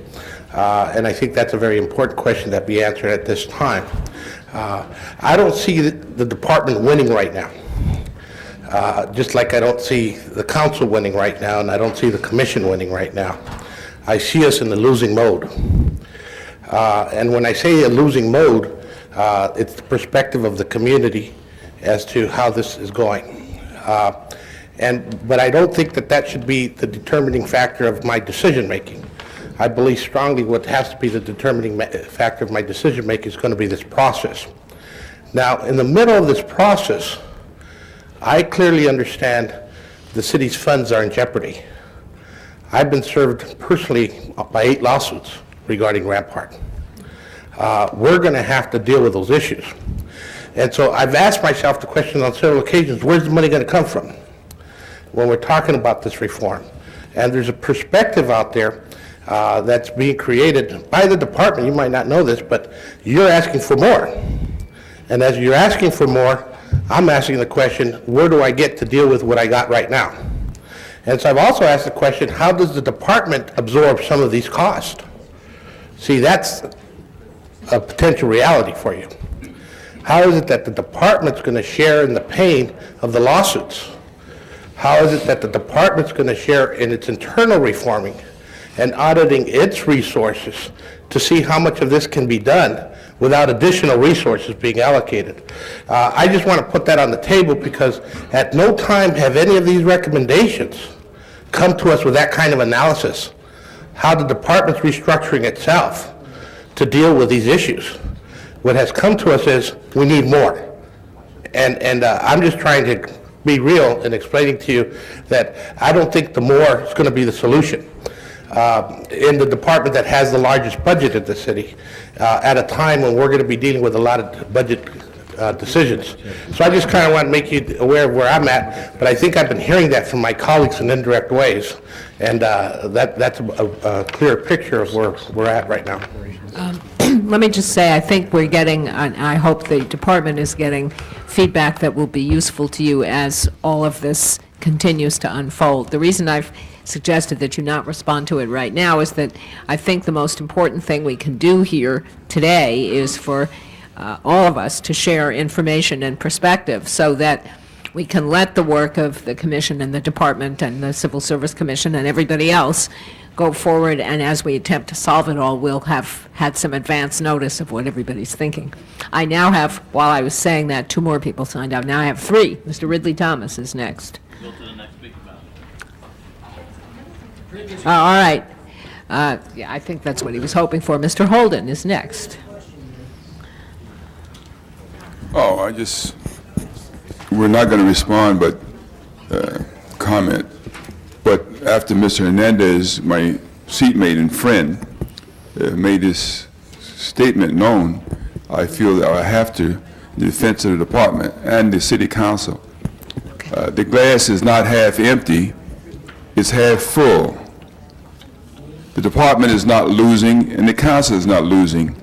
[SPEAKER 12] And I think that's a very important question that be answered at this time. I don't see the department winning right now, just like I don't see the council winning right now, and I don't see the commission winning right now. I see us in the losing mode. And when I say a losing mode, it's the perspective of the community as to how this is going. But I don't think that should be the determining factor of my decision-making. I believe strongly what has to be the determining factor of my decision-making is going to be this process. Now, in the middle of this process, I clearly understand the city's funds are in jeopardy. I've been served personally by 8 lawsuits regarding Rampart. We're going to have to deal with those issues. And so I've asked myself the question on several occasions, where's the money going to come from when we're talking about this reform? And there's a perspective out there that's being created by the department. You might not know this, but you're asking for more. And as you're asking for more, I'm asking the question, where do I get to deal with what I got right now? And so I've also asked the question, how does the department absorb some of these costs? See, that's a potential reality for you. How is it that the department's going to share in the pain of the lawsuits? How is it that the department's going to share in its internal reforming and auditing its resources to see how much of this can be done without additional resources being allocated? I just want to put that on the table because at no time have any of these recommendations come to us with that kind of analysis, how the department's restructuring itself to deal with these issues. What has come to us is we need more. And I'm just trying to be real in explaining to you that I don't think the more is going to be the solution. In the department that has the largest budget in the city, at a time when we're going to be dealing with a lot of budget decisions. So I just kind of want to make you aware of where I'm at, but I think I've been hearing that from my colleagues in indirect ways, and that's a clear picture of where we're at right now.
[SPEAKER 21] Let me just say, I think we're getting, and I hope the department is getting feedback that will be useful to you as all of this continues to unfold. The reason I've
[SPEAKER 11] suggested that you not respond to it right now, is that I think the most important thing we can do here today is for all of us to share information and perspective so that we can let the work of the commission and the department and the Civil Service Commission and everybody else go forward, and as we attempt to solve it all, we'll have had some advance notice of what everybody's thinking. I now have, while I was saying that, 2 more people signed up. Now I have 3. Mr. Ridley Thomas is next. All right. Yeah, I think that's what he was hoping for. Mr. Holden is next.
[SPEAKER 7] Oh, we're not going to respond, but comment. But after Mr. Hernandez, my seatmate and friend, made this statement known, I feel that I have to, in defense of the department and the city council. The glass is not half empty, it's half full. The department is not losing, and the council is not losing.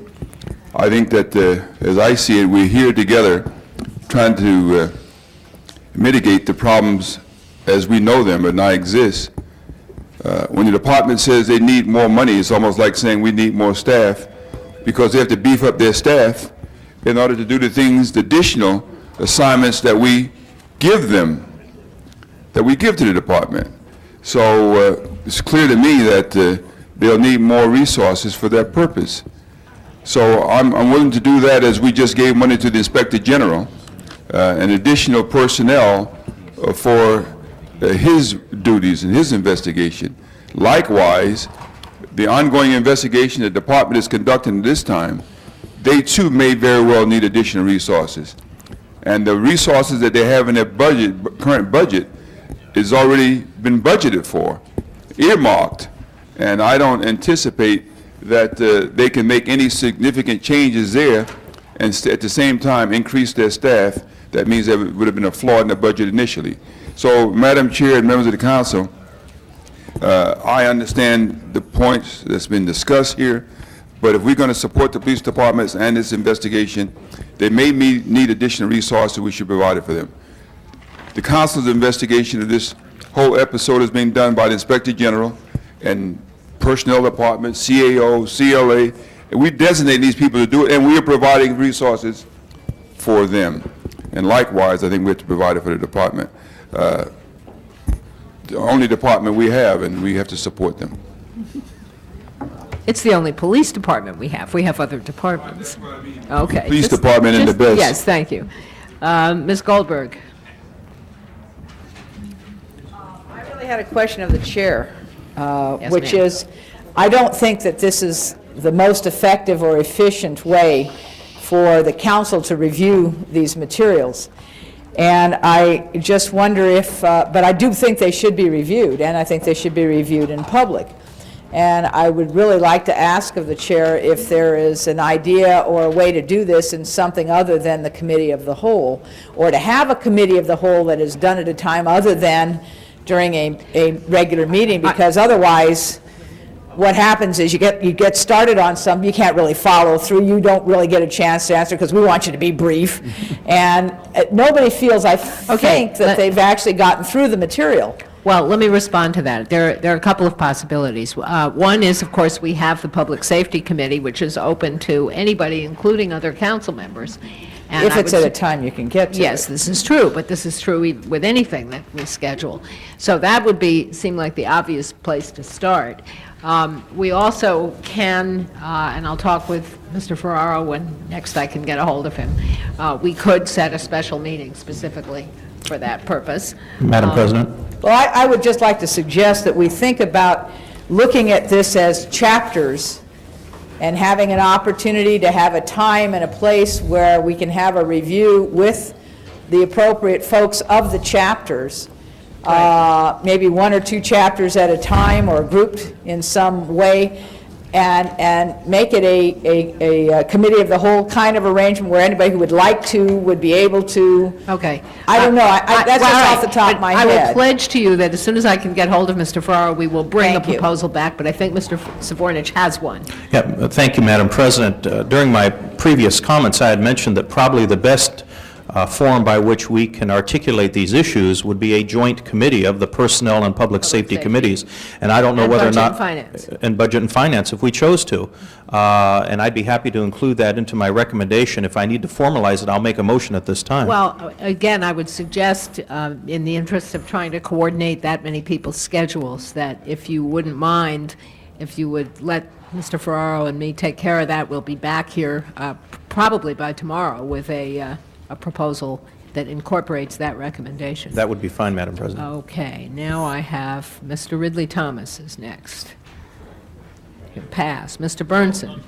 [SPEAKER 7] I think that, as I see it, we're here together trying to mitigate the problems as we know them but not exist. When the department says they need more money, it's almost like saying we need more staff, because they have to beef up their staff in order to do the things, the additional assignments that we give them, that we give to the department. So it's clear to me that they'll need more resources for that purpose. So I'm willing to do that, as we just gave money to the Inspector General, and additional personnel for his duties and his investigation. Likewise, the ongoing investigation the department is conducting at this time, they too may very well need additional resources. And the resources that they have in their budget, current budget, is already been budgeted for, earmarked. And I don't anticipate that they can make any significant changes there and at the same time increase their staff. That means there would have been a flaw in the budget initially. So, Madam Chair and members of the council, I understand the points that's been discussed here, but if we're going to support the police departments and this investigation, they may need additional resources. We should provide it for them. The council's investigation of this whole episode is being done by the Inspector General and Personnel Department, CAO, CLA, and we designate these people to do it, and we are providing resources for them. And likewise, I think we have to provide it for the department. The only department we have, and we have to support them.
[SPEAKER 11] It's the only police department we have. We have other departments. Okay.
[SPEAKER 7] Police department and the best.
[SPEAKER 11] Yes, thank you. Ms. Goldberg.
[SPEAKER 3] I really had a question of the chair,
[SPEAKER 11] Yes,
[SPEAKER 3] which
[SPEAKER 11] ma'am.
[SPEAKER 3] is, I don't think that this is the most effective or efficient way for the council to review these materials. And I just wonder if, but I do think they should be reviewed, and I think they should be reviewed in public. And I would really like to ask of the chair if there is an idea or a way to do this in something other than the committee of the whole, or to have a committee of the whole that is done at a time other than during a regular meeting, because otherwise, what happens is you get started on something, you can't really follow through, you don't really get a chance to answer because we want you to be brief, and nobody feels, I think, that they've actually gotten through the material.
[SPEAKER 11] Well, let me respond to that. There are a couple of possibilities. One is, of course, we have the Public Safety Committee, which is open to anybody, including other council members. And
[SPEAKER 3] If
[SPEAKER 11] I
[SPEAKER 3] it's
[SPEAKER 11] would
[SPEAKER 3] at a
[SPEAKER 11] su-
[SPEAKER 3] time you can get to it.
[SPEAKER 11] Yes, this is true, but this is true with anything that we schedule. So that would seem like the obvious place to start. We also can, and I'll talk with Mr. Ferraro when next I can get a hold of him, we could set a special meeting specifically for that purpose.
[SPEAKER 4] Madam President?
[SPEAKER 3] Well, I would just like to suggest that we think about looking at this as chapters and having an opportunity to have a time and a place where we can have a review with the appropriate folks of the chapters, maybe 1 or 2 chapters at a time or grouped in some way, and make it a committee of the whole kind of arrangement where anybody who would like to would be able to.
[SPEAKER 11] Okay.
[SPEAKER 3] I don't know, that's
[SPEAKER 11] Well,
[SPEAKER 3] just
[SPEAKER 11] all
[SPEAKER 3] off the
[SPEAKER 11] right,
[SPEAKER 3] top
[SPEAKER 11] but
[SPEAKER 3] of my
[SPEAKER 11] I
[SPEAKER 3] head.
[SPEAKER 11] will pledge to you that as soon as I can get hold of Mr. Ferraro, we will bring a
[SPEAKER 3] Thank you.
[SPEAKER 11] proposal back, but I think Mr. Savornich has one.
[SPEAKER 4] Yeah, thank you, Madam President. During my previous comments, I had mentioned that probably the best forum by which we can articulate these issues would be a joint committee of the Personnel and Public Safety Committees. And I don't know
[SPEAKER 11] And
[SPEAKER 4] whether or
[SPEAKER 11] Budget
[SPEAKER 4] not...
[SPEAKER 11] and Finance.
[SPEAKER 4] And Budget and Finance, if we chose to. And I'd be happy to include that into my recommendation. If I need to formalize it, I'll make a motion at this time.
[SPEAKER 11] Well, again, I would suggest, in the interest of trying to coordinate that many people's schedules, that if you wouldn't mind, if you would let Mr. Ferraro and me take care of that, we'll be back here probably by tomorrow with a proposal that incorporates that recommendation.
[SPEAKER 4] That would be fine, Madam President.
[SPEAKER 11] Okay, now I have Mr. Ridley Thomas is next. Can pass. Mr. Burnson.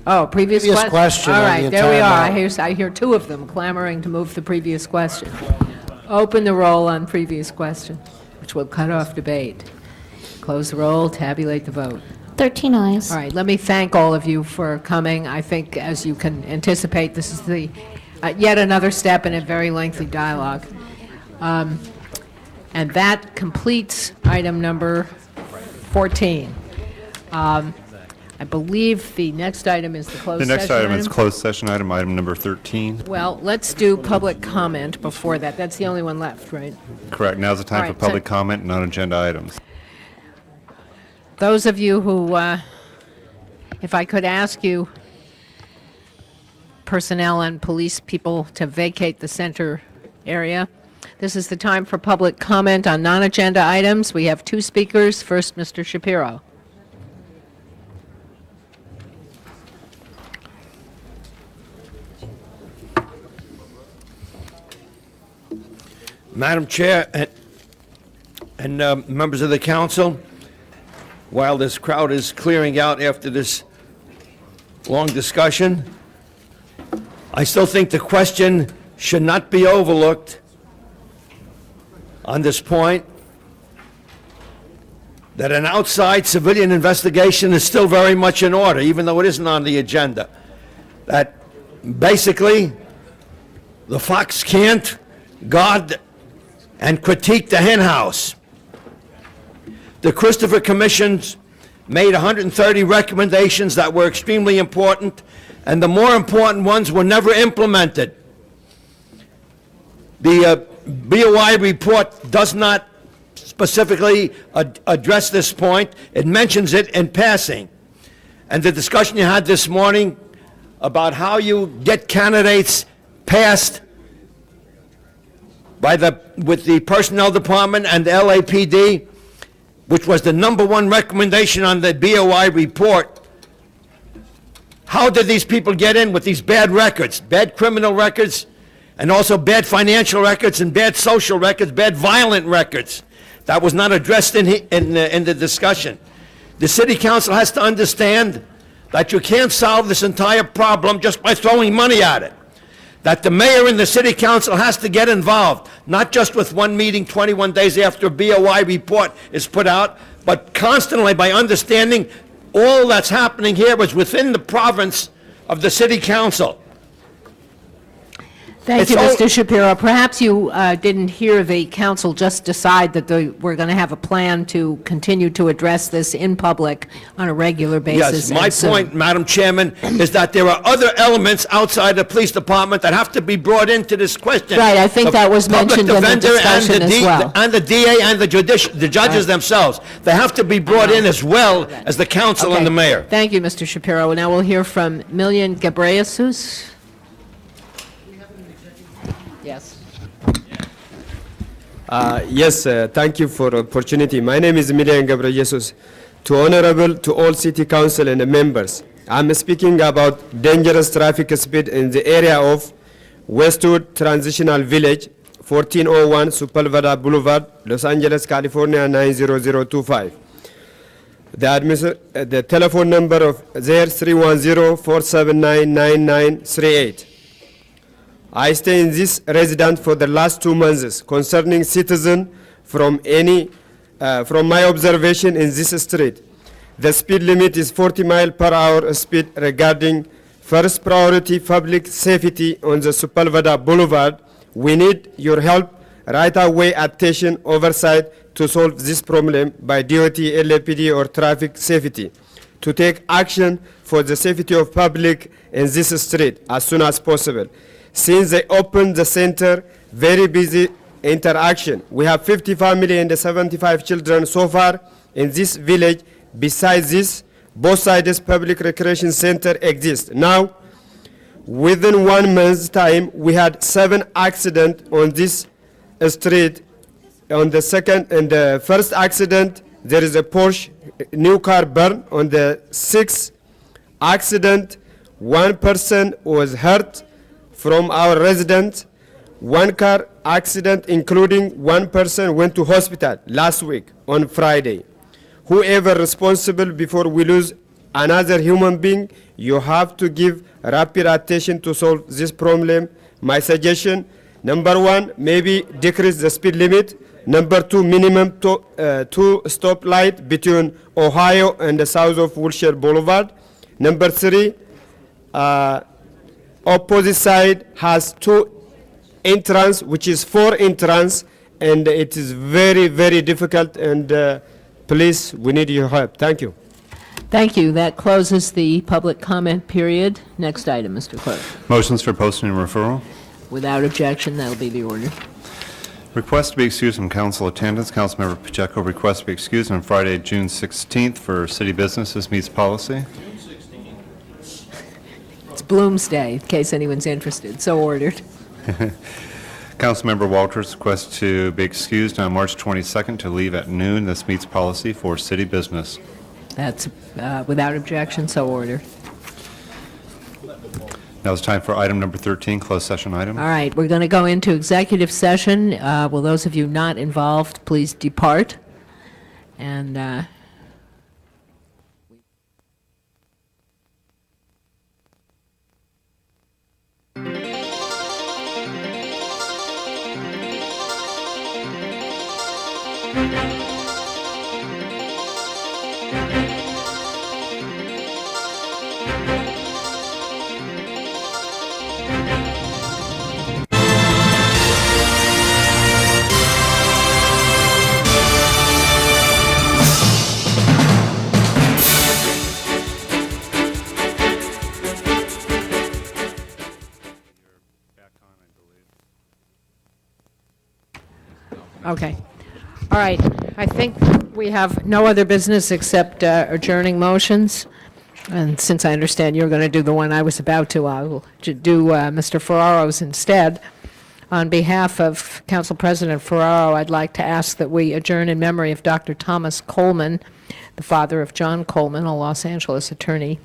[SPEAKER 11] Oh, previous
[SPEAKER 10] Previous question
[SPEAKER 11] All
[SPEAKER 10] on
[SPEAKER 11] right,
[SPEAKER 10] the
[SPEAKER 11] there we
[SPEAKER 10] entire
[SPEAKER 11] are.
[SPEAKER 10] matter.
[SPEAKER 11] I hear two of them clamoring to move the previous question. Open the roll on previous question, which will cut off debate. Close the roll, tabulate the vote.
[SPEAKER 6] 13 eyes.
[SPEAKER 11] All right, let me thank all of you for coming. I think, as you can anticipate, this is the yet another step in a very lengthy dialogue. And that completes item number 14. I believe the next item is the closed
[SPEAKER 2] The
[SPEAKER 11] session
[SPEAKER 2] next item is closed session item number 13.
[SPEAKER 11] Well, let's do public comment before that. That's the only one left, right?
[SPEAKER 2] Correct. Now's the time
[SPEAKER 11] All
[SPEAKER 2] for
[SPEAKER 11] right, so-
[SPEAKER 2] public comment and non-agenda items.
[SPEAKER 11] Those of you who, if I could ask you, personnel and police people, to vacate the center area. This is the time for public comment on non-agenda items. We have two speakers. First, Mr. Shapiro.
[SPEAKER 1] Madam Chair and members of the council, while this crowd is clearing out after this long discussion, I still think the question should not be overlooked on this point, that an outside civilian investigation is still very much in order, even though it isn't on the agenda. That basically the fox can't guard and critique the hen house. The Christopher Commission's made 130 recommendations that were extremely important, and the more important ones were never implemented. The BOI report does not specifically address this point. It mentions it in passing. And the discussion you had this morning about how you get candidates passed with the Personnel Department and the LAPD, which was the #1 recommendation on the BOI report. How did these people get in with these bad records, bad criminal records, and also bad financial records and bad social records, bad violent records? That was not addressed in the discussion. The City Council has to understand that you can't solve this entire problem just by throwing money at it. That the mayor and the City Council has to get involved, not just with one meeting 21 days after a BOI report is put out, but constantly by understanding all that's happening here is within the province of the City Council.
[SPEAKER 11] Thank you, Mr. Shapiro. Perhaps you didn't hear the council just decide that we're going to have a plan to continue to address this in public on a regular basis.
[SPEAKER 1] Yes, my
[SPEAKER 11] and soon.
[SPEAKER 1] point, Madam Chairman, is that there are other elements outside the police department that have to be brought into this question.
[SPEAKER 11] Right, I think that was mentioned in the discussion as well.
[SPEAKER 1] And the DA and the judges themselves. They have to be brought in as well as the council and the mayor.
[SPEAKER 11] Thank you, Mr. Shapiro. Now we'll hear from Millian Ghebreyesus. Yes.
[SPEAKER 22] Yes, thank you for the opportunity. My name is Milian Ghebreyesus. To all city council and members, I'm speaking about dangerous traffic speed in the area of Westwood Transitional Village, 1401 Sepulveda Boulevard, Los Angeles, California 90025. The telephone number of there 310-479-9938. I stay in this residence for the last 2 months. Concerning citizen, from my observation in this street, the speed limit is 40 miles per hour speed. Regarding first priority public safety on the Sepulveda Boulevard, we need your help, right away attention, oversight to solve this problem by DOT, LAPD or traffic safety, to take action for the safety of public in this street as soon as possible. since they opened the center. Very busy interaction. We have 50 family and 75 children so far in this village. Besides this, both sides public recreation center exist. Now, within 1 month's time, we had 7 accidents on this street. On the second and the first accident, there is a Porsche new car burned. On the 6th accident, 1 person was hurt from our residents. 1 car accident, including 1 person, went to hospital last week on Friday. Whoever responsible before we lose another human being, you have to give rapid attention to solve this problem. My suggestion, number 1, maybe decrease the speed limit. Number 2, minimum 2 stoplight between Ohio and the south of Wilshire Boulevard. Number 3, opposite side has 2 entrance, which is 4 entrance, and it is very, very difficult, and please, we need your help. Thank you.
[SPEAKER 9] Thank you. That closes the public comment period. Next item, Mr. Clerk.
[SPEAKER 2] Motions for posting and referral.
[SPEAKER 9] Without objection, that'll be the order.
[SPEAKER 2] Request to be excused from council attendance. Councilmember Pacheco requests to be excused on Friday, June 16th for city businesses meets policy.
[SPEAKER 9] It's Bloomsday, in case anyone's interested. So ordered.
[SPEAKER 2] Councilmember Walters requests to be excused on March 22nd to leave at noon. This meets policy for city business.
[SPEAKER 9] That's without objection, so ordered.
[SPEAKER 2] Now it's time for item number 13, closed session item.
[SPEAKER 9] All right, we're going to go into executive session. Will those of you not involved please depart? And okay. All right, I think we have no other business except adjourning motions. And since I understand you're going to do the one I was about to, I will do Mr. Ferraro's instead. On behalf of Council President Ferraro, I'd like to ask that we adjourn in memory of Dr. Thomas Coleman, the father of John Coleman, a Los Angeles attorney,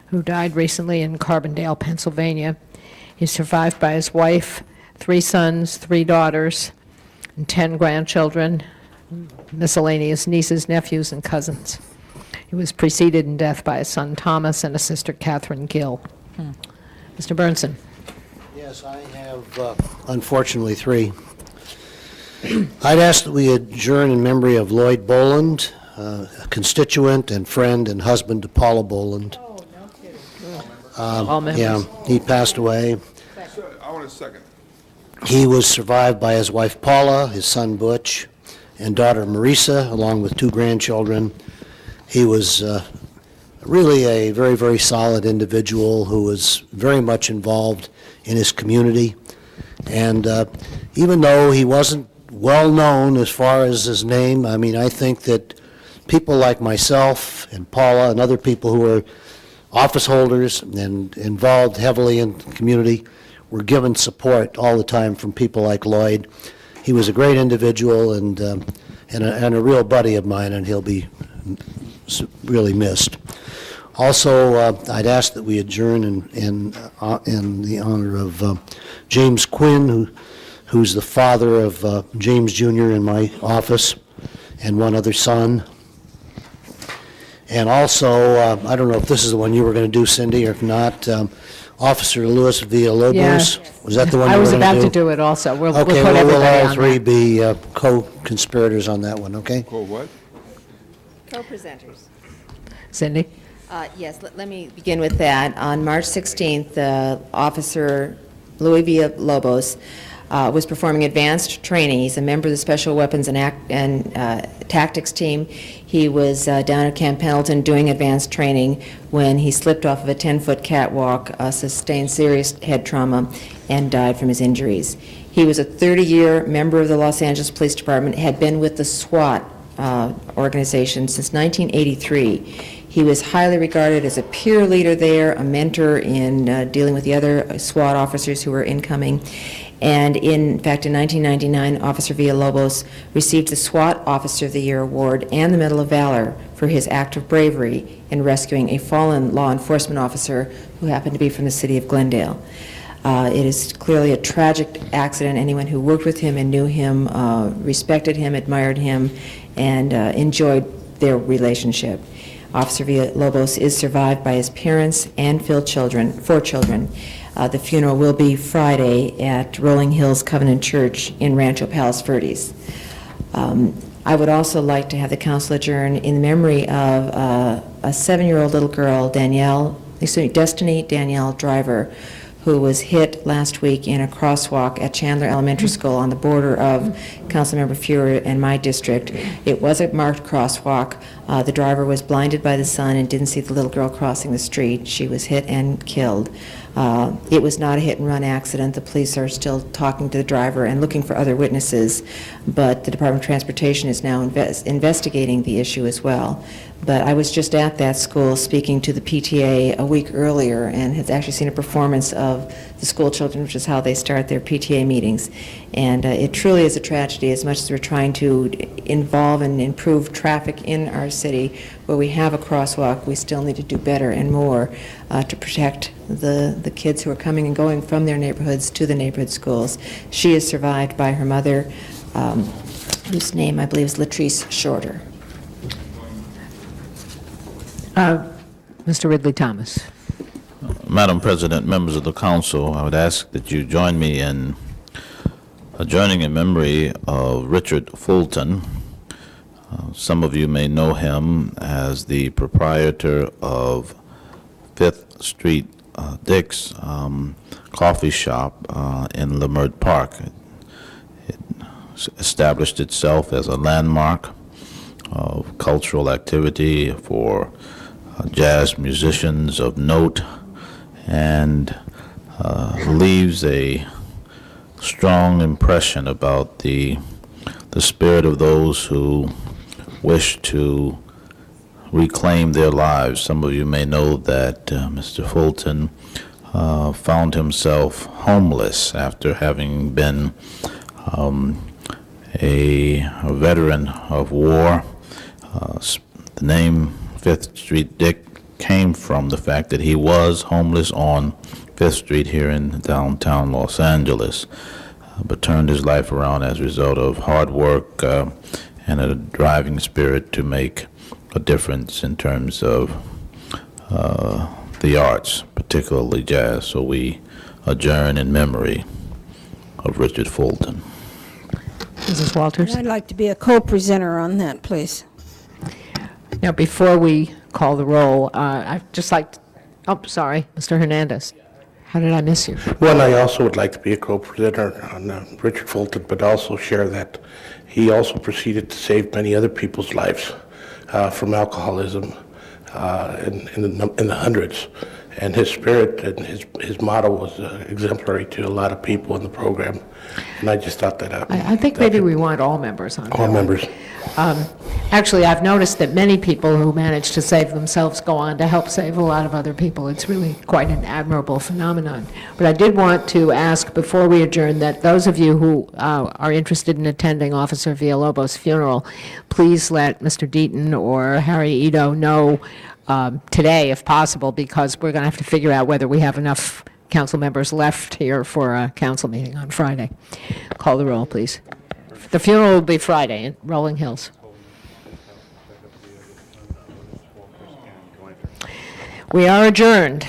[SPEAKER 9] who died recently in Carbondale, Pennsylvania. He's survived by his wife, 3 sons, 3 daughters, and 10 grandchildren, miscellaneous nieces, nephews, and cousins. He was preceded in death by a son, Thomas, and a sister, Catherine Gill. Mr. Bernson.
[SPEAKER 10] Yes, I have, unfortunately, 3. I'd ask that we adjourn in memory of Lloyd Boland, a constituent and friend and husband to Paula Boland.
[SPEAKER 3] Oh, no kidding.
[SPEAKER 10] All members. Yeah, he passed away.
[SPEAKER 7] I want a second.
[SPEAKER 10] He was survived by his wife Paula, his son Butch, and daughter Marisa, along with 2 grandchildren. He was really a very, very solid individual who was very much involved in his community. And even though he wasn't well known as far as his name, I mean, I think that people like myself and Paula and other people who are office holders and involved heavily in the community were given support all the time from people like Lloyd. He was a great individual and a real buddy of mine, and he'll be really missed. Also, I'd ask that we adjourn in the honor of James Quinn, who's the father of James Jr. in my office, and 1 other son. And also, I don't know if this is the one you were going to do, Cindy, or if not, Officer Luis Villalobos.
[SPEAKER 9] Yeah.
[SPEAKER 10] Was that the one
[SPEAKER 9] I
[SPEAKER 10] you were
[SPEAKER 9] was
[SPEAKER 10] going to do?
[SPEAKER 9] about to do it also. We'll
[SPEAKER 10] Okay,
[SPEAKER 9] put
[SPEAKER 10] well, we'll
[SPEAKER 9] everybody
[SPEAKER 10] all
[SPEAKER 9] on
[SPEAKER 10] 3
[SPEAKER 9] that.
[SPEAKER 10] be co-conspirators on that one, okay?
[SPEAKER 7] Co-what?
[SPEAKER 8] Co-presenters.
[SPEAKER 9] Cindy?
[SPEAKER 8] Yes, let me begin with that. On March 16th, Officer Luis Villalobos was performing advanced training. He's a member of the Special Weapons and Tactics team. He was down at Camp Pendleton doing advanced training when he slipped off of a 10-foot catwalk, sustained serious head trauma, and died from his injuries. He was a 30-year member of the Los Angeles Police Department, had been with the SWAT organization since 1983. He was highly regarded as a peer leader there, a mentor in dealing with the other SWAT officers who were incoming. And in fact, in 1999, Officer Villalobos received the SWAT Officer of the Year Award and the Medal of Valor for his act of bravery in rescuing a fallen law enforcement officer who happened to be from the city of Glendale. It is clearly a tragic accident. Anyone who worked with him and knew him respected him, admired him, and enjoyed their relationship. Officer Villalobos is survived by his parents and four children. The funeral will be Friday at Rolling Hills Covenant Church in Rancho Palos Verdes. I would also like to have the council adjourn in memory of a 7-year-old little girl, Destiny Danielle Driver, who was hit last week in a crosswalk at Chandler Elementary School on the border of Councilmember Fuhrer and my district. It was a marked crosswalk. The driver was blinded by the sun and didn't see the little girl crossing the street. She was hit and killed. It was not a hit-and-run accident. The police are still talking to the driver and looking for other witnesses, but the Department of Transportation is now investigating the issue as well. But I was just at that school speaking to the PTA a week earlier and had actually seen a performance of the school children, which is how they start their PTA meetings. And it truly is a tragedy. As much as we're trying to involve and improve traffic in our city, where we have a crosswalk, we still need to do better and more to protect the kids who are coming and going from their neighborhoods to the neighborhood schools. She is survived by her mother, whose name I believe is Latrice Shorter.
[SPEAKER 9] Mr. Ridley Thomas.
[SPEAKER 5] Madam President, members of the council, I would ask that you join me in adjourning in memory of Richard Fulton. Some of you may know him as the proprietor of 5th Street Dick's coffee shop in Leimert Park. It established itself as a landmark of cultural activity for jazz musicians of note, and leaves a strong impression about the spirit of those who wish to reclaim their lives. Some of you may know that Mr. Fulton found himself homeless after having been a veteran of war. The name 5th Street Dick came from the fact that he was homeless on 5th Street here in downtown Los Angeles, but turned his life around as a result of hard work and a driving spirit to make a difference in terms of the arts, particularly jazz. So we adjourn in memory of Richard Fulton.
[SPEAKER 9] Mrs. Walters?
[SPEAKER 13] I'd like to be a co-presenter on that, please.
[SPEAKER 9] Now, before we call the roll, I'd just like to, sorry, Mr. Hernandez. How did I miss you?
[SPEAKER 12] Well, I also would like to be a co-presenter on Richard Fulton, but also share that he also proceeded to save many other people's lives from alcoholism in the hundreds. And his spirit and his motto was exemplary to a lot of people in the program. And I just thought that out.
[SPEAKER 9] I think maybe we want all members on.
[SPEAKER 12] All members.
[SPEAKER 9] Actually, I've noticed that many people who manage to save themselves go on to help save a lot of other people. It's really quite an admirable phenomenon. But I did want to ask before we adjourn that those of you who are interested in attending Officer Villalobos' funeral, please let Mr. Deaton or Harry Ito know today, if possible, because we're going to have to figure out whether we have enough council members left here for a council meeting on Friday. Call the roll, please. The funeral will be Friday in Rolling Hills. We are adjourned.